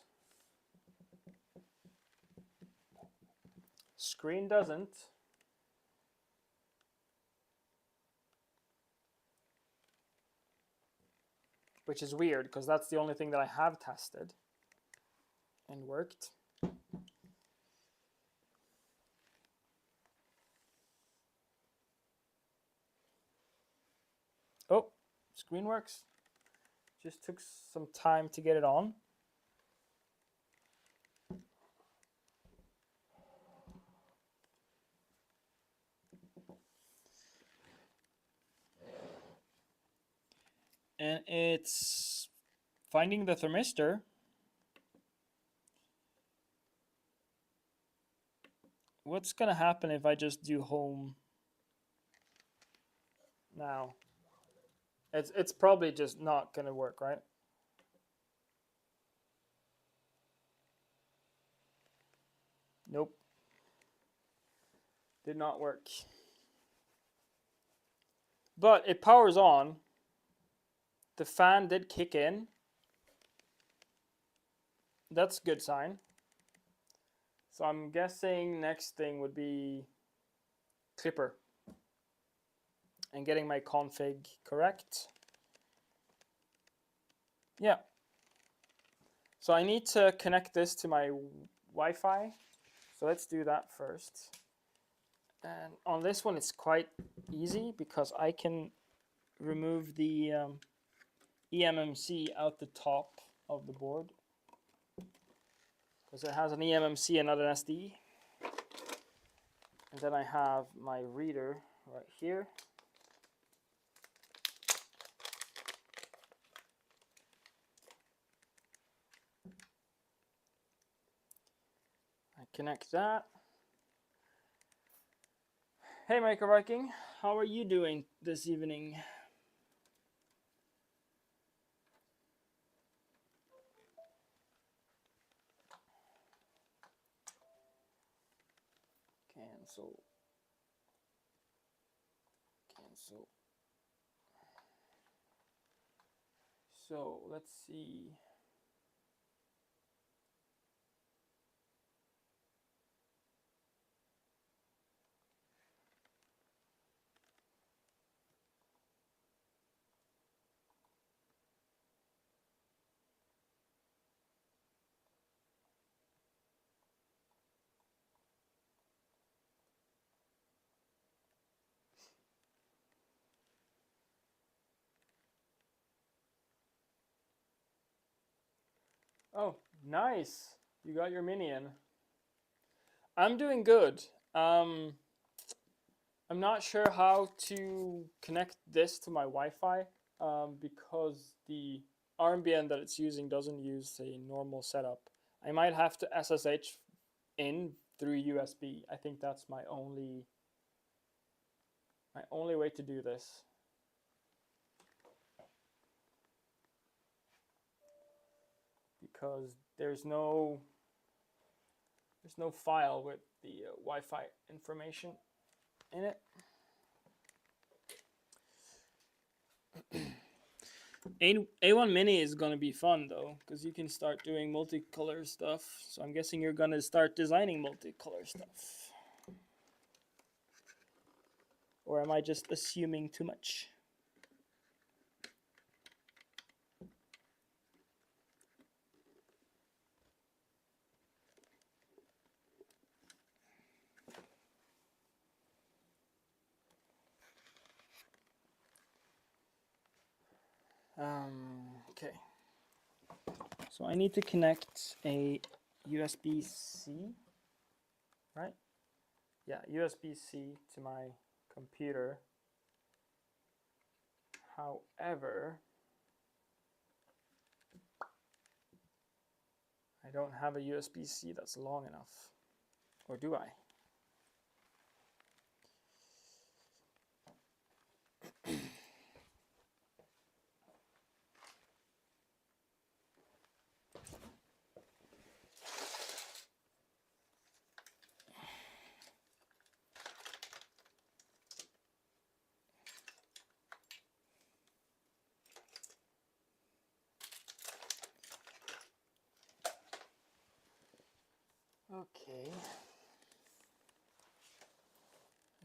Screen doesn't. Which is weird, because that's the only thing that I have tested and worked. Oh, screen works. Just took some time to get it on. And it's finding the thermistor. What's gonna happen if I just do home now? It's probably just not gonna work, right? Nope. Did not work. But it powers on. the fan did kick in. That's a good sign. So I'm guessing next thing would be Klipper and getting my config correct. Yeah. So I need to connect this to my Wi-Fi. So let's do that first. And on this one, it's quite easy because I can remove the eMMC out the top of the board because it has an eMMC and not an SD. And then I have my reader right here. I connect that. Hey Micro Viking, how are you doing this evening? Cancel. Cancel. So let's see. Oh, nice. You got your minion. I'm doing good. I'm not sure how to connect this to my Wi-Fi because the RMBN that it's using doesn't use a normal setup. I might have to SSH in through USB. I think that's my only way to do this. Because there's no file with the Wi-Fi information in it. A1 Mini is gonna be fun though, because you can start doing multicolor stuff. So I'm guessing you're gonna start designing multicolor stuff. Or am I just assuming too much? Okay. So I need to connect a USB-C, right? Yeah, USB-C to my computer. However, I don't have a USB-C that's long enough. Or do I? Okay.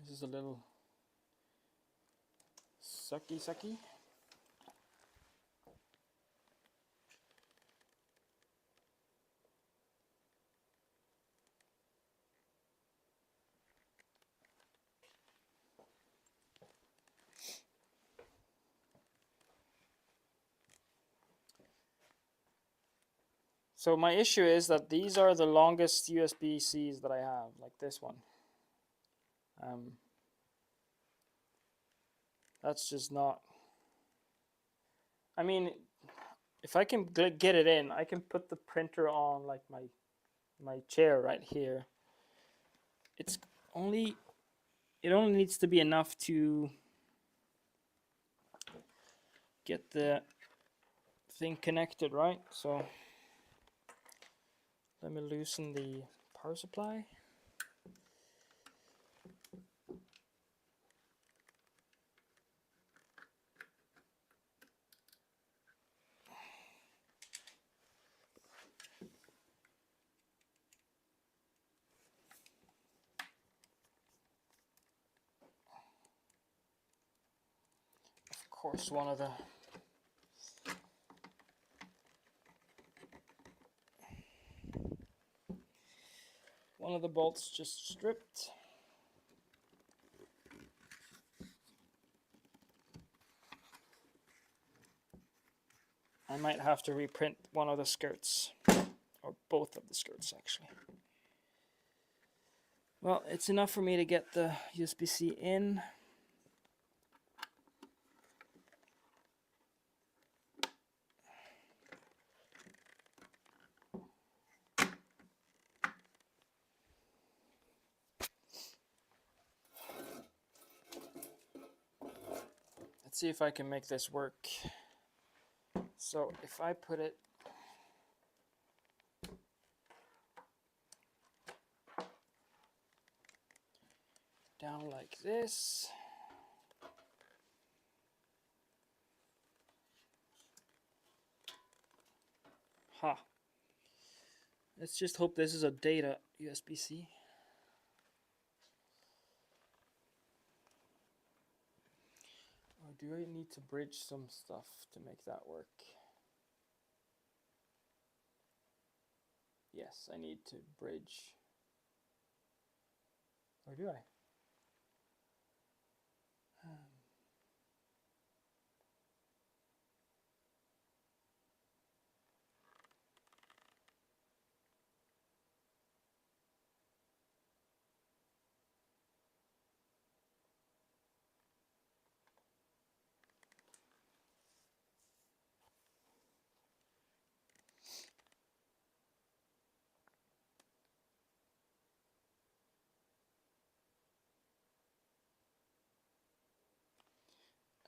This is a little sucky. So my issue is that these are the longest USB-Cs that I have, like this one. That's just not... I mean, if I can get it in, I can put the printer on like my chair right here. It only needs to be enough to get the thing connected, right? So let me loosen the power supply. course, one of the bolts just stripped. I might have to reprint one of the skirts, or both of the skirts actually. Well, it's enough for me to get the USB-C in. Let's see if I can make this work. So if I put it down like this, let's just hope this is a data USB-C. Or do I need to bridge some stuff to make that work? Yes, I need to bridge. Or do I?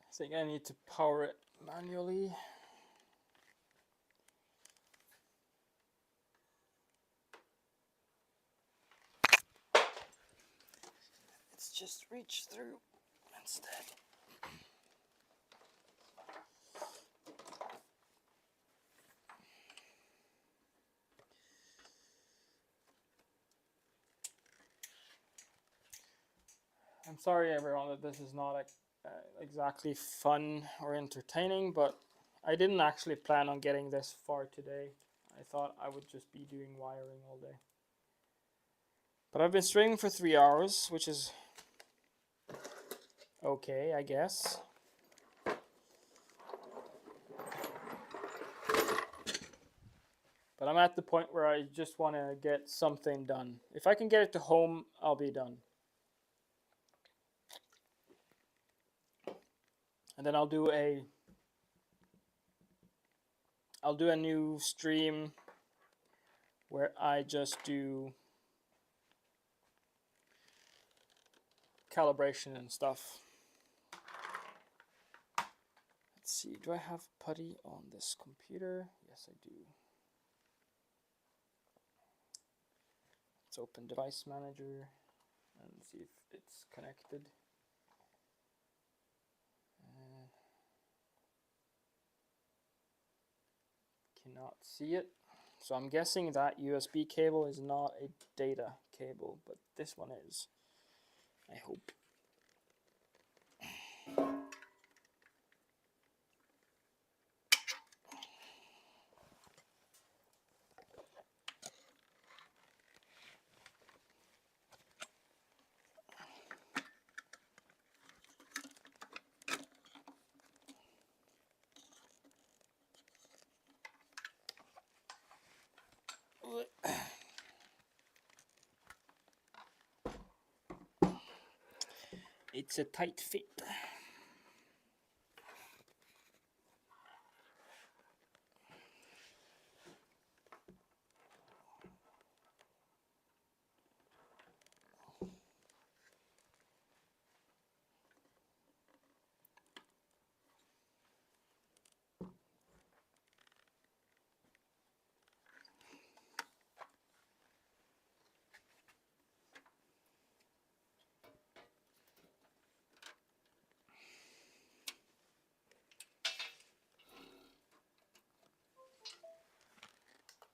I think I need to power it manually. Let's just reach through instead. I'm sorry everyone that this is not exactly fun or entertaining, but I didn't actually plan on getting this far today. I thought I would just be doing wiring all day. But I've been stringing for 3 hours, which is okay, I guess. But I'm at the point where I just want to get something done. If I can get it to home, I'll be done. And then I'll do a new stream where I just do calibration and stuff. Let's see, do I have putty on this computer? Yes, I do. Let's open Device Manager and see if it's connected. Cannot see it. So I'm guessing that USB cable is not a data cable, but this one is. I hope. It's a tight fit.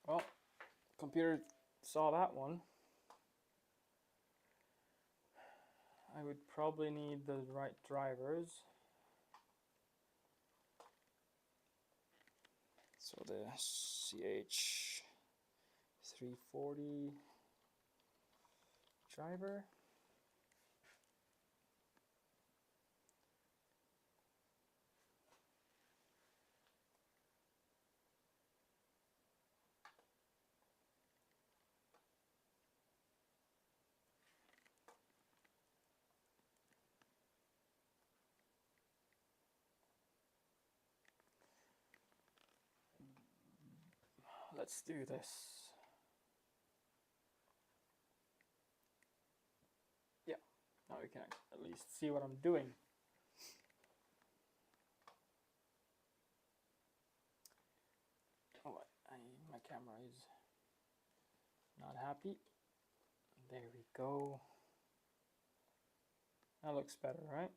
Well, computer saw that one. I would probably need the right drivers. So the CH340 driver. Let's do this. Yeah, now we can at least see what I'm doing. Oh, my camera is not happy. There we go. That looks better, right?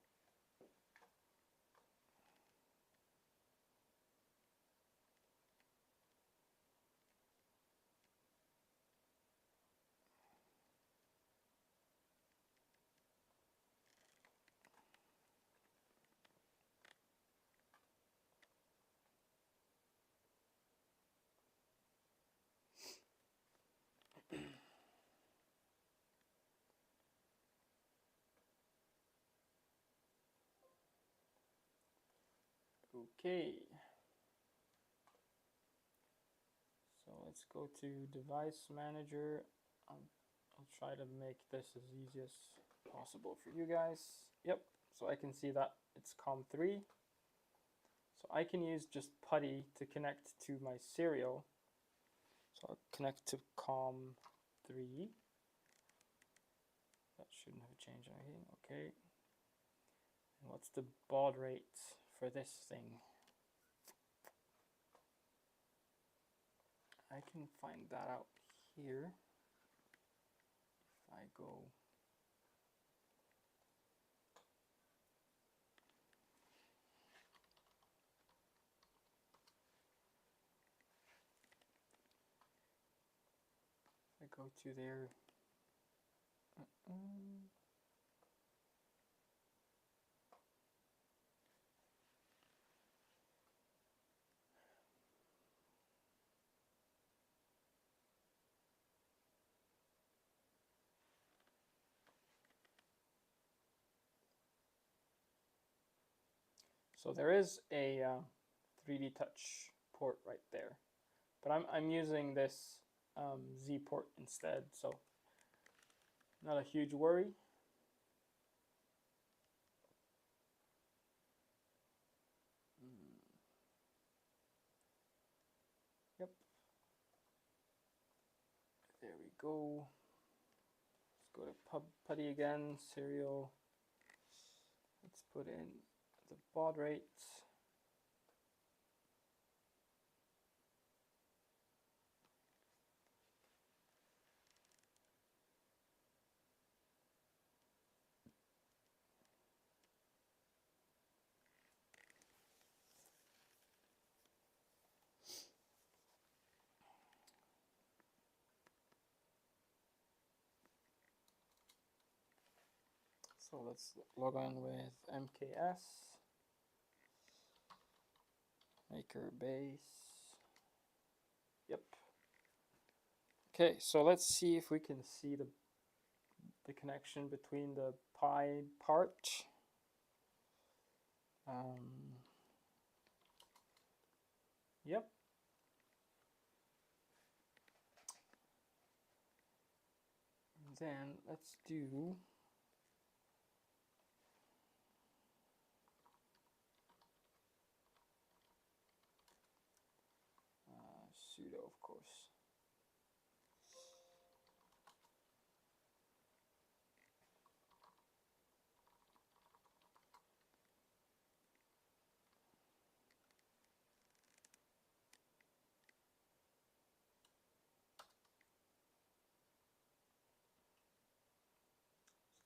Okay. So let's go to device manager. I'll try to make this as easy as possible for you guys. Yep, so I can see that it's COM3. So I can use just putty to connect to my serial. So I'll connect to COM3. That shouldn't have changed anything. Okay. And what's the baud rate for this thing? I can find that out here. If I go to there. So there is a 3D touch port right there, but I'm using this Z port instead, so not a huge worry. Yep. There we go. Let's go to putty again, serial. Let's put in the baud rate. So let's log on with MKS, maker base. Yep. Okay, so let's see if we can see the connection between the pi part. Yep. And then let's do pseudo, of course.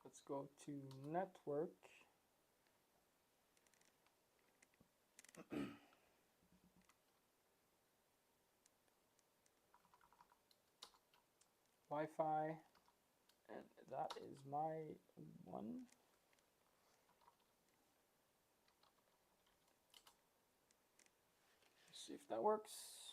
Let's go to network. Wi-Fi, and that is my one. Let's see if that works.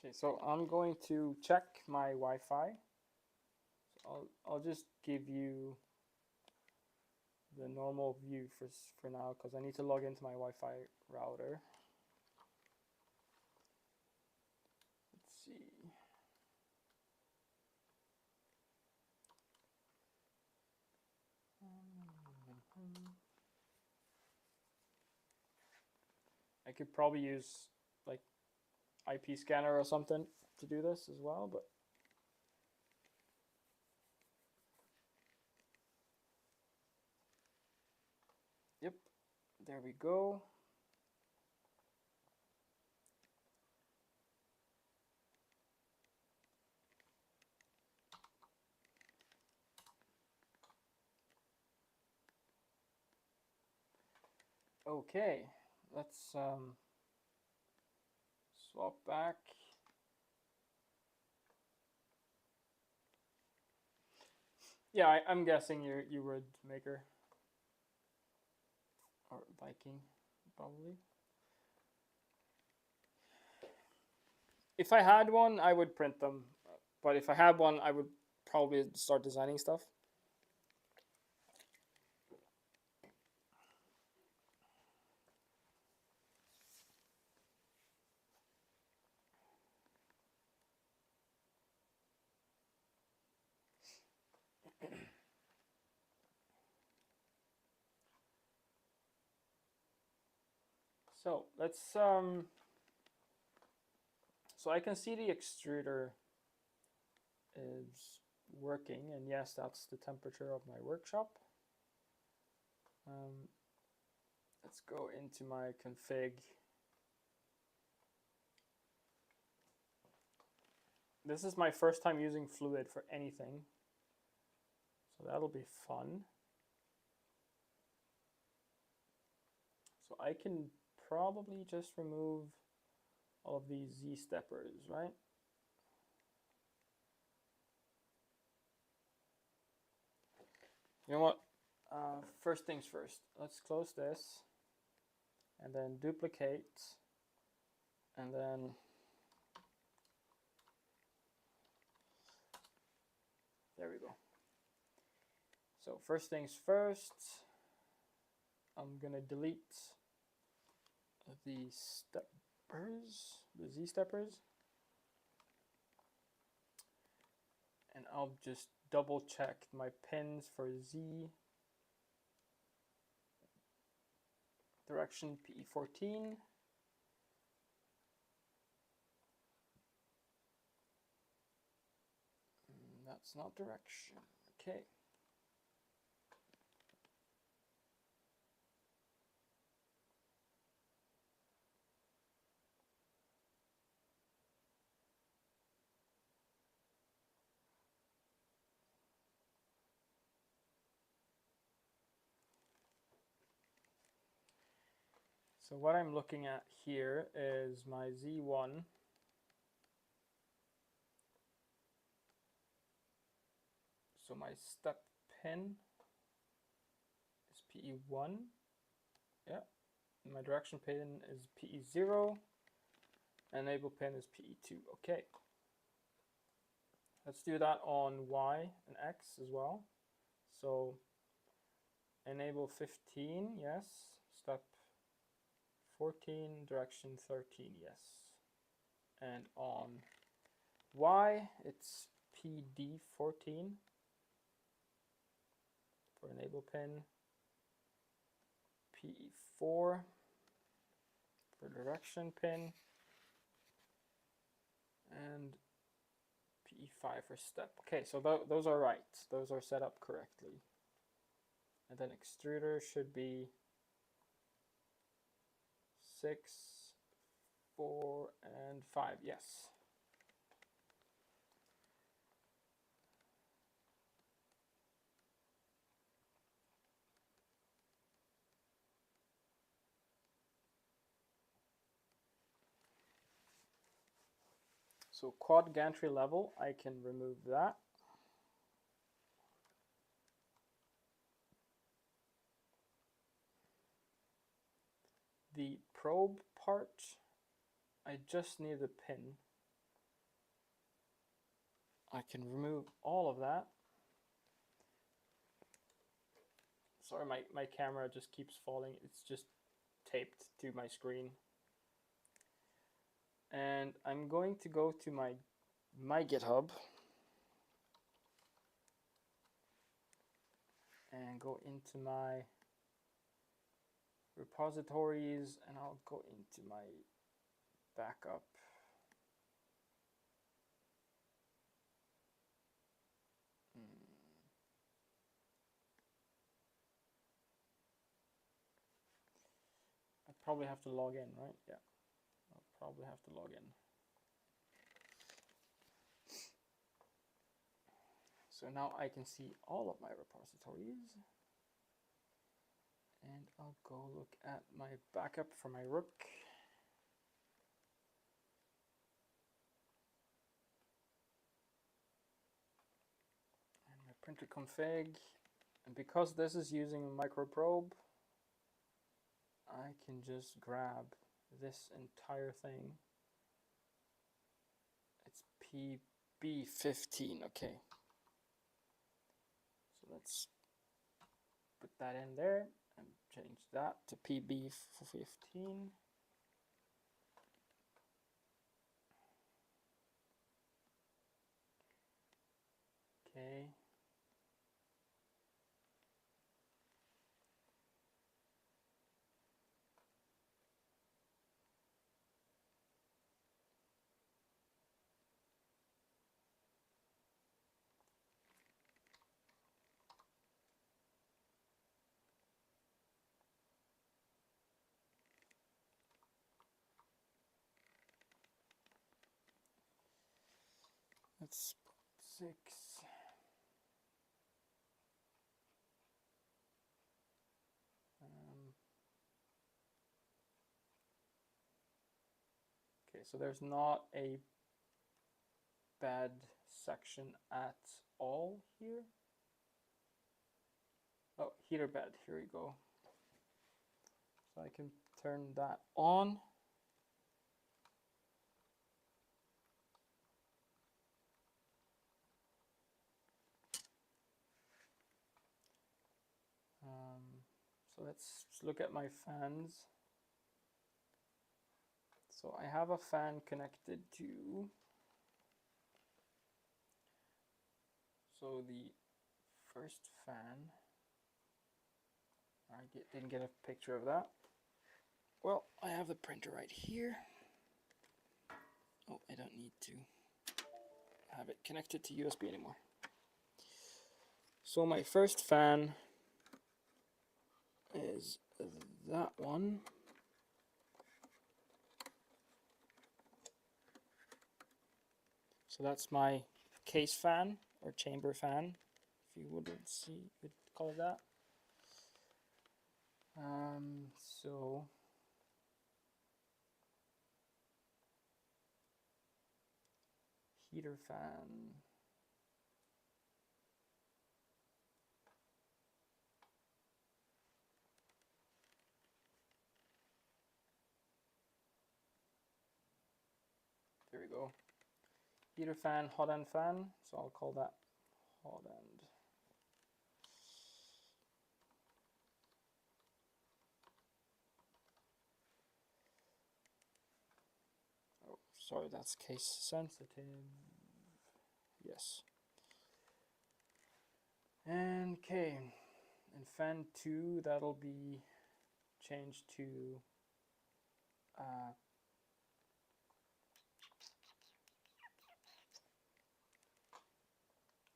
Okay, so I'm going to check my Wi-Fi. So I'll just give you the normal view for now because I need to log into my Wi-Fi router. Let's see. I could probably use like IP scanner or something to do this as well, but yep, there we go. Okay, let's swap back. Yeah, I'm guessing you would maker or Viking, probably. If I had one, I would print them, but if I had one, I would probably start designing stuff. So let's so I can see the extruder is working, and yes, that's the temperature of my workshop. Let's go into my config. This is my first time using Fluid for anything, so that'll be fun. So I can probably just remove all of these Z steppers, right? You know what? First things first, let's close this and then duplicate, and then there we go. So first things first, I'm gonna delete the steppers, the Z steppers, and I'll just double check my pins for Z. Direction PE14. That's not direction. Okay. So what I'm looking at here is my Z1. So my step pin is PE1. Yeah. And my direction pin is PE0. Enable pin is PE2. Okay. Let's do that on Y and X as well. So enable 15, yes. Step 14, direction 13, yes. And on Y, it's PD14 for enable pin, PE4 for direction pin, and PE5 for step. Okay, so those are right. Those are set up correctly. And then extruder should be 6, 4, and 5. Yes. So quad gantry level, I can remove that. The probe part, I just need the pin. I can remove all of that. Sorry, my camera just keeps falling. It's just taped to my screen. And I'm going to go to my GitHub and go into my repositories, and I'll go into my backup. I probably have to log in, right? Yeah, I'll probably have to log in. So now I can see all of my repositories. And I'll go look at my backup for my Rook. And my printer config. And because this is using a micro probe, I can just grab this entire thing. It's PB15, okay. So let's put that in there and change that to PB15. Okay. That's 6. Okay, so there's not a bad section at all here. Oh, heater bed, here we go. So I can turn that on. So let's look at my fans. So I have a fan connected to, so the first fan, I didn't get a picture of that. Well, I have the printer right here. Oh, I don't need to have it connected to USB anymore. So my first fan is that one. So that's my case fan or chamber fan, if you would call it that. So heater fan. There we go. Heater fan, hot end fan. So I'll call that hot end. Oh, sorry, that's case sensitive. Yes. And okay, and fan 2, that'll be changed to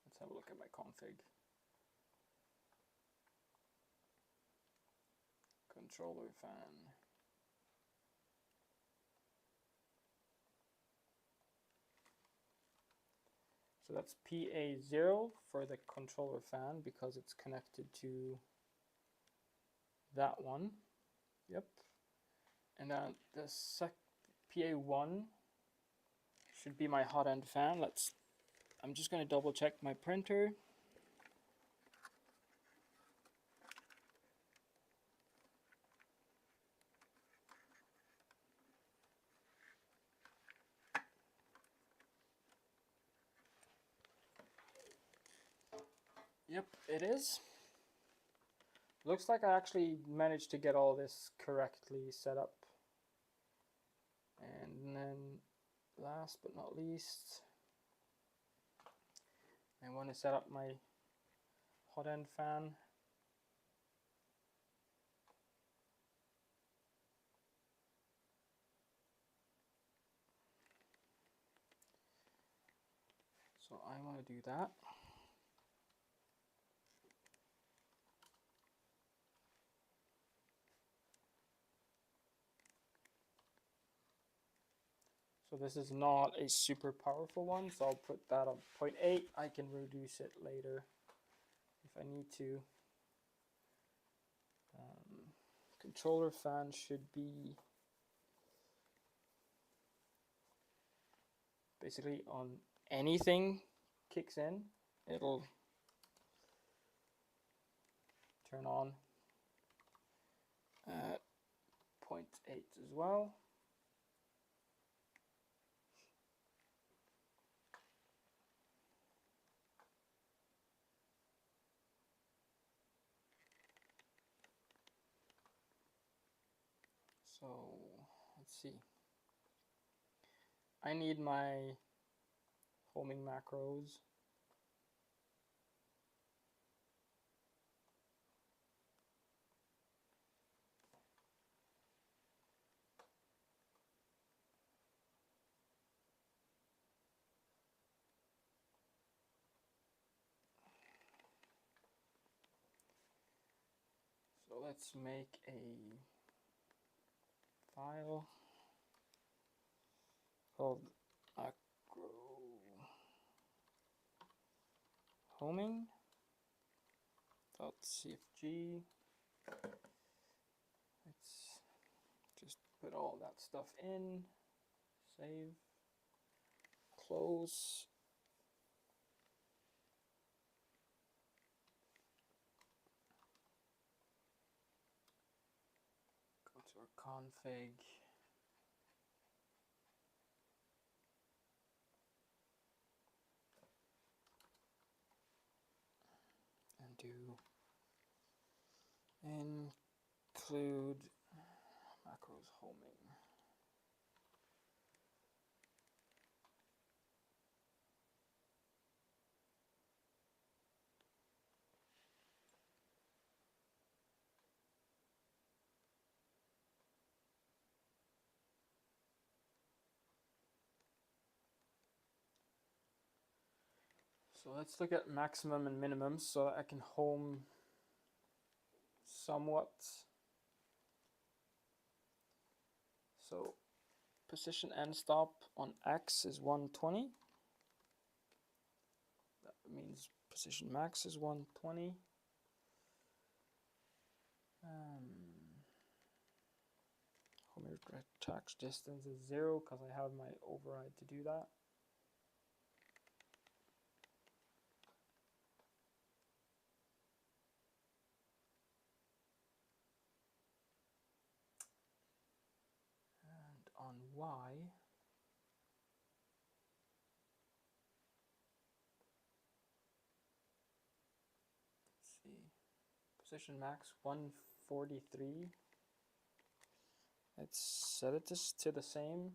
let's have a look at my config. Controller fan. So that's PA0 for the controller fan because it's connected to that one. Yep. And then the PA1 should be my hot end fan. I'm just going to double check my printer. Yep, it is. Looks like I actually managed to get all this correctly set up. And then last but not least, I want to set up my hot end fan. So I want to do that. So this is not a super powerful one, so I'll put that on 0.8. I can reduce it later if I need to. Controller fan should be basically on anything kicks in, it'll turn on at 0.8 as well. So let's see. I need my homing macros. So let's make a file called macro homing.cfg. Let's just put all that stuff in, save, close. Go to our config. And do include macros homing. So let's look at maximum and minimum so I can home somewhat. So position end stop on X is 120. That means position max is 120. Home retract distance is 0 because I have my override to do that. And on Y, let's see, position max 143. Let's set it to the same.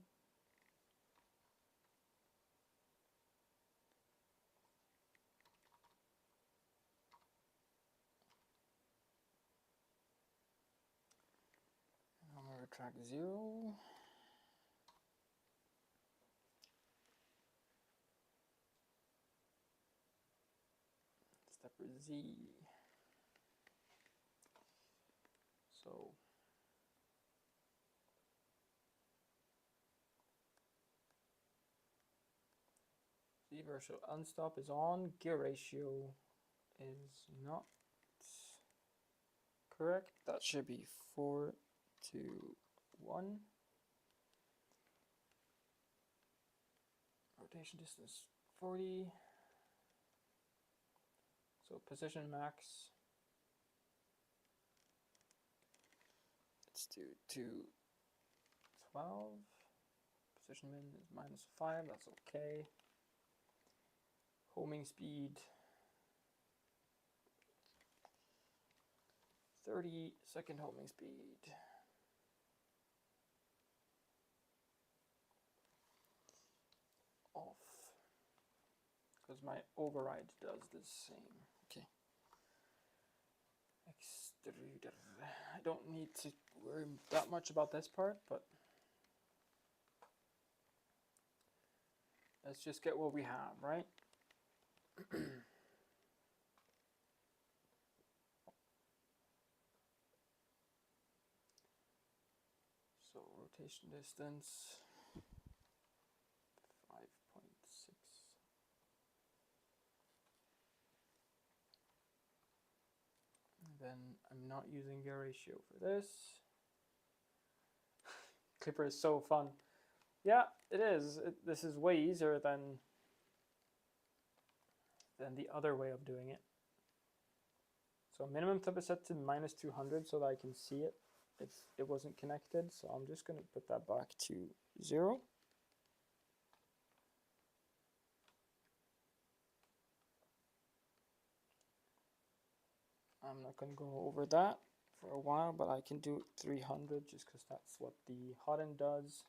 And I'm going to retract 0. Stepper Z. So Z virtual unstop is on. Gear ratio is not correct. That should be 4 to 1. Rotation distance 40. So position max, let's do 212. Position min is -5, that's okay. Homing speed 30-second homing speed. Off. Because my override does the same. Okay. Extruder. I don't need to worry that much about this part, but let's just get what we have, right? So rotation distance 5.6. Then I'm not using gear ratio for this. Klipper is so fun. Yeah, it is. This is way easier than the other way of doing it. So minimum temp is set to -200 so that I can see it if it wasn't connected. So I'm just going to put that back to 0. I'm not going to go over that for a while, but I can do 300 just because that's what the hot end does.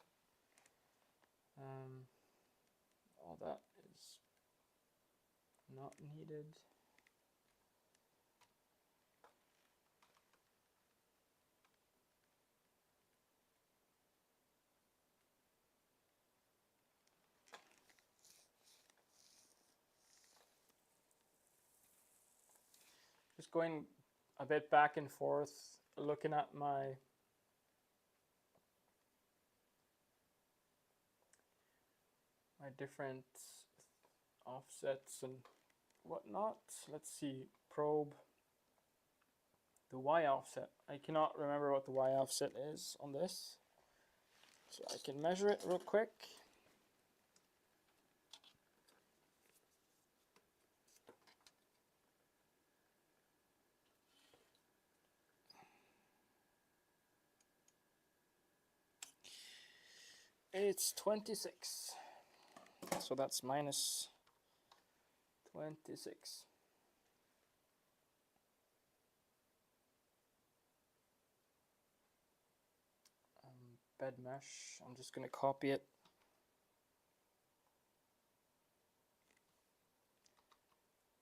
All that is not needed. Just going a bit back and forth, looking at my different offsets and whatnot. Let's see, probe the Y offset. I cannot remember what the Y offset is on this, so I can measure it real quick. It's 26, so that's -26. Bed mesh, I'm just going to copy it.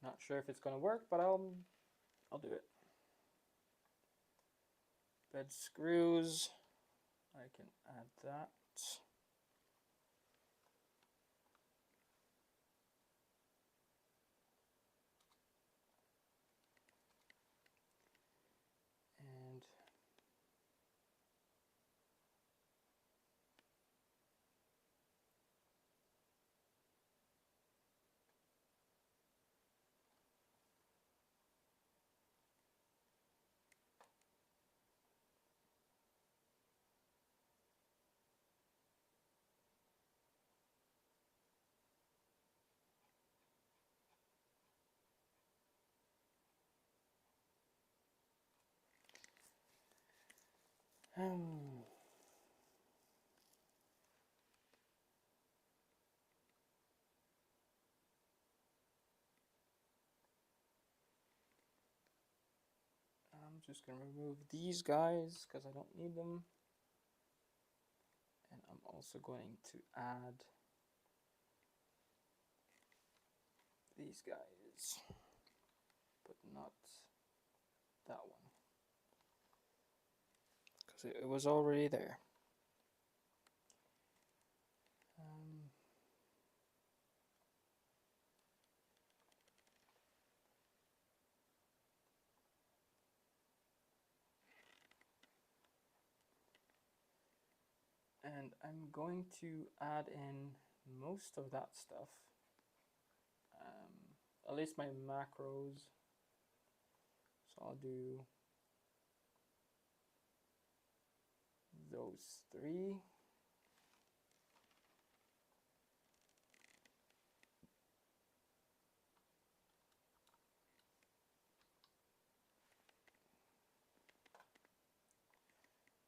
Not sure if it's going to work, but I'll do it. Bed screws, I can add that. And I'm just going to remove these guys because I don't need them. And I'm also going to add these guys, but not that one because it was already there. And I'm going to add in most of that stuff, at least my macros. So I'll do those 3.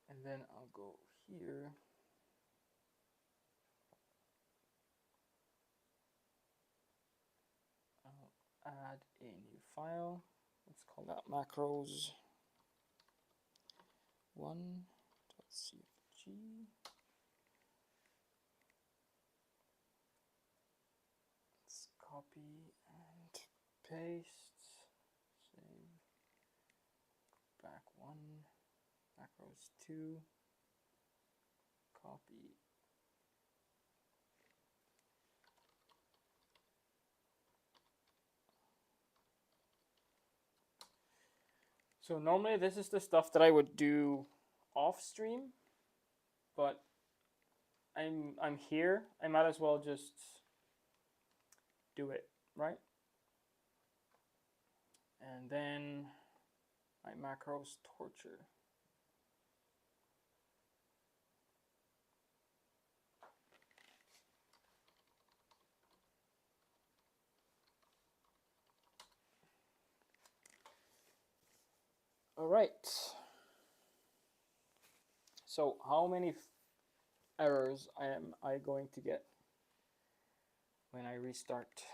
And then I'll go here. I'll add a new file. Let's call that macros. 1.cfg. Let's copy and paste. Save. Back 1. Macros 2. Copy. So normally this is the stuff that I would do off stream, but I'm here. I might as well just do it, right? And then my macros torture. All right. So how many errors am I going to get when I restart?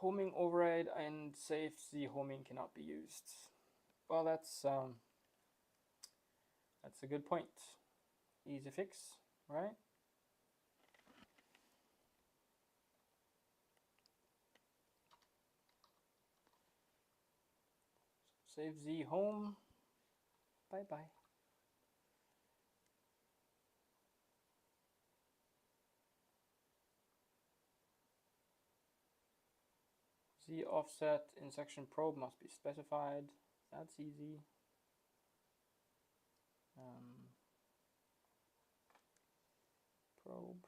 Homing override and safe Z homing cannot be used. Well, that's a good point. Easy fix, right? Save Z home. Bye bye. Z offset in section probe must be specified. That's easy. Probe.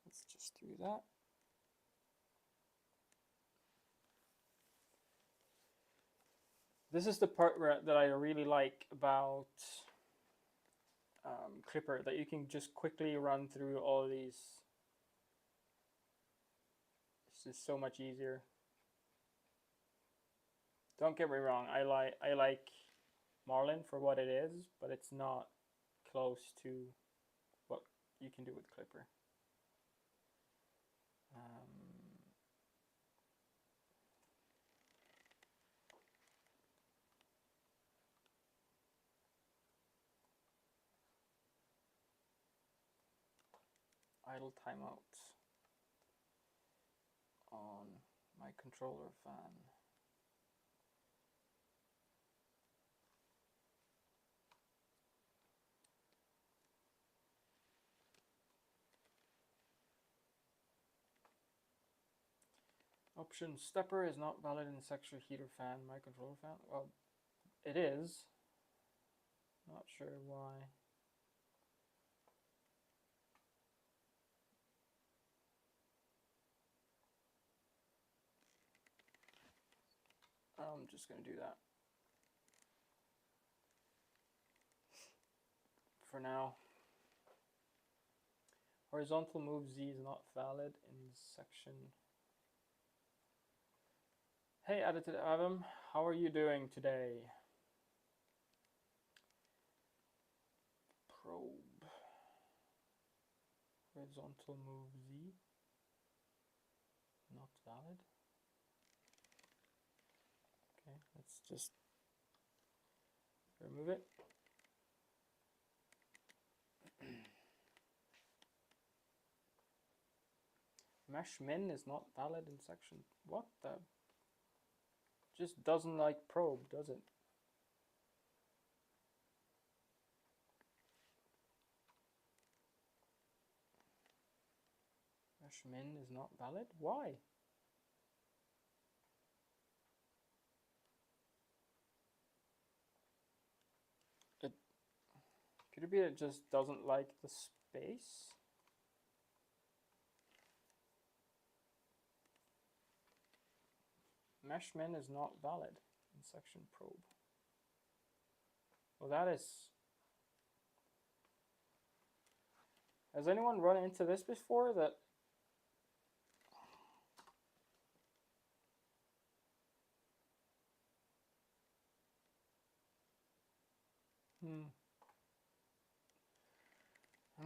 Let's just do that. This is the part that I really like about Klipper, that you can just quickly run through all these. This is so much easier. Don't get me wrong, I like Marlin for what it is, but it's not close to what you can do with Klipper. Idle timeout on my controller fan. Option stepper is not valid in section heater fan, my controller fan. Well, it is. Not sure why. I'm just going to do that for now. Horizontal move Z is not valid in section. Hey, Edited Adam, how are you doing today? Probe. Horizontal move Z. Not valid. Okay, let's just remove it. Mesh min is not valid in section. What the? Just doesn't like probe, does it? Mesh min is not valid? Why? Could it be it just doesn't like the space? Mesh min is not valid in section probe. Well, that is... Has anyone run into this before? That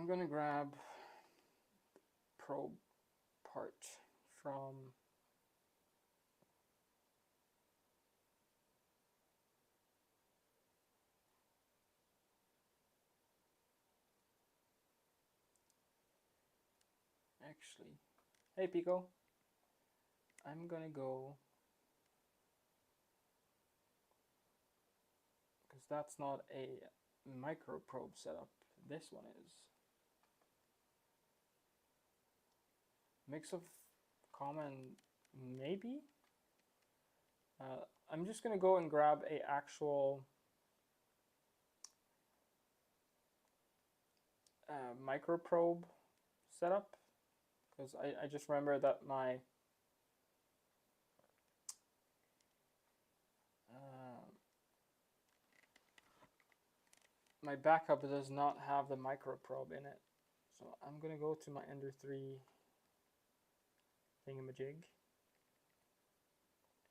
I'm gonna grab probe part from actually, hey Pico, I'm gonna go, because that's not a micro probe setup, this one is. Mix of common, maybe? I'm just gonna go and grab a actual micro probe setup, because I just remember that my my backup does not have the micro probe in it. So I'm gonna go to my Ender 3 thingamajig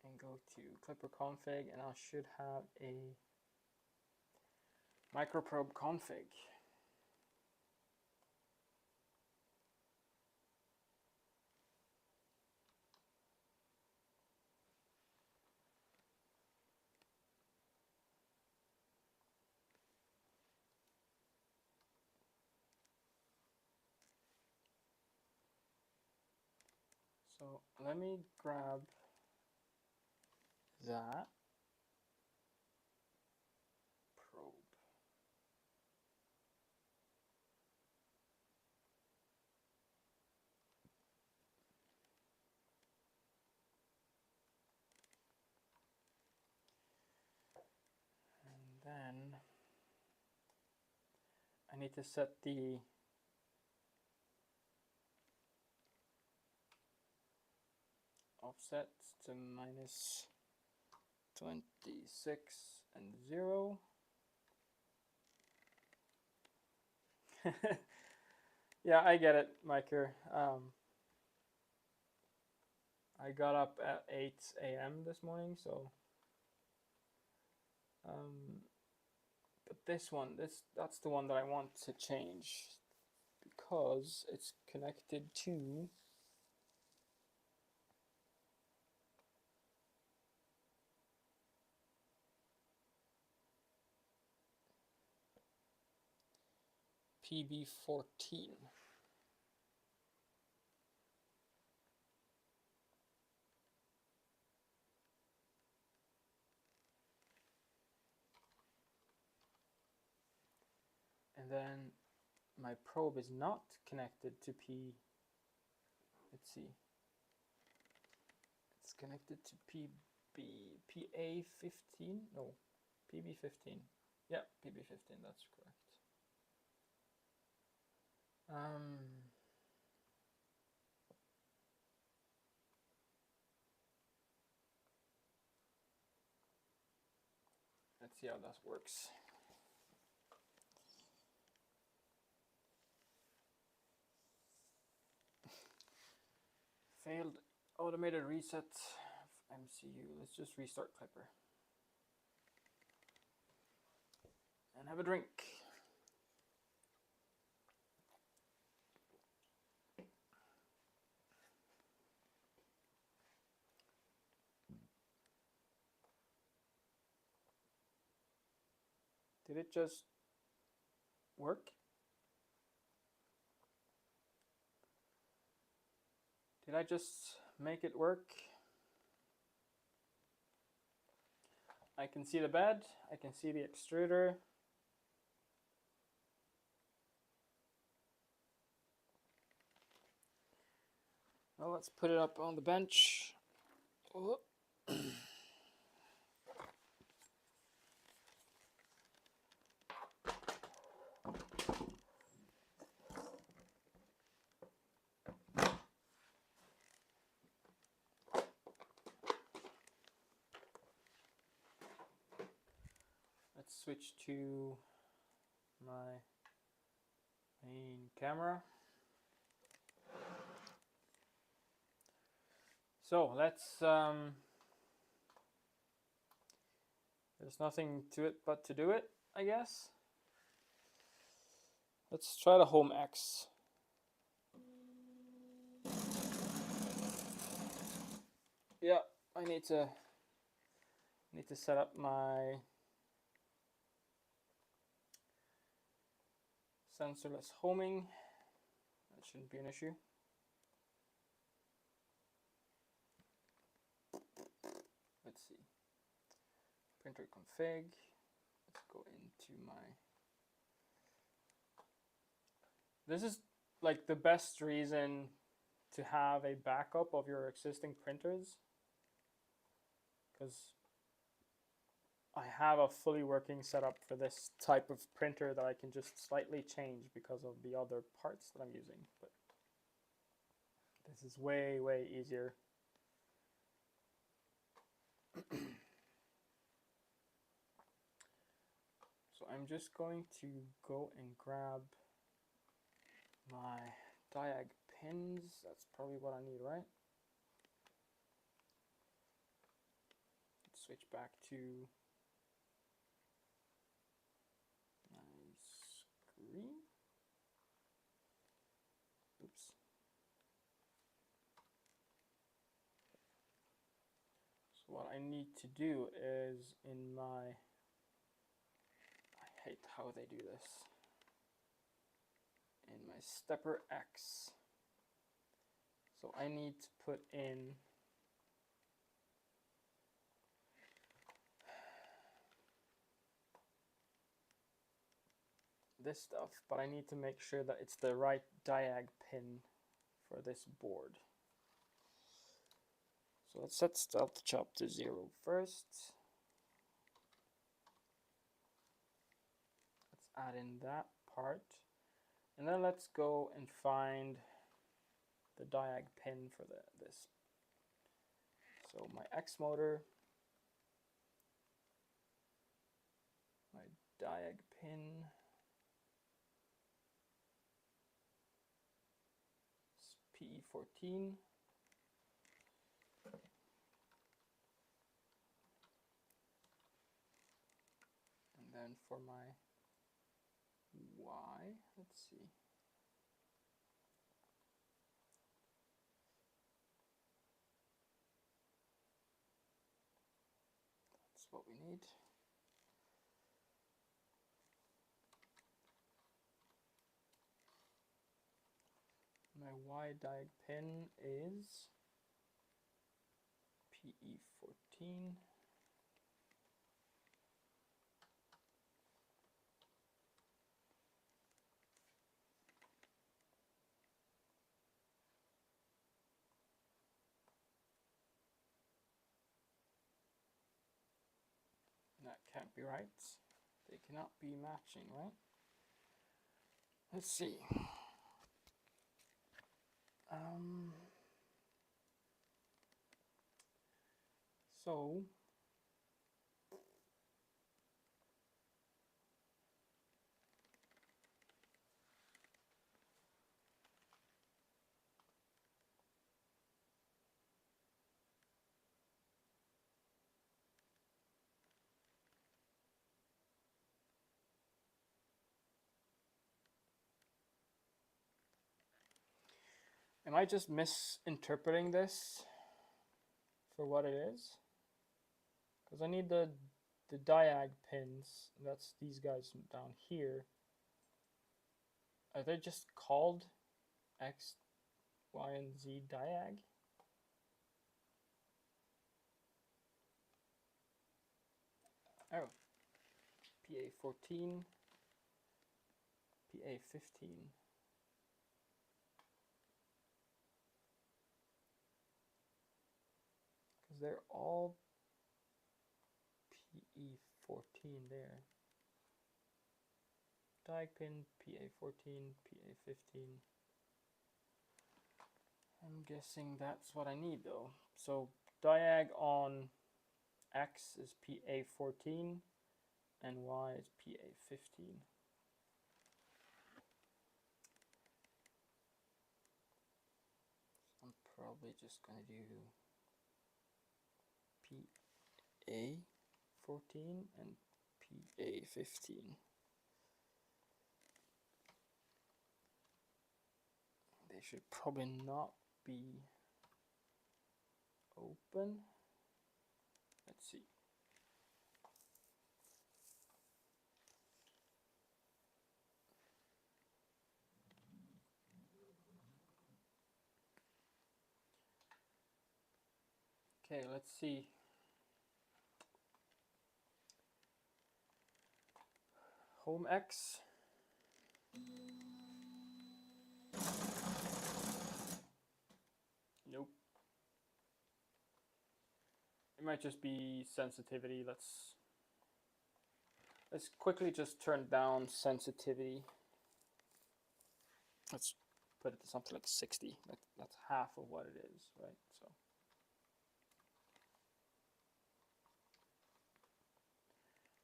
and go to Klipper config, and I should have a microprobe config. So let me grab that probe. And then I need to set the offset to minus 26 and 0. Yeah, I get it, Miker. I got up at 8 a.m. this morning, so but this one, that's the one that I want to change, because it's connected to PB14. And then my probe is not connected to let's see. It's connected to PA15? No, PB15. Yeah, PB15, that's correct. Let's see how that works. Failed automated reset of MCU. Let's just restart Klipper and have a drink. Did it just work? Did I just make it work? I can see the bed, I can see the extruder. Well, let's put it up on the bench. Oh. Let's switch to my main camera. So let's, there's nothing to it but to do it, I guess. Let's try the home X. Yeah, I need to set up my sensorless homing. That shouldn't be an issue. Let's see. Printer config. Let's go into my. This is like the best reason to have a backup of your existing printers, because I have a fully working setup for this type of printer that I can just slightly change because of the other parts that I'm using. But this is way, way easier. So I'm just going to go and grab my diag pins. That's probably what I need, right? Let's switch back to my screen. Oops. So what I need to do is in my, I hate how they do this, in my stepper X. So I need to put in this stuff, but I need to make sure that it's the right diag pin for this board. So let's set stealth chop to 0 first. Let's add in that part. And then let's go and find the diag pin for this. So my X motor, my diag pin, PE14. And then for my Y, let's see. That's what we need. My Y diag pin is PE14. That can't be right. They cannot be matching, right? Let's see. So am I just misinterpreting this for what it is? Because I need the diag pins, that's these guys down here. Are they just called X, Y, and Z diag? Oh, PA14, PA15. Because they're all PE14 there. Diag pin, PA14, PA15. I'm guessing that's what I need though. So diag on X is PA14 and Y is PA15. I'm probably just going to do PA14 and PA15. they should probably not be open. Let's see. Okay, let's see. Home X. Nope. It might just be sensitivity. Let's quickly just turn down sensitivity. Let's put it to something like 60. That's half of what it is, right? So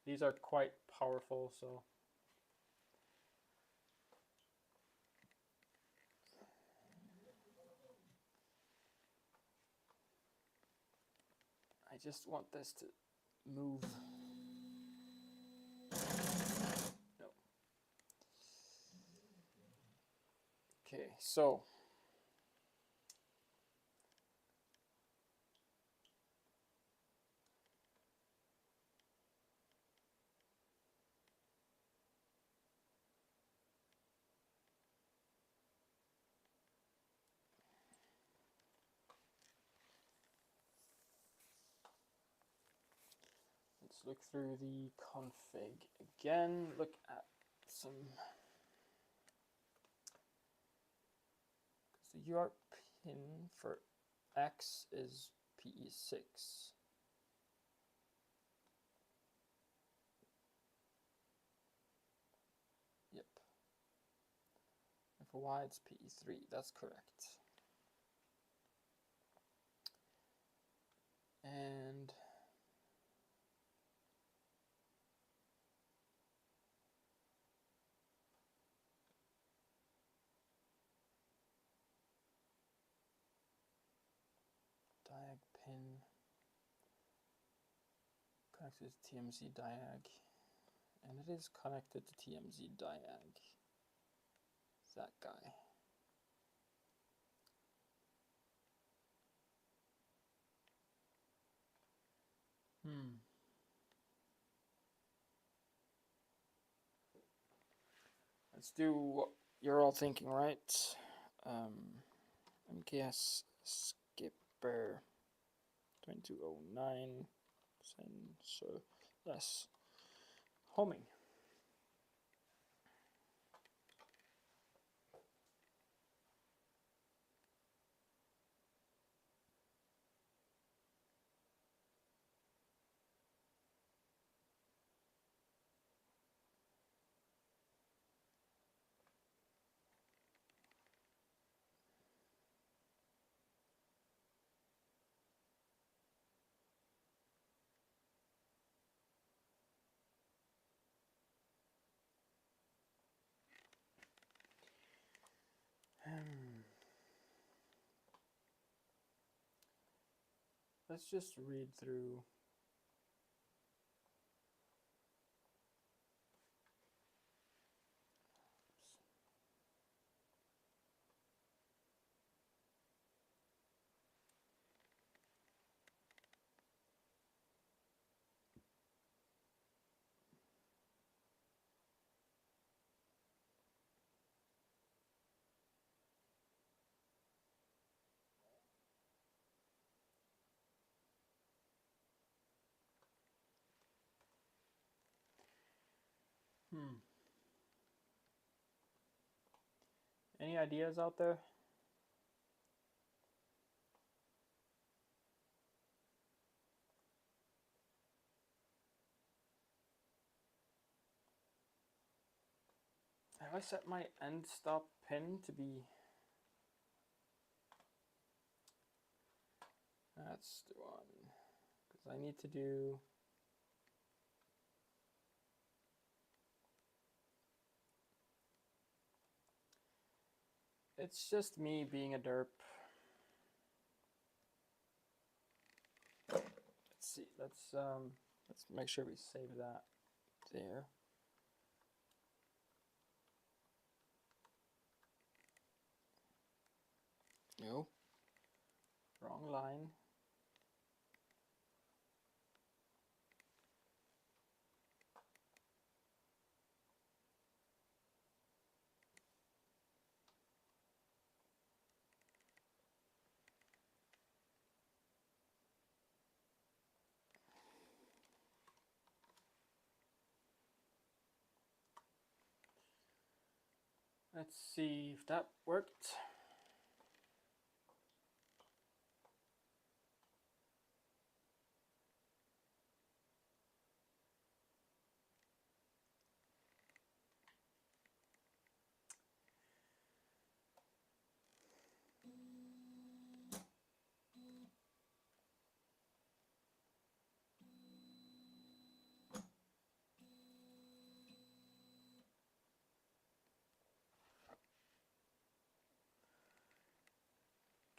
these are quite powerful, so I just want this to move. No. Okay, so let's look through the config again. Look at some. The UART pin for X is PE6. Yep. And for Y it's PE3. That's correct. And diag pin connected to TMZ diag, and it is connected to TMZ diag. It's that guy. Let's do what you're all thinking, right? MKS skipper 2209 sensor less homing. Let's just read through. Any ideas out there? Have I set my end stop pin to be? That's the one. Because I need to do. It's just me being a derp. Let's see. Let's make sure we save that there. line. Let's see if that worked.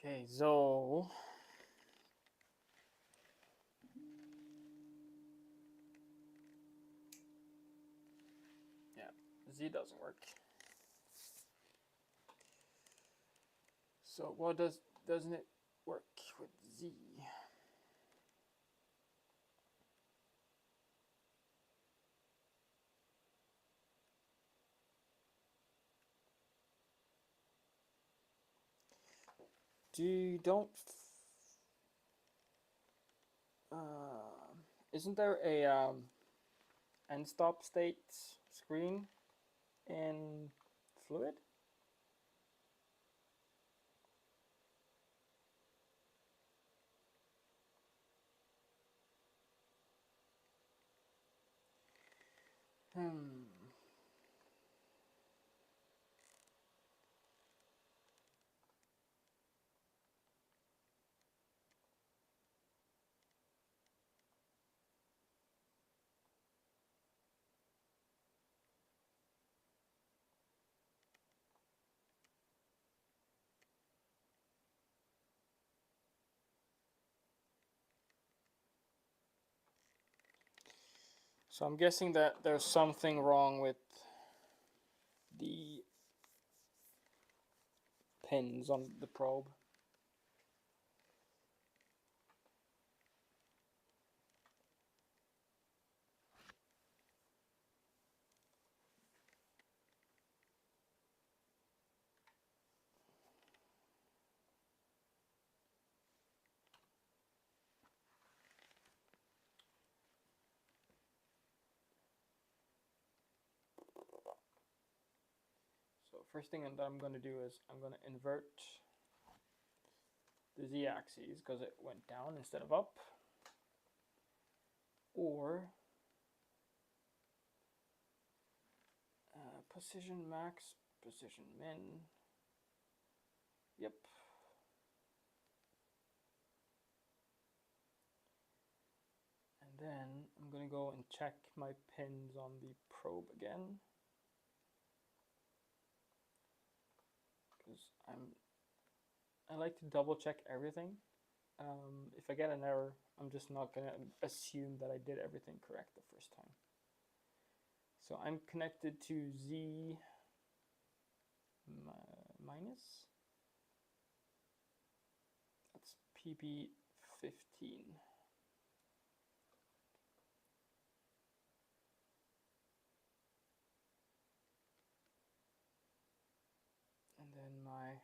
Okay, so yeah, Z doesn't work. So what doesn't it work with Z? Don't isn't there a end stop state screen in Fluid? So I'm guessing that there's something wrong with the pins on the probe. So first thing that I'm going to do is I'm going to invert the z-axis because it went down instead of up, or position max, position min. Yep. And then I'm going to go and check my pins on the probe again, because I like to double check everything. If I get an error, I'm just not going to assume that I did everything correct the first time. So I'm connected to Z minus. That's PB15. And then my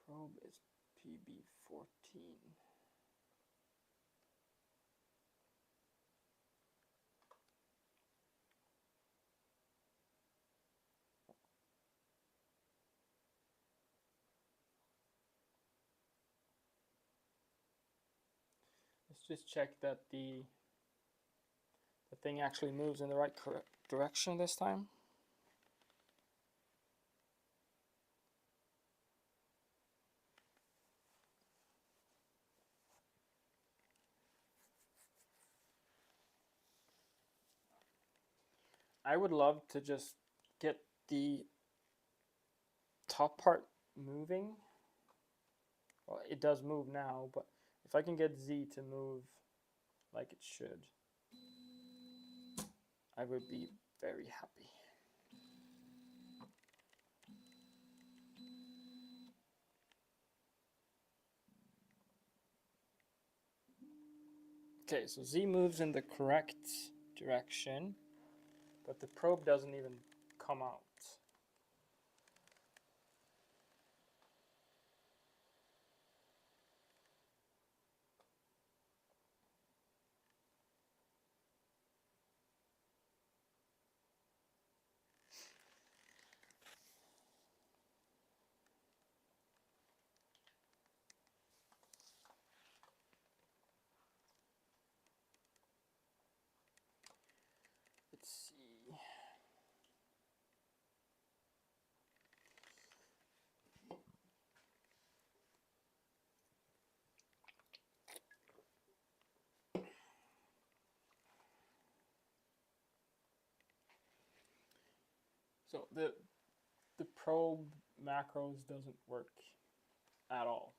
probe is PB14. Let's just check that the thing actually moves in the right direction this time. I would love to just get the top part moving. Well, it does move now, but if I can get Z to move like it should, I would be very happy. Okay, so Z moves in the correct direction, but the probe doesn't even come out. Let's see. So the probe macros doesn't work at all.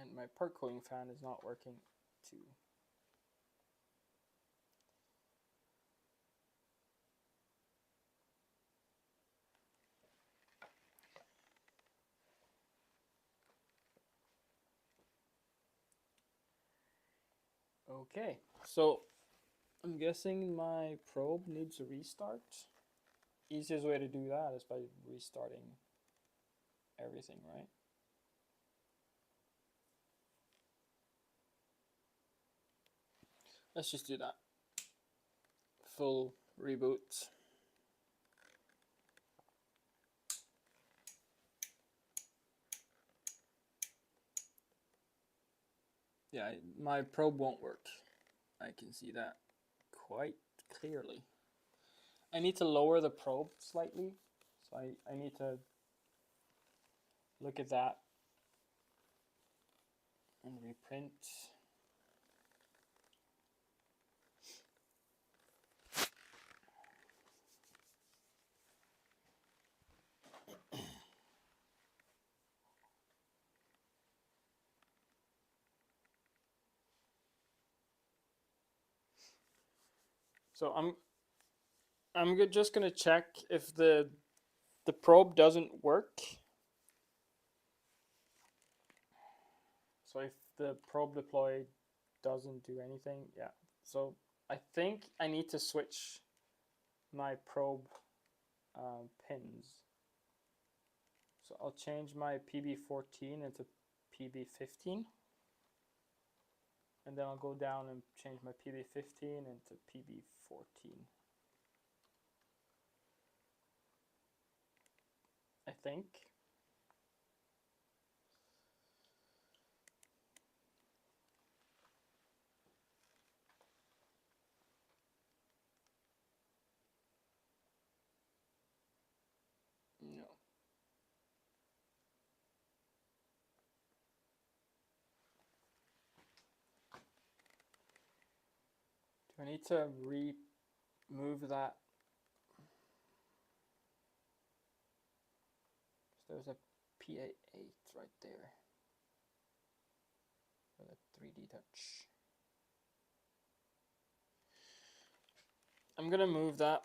And my part cooling fan is not working too. Okay, so I'm guessing my probe needs a restart. Easiest way to do that is by restarting everything, right? Let's just do that. Full reboot. Yeah, my probe won't work. I can see that quite clearly. I need to lower the probe slightly. So I need to look at that and reprint. So I'm just gonna check if the probe doesn't work. So if the probe deploy doesn't do anything, yeah. So I think I need to switch my probe pins. So I'll change my PB14 into PB15. And then I'll go down and change my PB15 into PB14. I think. No. Do I need to remove that? So there's a PA8 right there for the 3D touch. I'm gonna move that.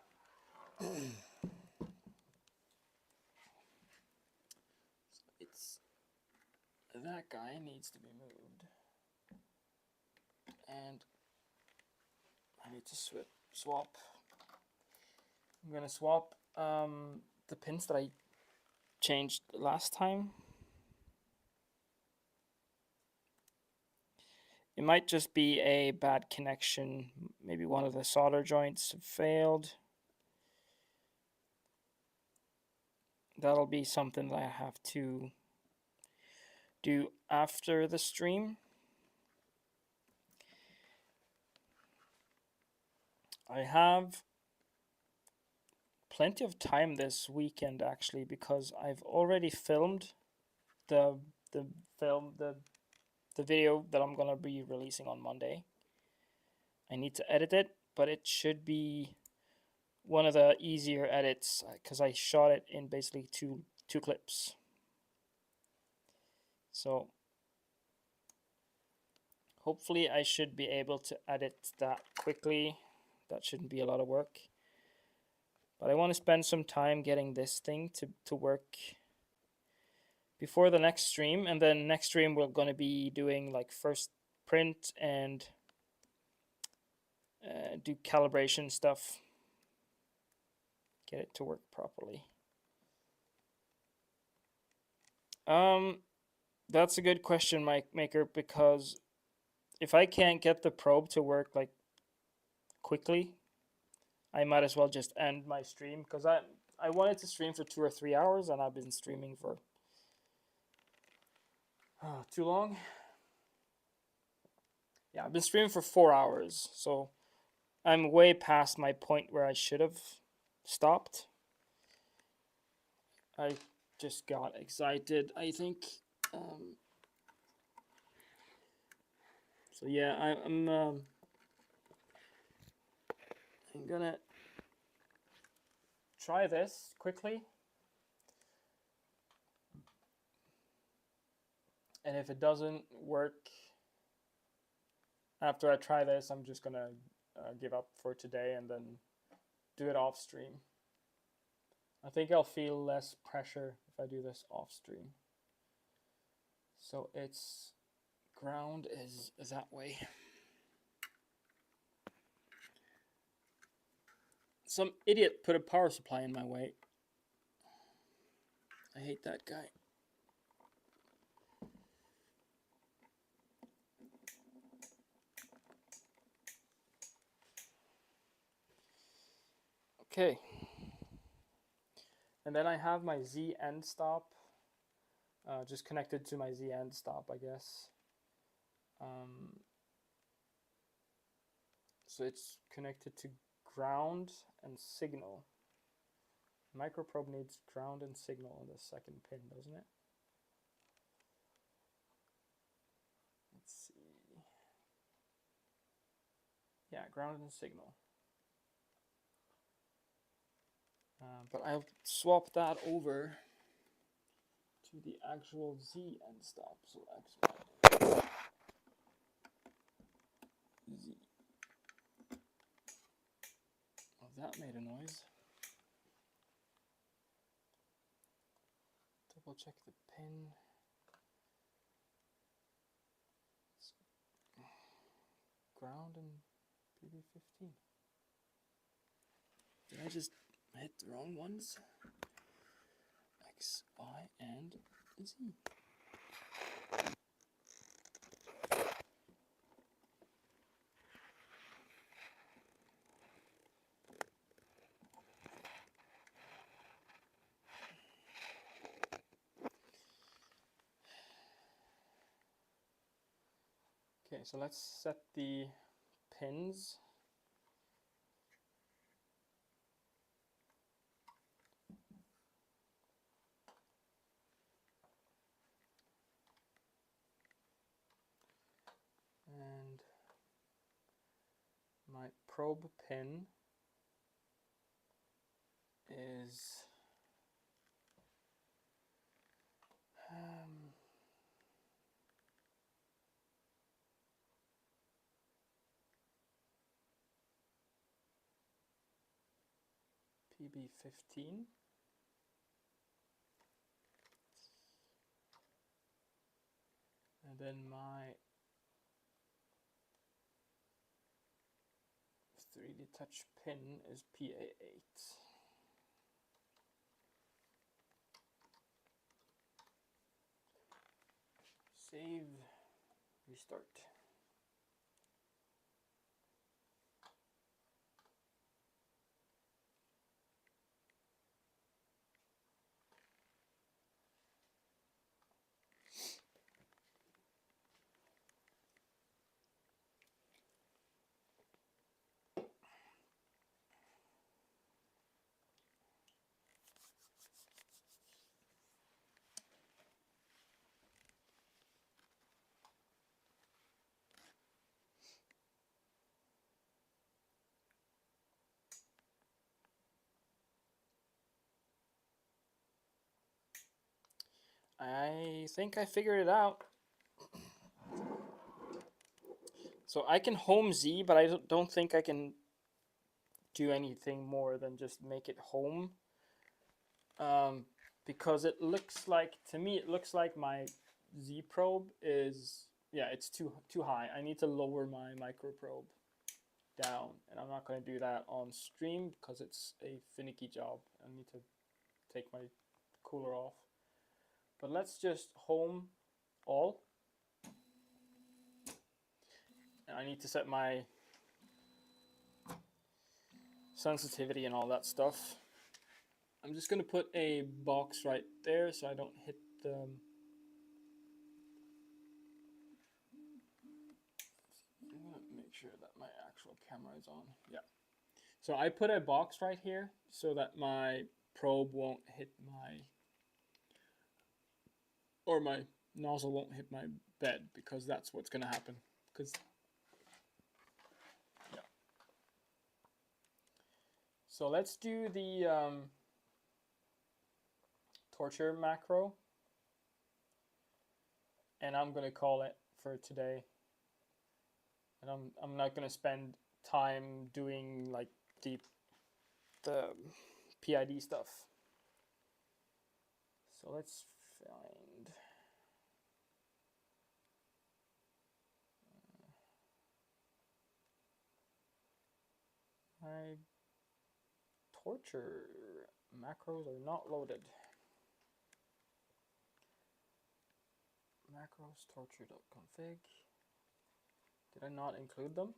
It's that guy needs to be moved, and I need to swap. I'm gonna swap the pins that I changed last time. It might just be a bad connection. Maybe one of the solder joints failed. That'll be something that I have to do after the stream. I have plenty of time this weekend actually, because I've already filmed the video that I'm gonna be releasing on Monday. I need to edit it, but it should be one of the easier edits because I shot it in basically two clips. So hopefully I should be able to edit that quickly. That shouldn't be a lot of work. But I want to spend some time getting this thing to work before the next stream, and then next stream we're going to be doing like first print and do calibration stuff, get it to work properly. That's a good question, Mike Maker, because if I can't get the probe to work like quickly, I might as well just end my stream, because I wanted to stream for 2 or 3 hours and I've been streaming for too long. Yeah, I've been streaming for 4 hours, so I'm way past my point where I should have stopped. I just got excited, I think. So yeah, I'm gonna try this quickly, and if it doesn't work after I try this, I'm just gonna give up for today and then do it off stream. I think I'll feel less pressure if I do this off stream. So its ground is that way. Some idiot put a power supply in my way. I hate that guy. Okay. And then I have my Z end stop just connected to my Z end stop, I guess. So it's connected to ground and signal. Microprobe needs ground and signal on the second pin, doesn't it? Let's see. Yeah, ground and signal. But I'll swap that over to the actual Z end stop. So Z. Oh, that made a noise. Double check the pin. Ground and PB15. Did I just hit the wrong ones? X, Y, and Z. Okay, so let's set the pins. And my probe pin is PB15. And then my 3D touch pin is PA8. Save, restart. I think I figured it out. So I can home Z, but I don't think I can do anything more than just make it home. Because it looks like, to me, it looks like my Z probe is, yeah, it's too high. I need to lower my micro probe down, and I'm not going to do that on stream because it's a finicky job. I need to take my cooler off. But let's just home all. And I need to set my sensitivity and all that stuff. I'm just going to put a box right there so I don't hit the... I'm going to make sure that my actual camera is on. Yeah. So I put a box right here so that my probe won't hit my... or my nozzle won't hit my bed, because that's what's going to happen. Because... yeah. So let's do the torture macro. And I'm going to call it for today. And I'm not going to spend time doing like the PID stuff. So let's find my torture macros are not loaded. Macros torture.config. Did I not include them?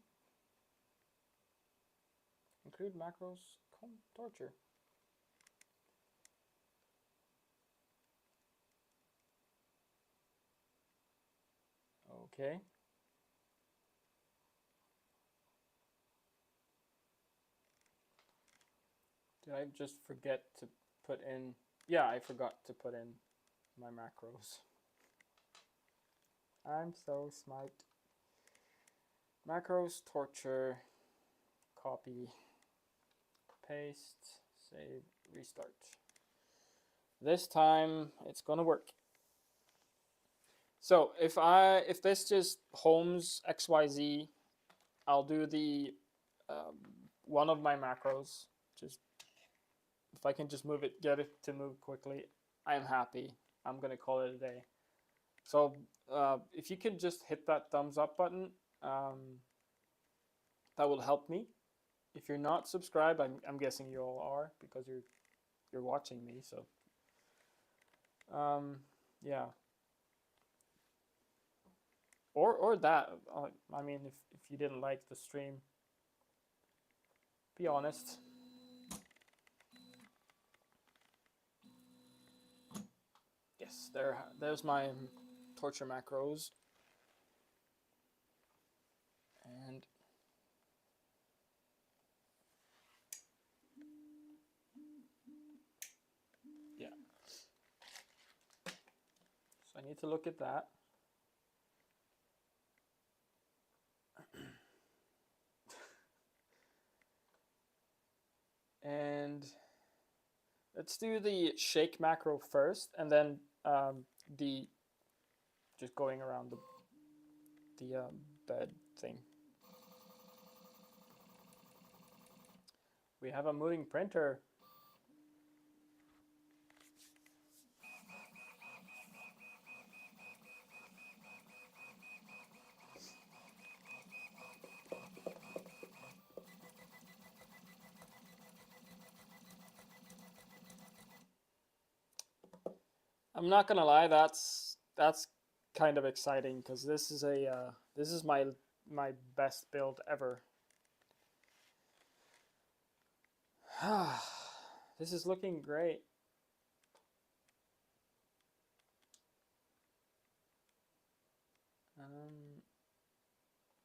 Include macros torture. Okay. Did I just forget to put in... yeah, I forgot to put in my macros. I'm so smart. Macros, torture, copy, paste, save, restart. This time it's gonna work. So if this just homes XYZ, I'll do the one of my macros. Just if I can just move it, get it to move quickly, I'm happy. I'm gonna call it a day. So if you can just hit that thumbs up button, that will help me. If you're not subscribed, I'm guessing you all are because you're watching me. So yeah. Or that. I mean, if you didn't like the stream, be honest. Yes, there's my torture macros. And yeah. So I need to look at that. And let's do the shake macro first, and then the just going around the bed thing. We have a moving printer. I'm not gonna lie, that's kind of exciting because this is my best build ever. This is looking great.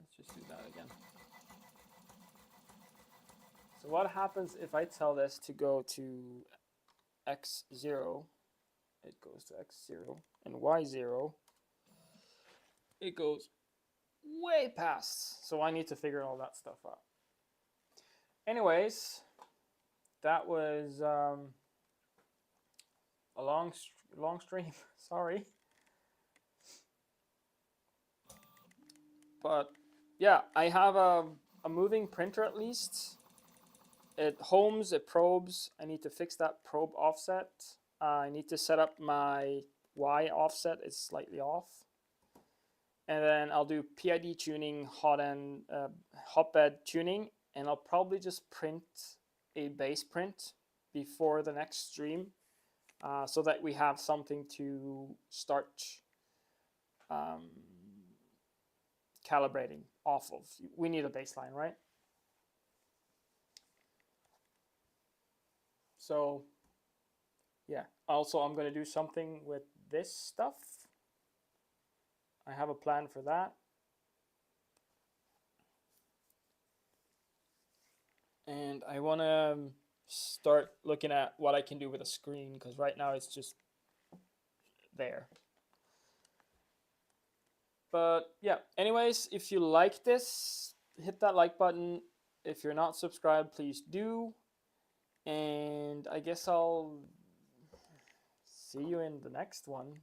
Let's just do that again. So what happens if I tell this to go to X0? It goes to X0, and Y0, it goes way past. So I need to figure all that stuff out. Anyways, that was a long stream. Sorry. But yeah, I have a moving printer at least. it homes, it probes. I need to fix that probe offset. I need to set up my Y offset, it's slightly off. And then I'll do PID tuning, hotbed tuning, and I'll probably just print a base print before the next stream, so that we have something to start calibrating off of. We need a baseline, right? So yeah, also I'm going to do something with this stuff. I have a plan for that. And I want to start looking at what I can do with a screen, because right now it's just there. But yeah, anyways, if you like this, hit that like button. If you're not subscribed, please do. And I guess I'll see you in the next one.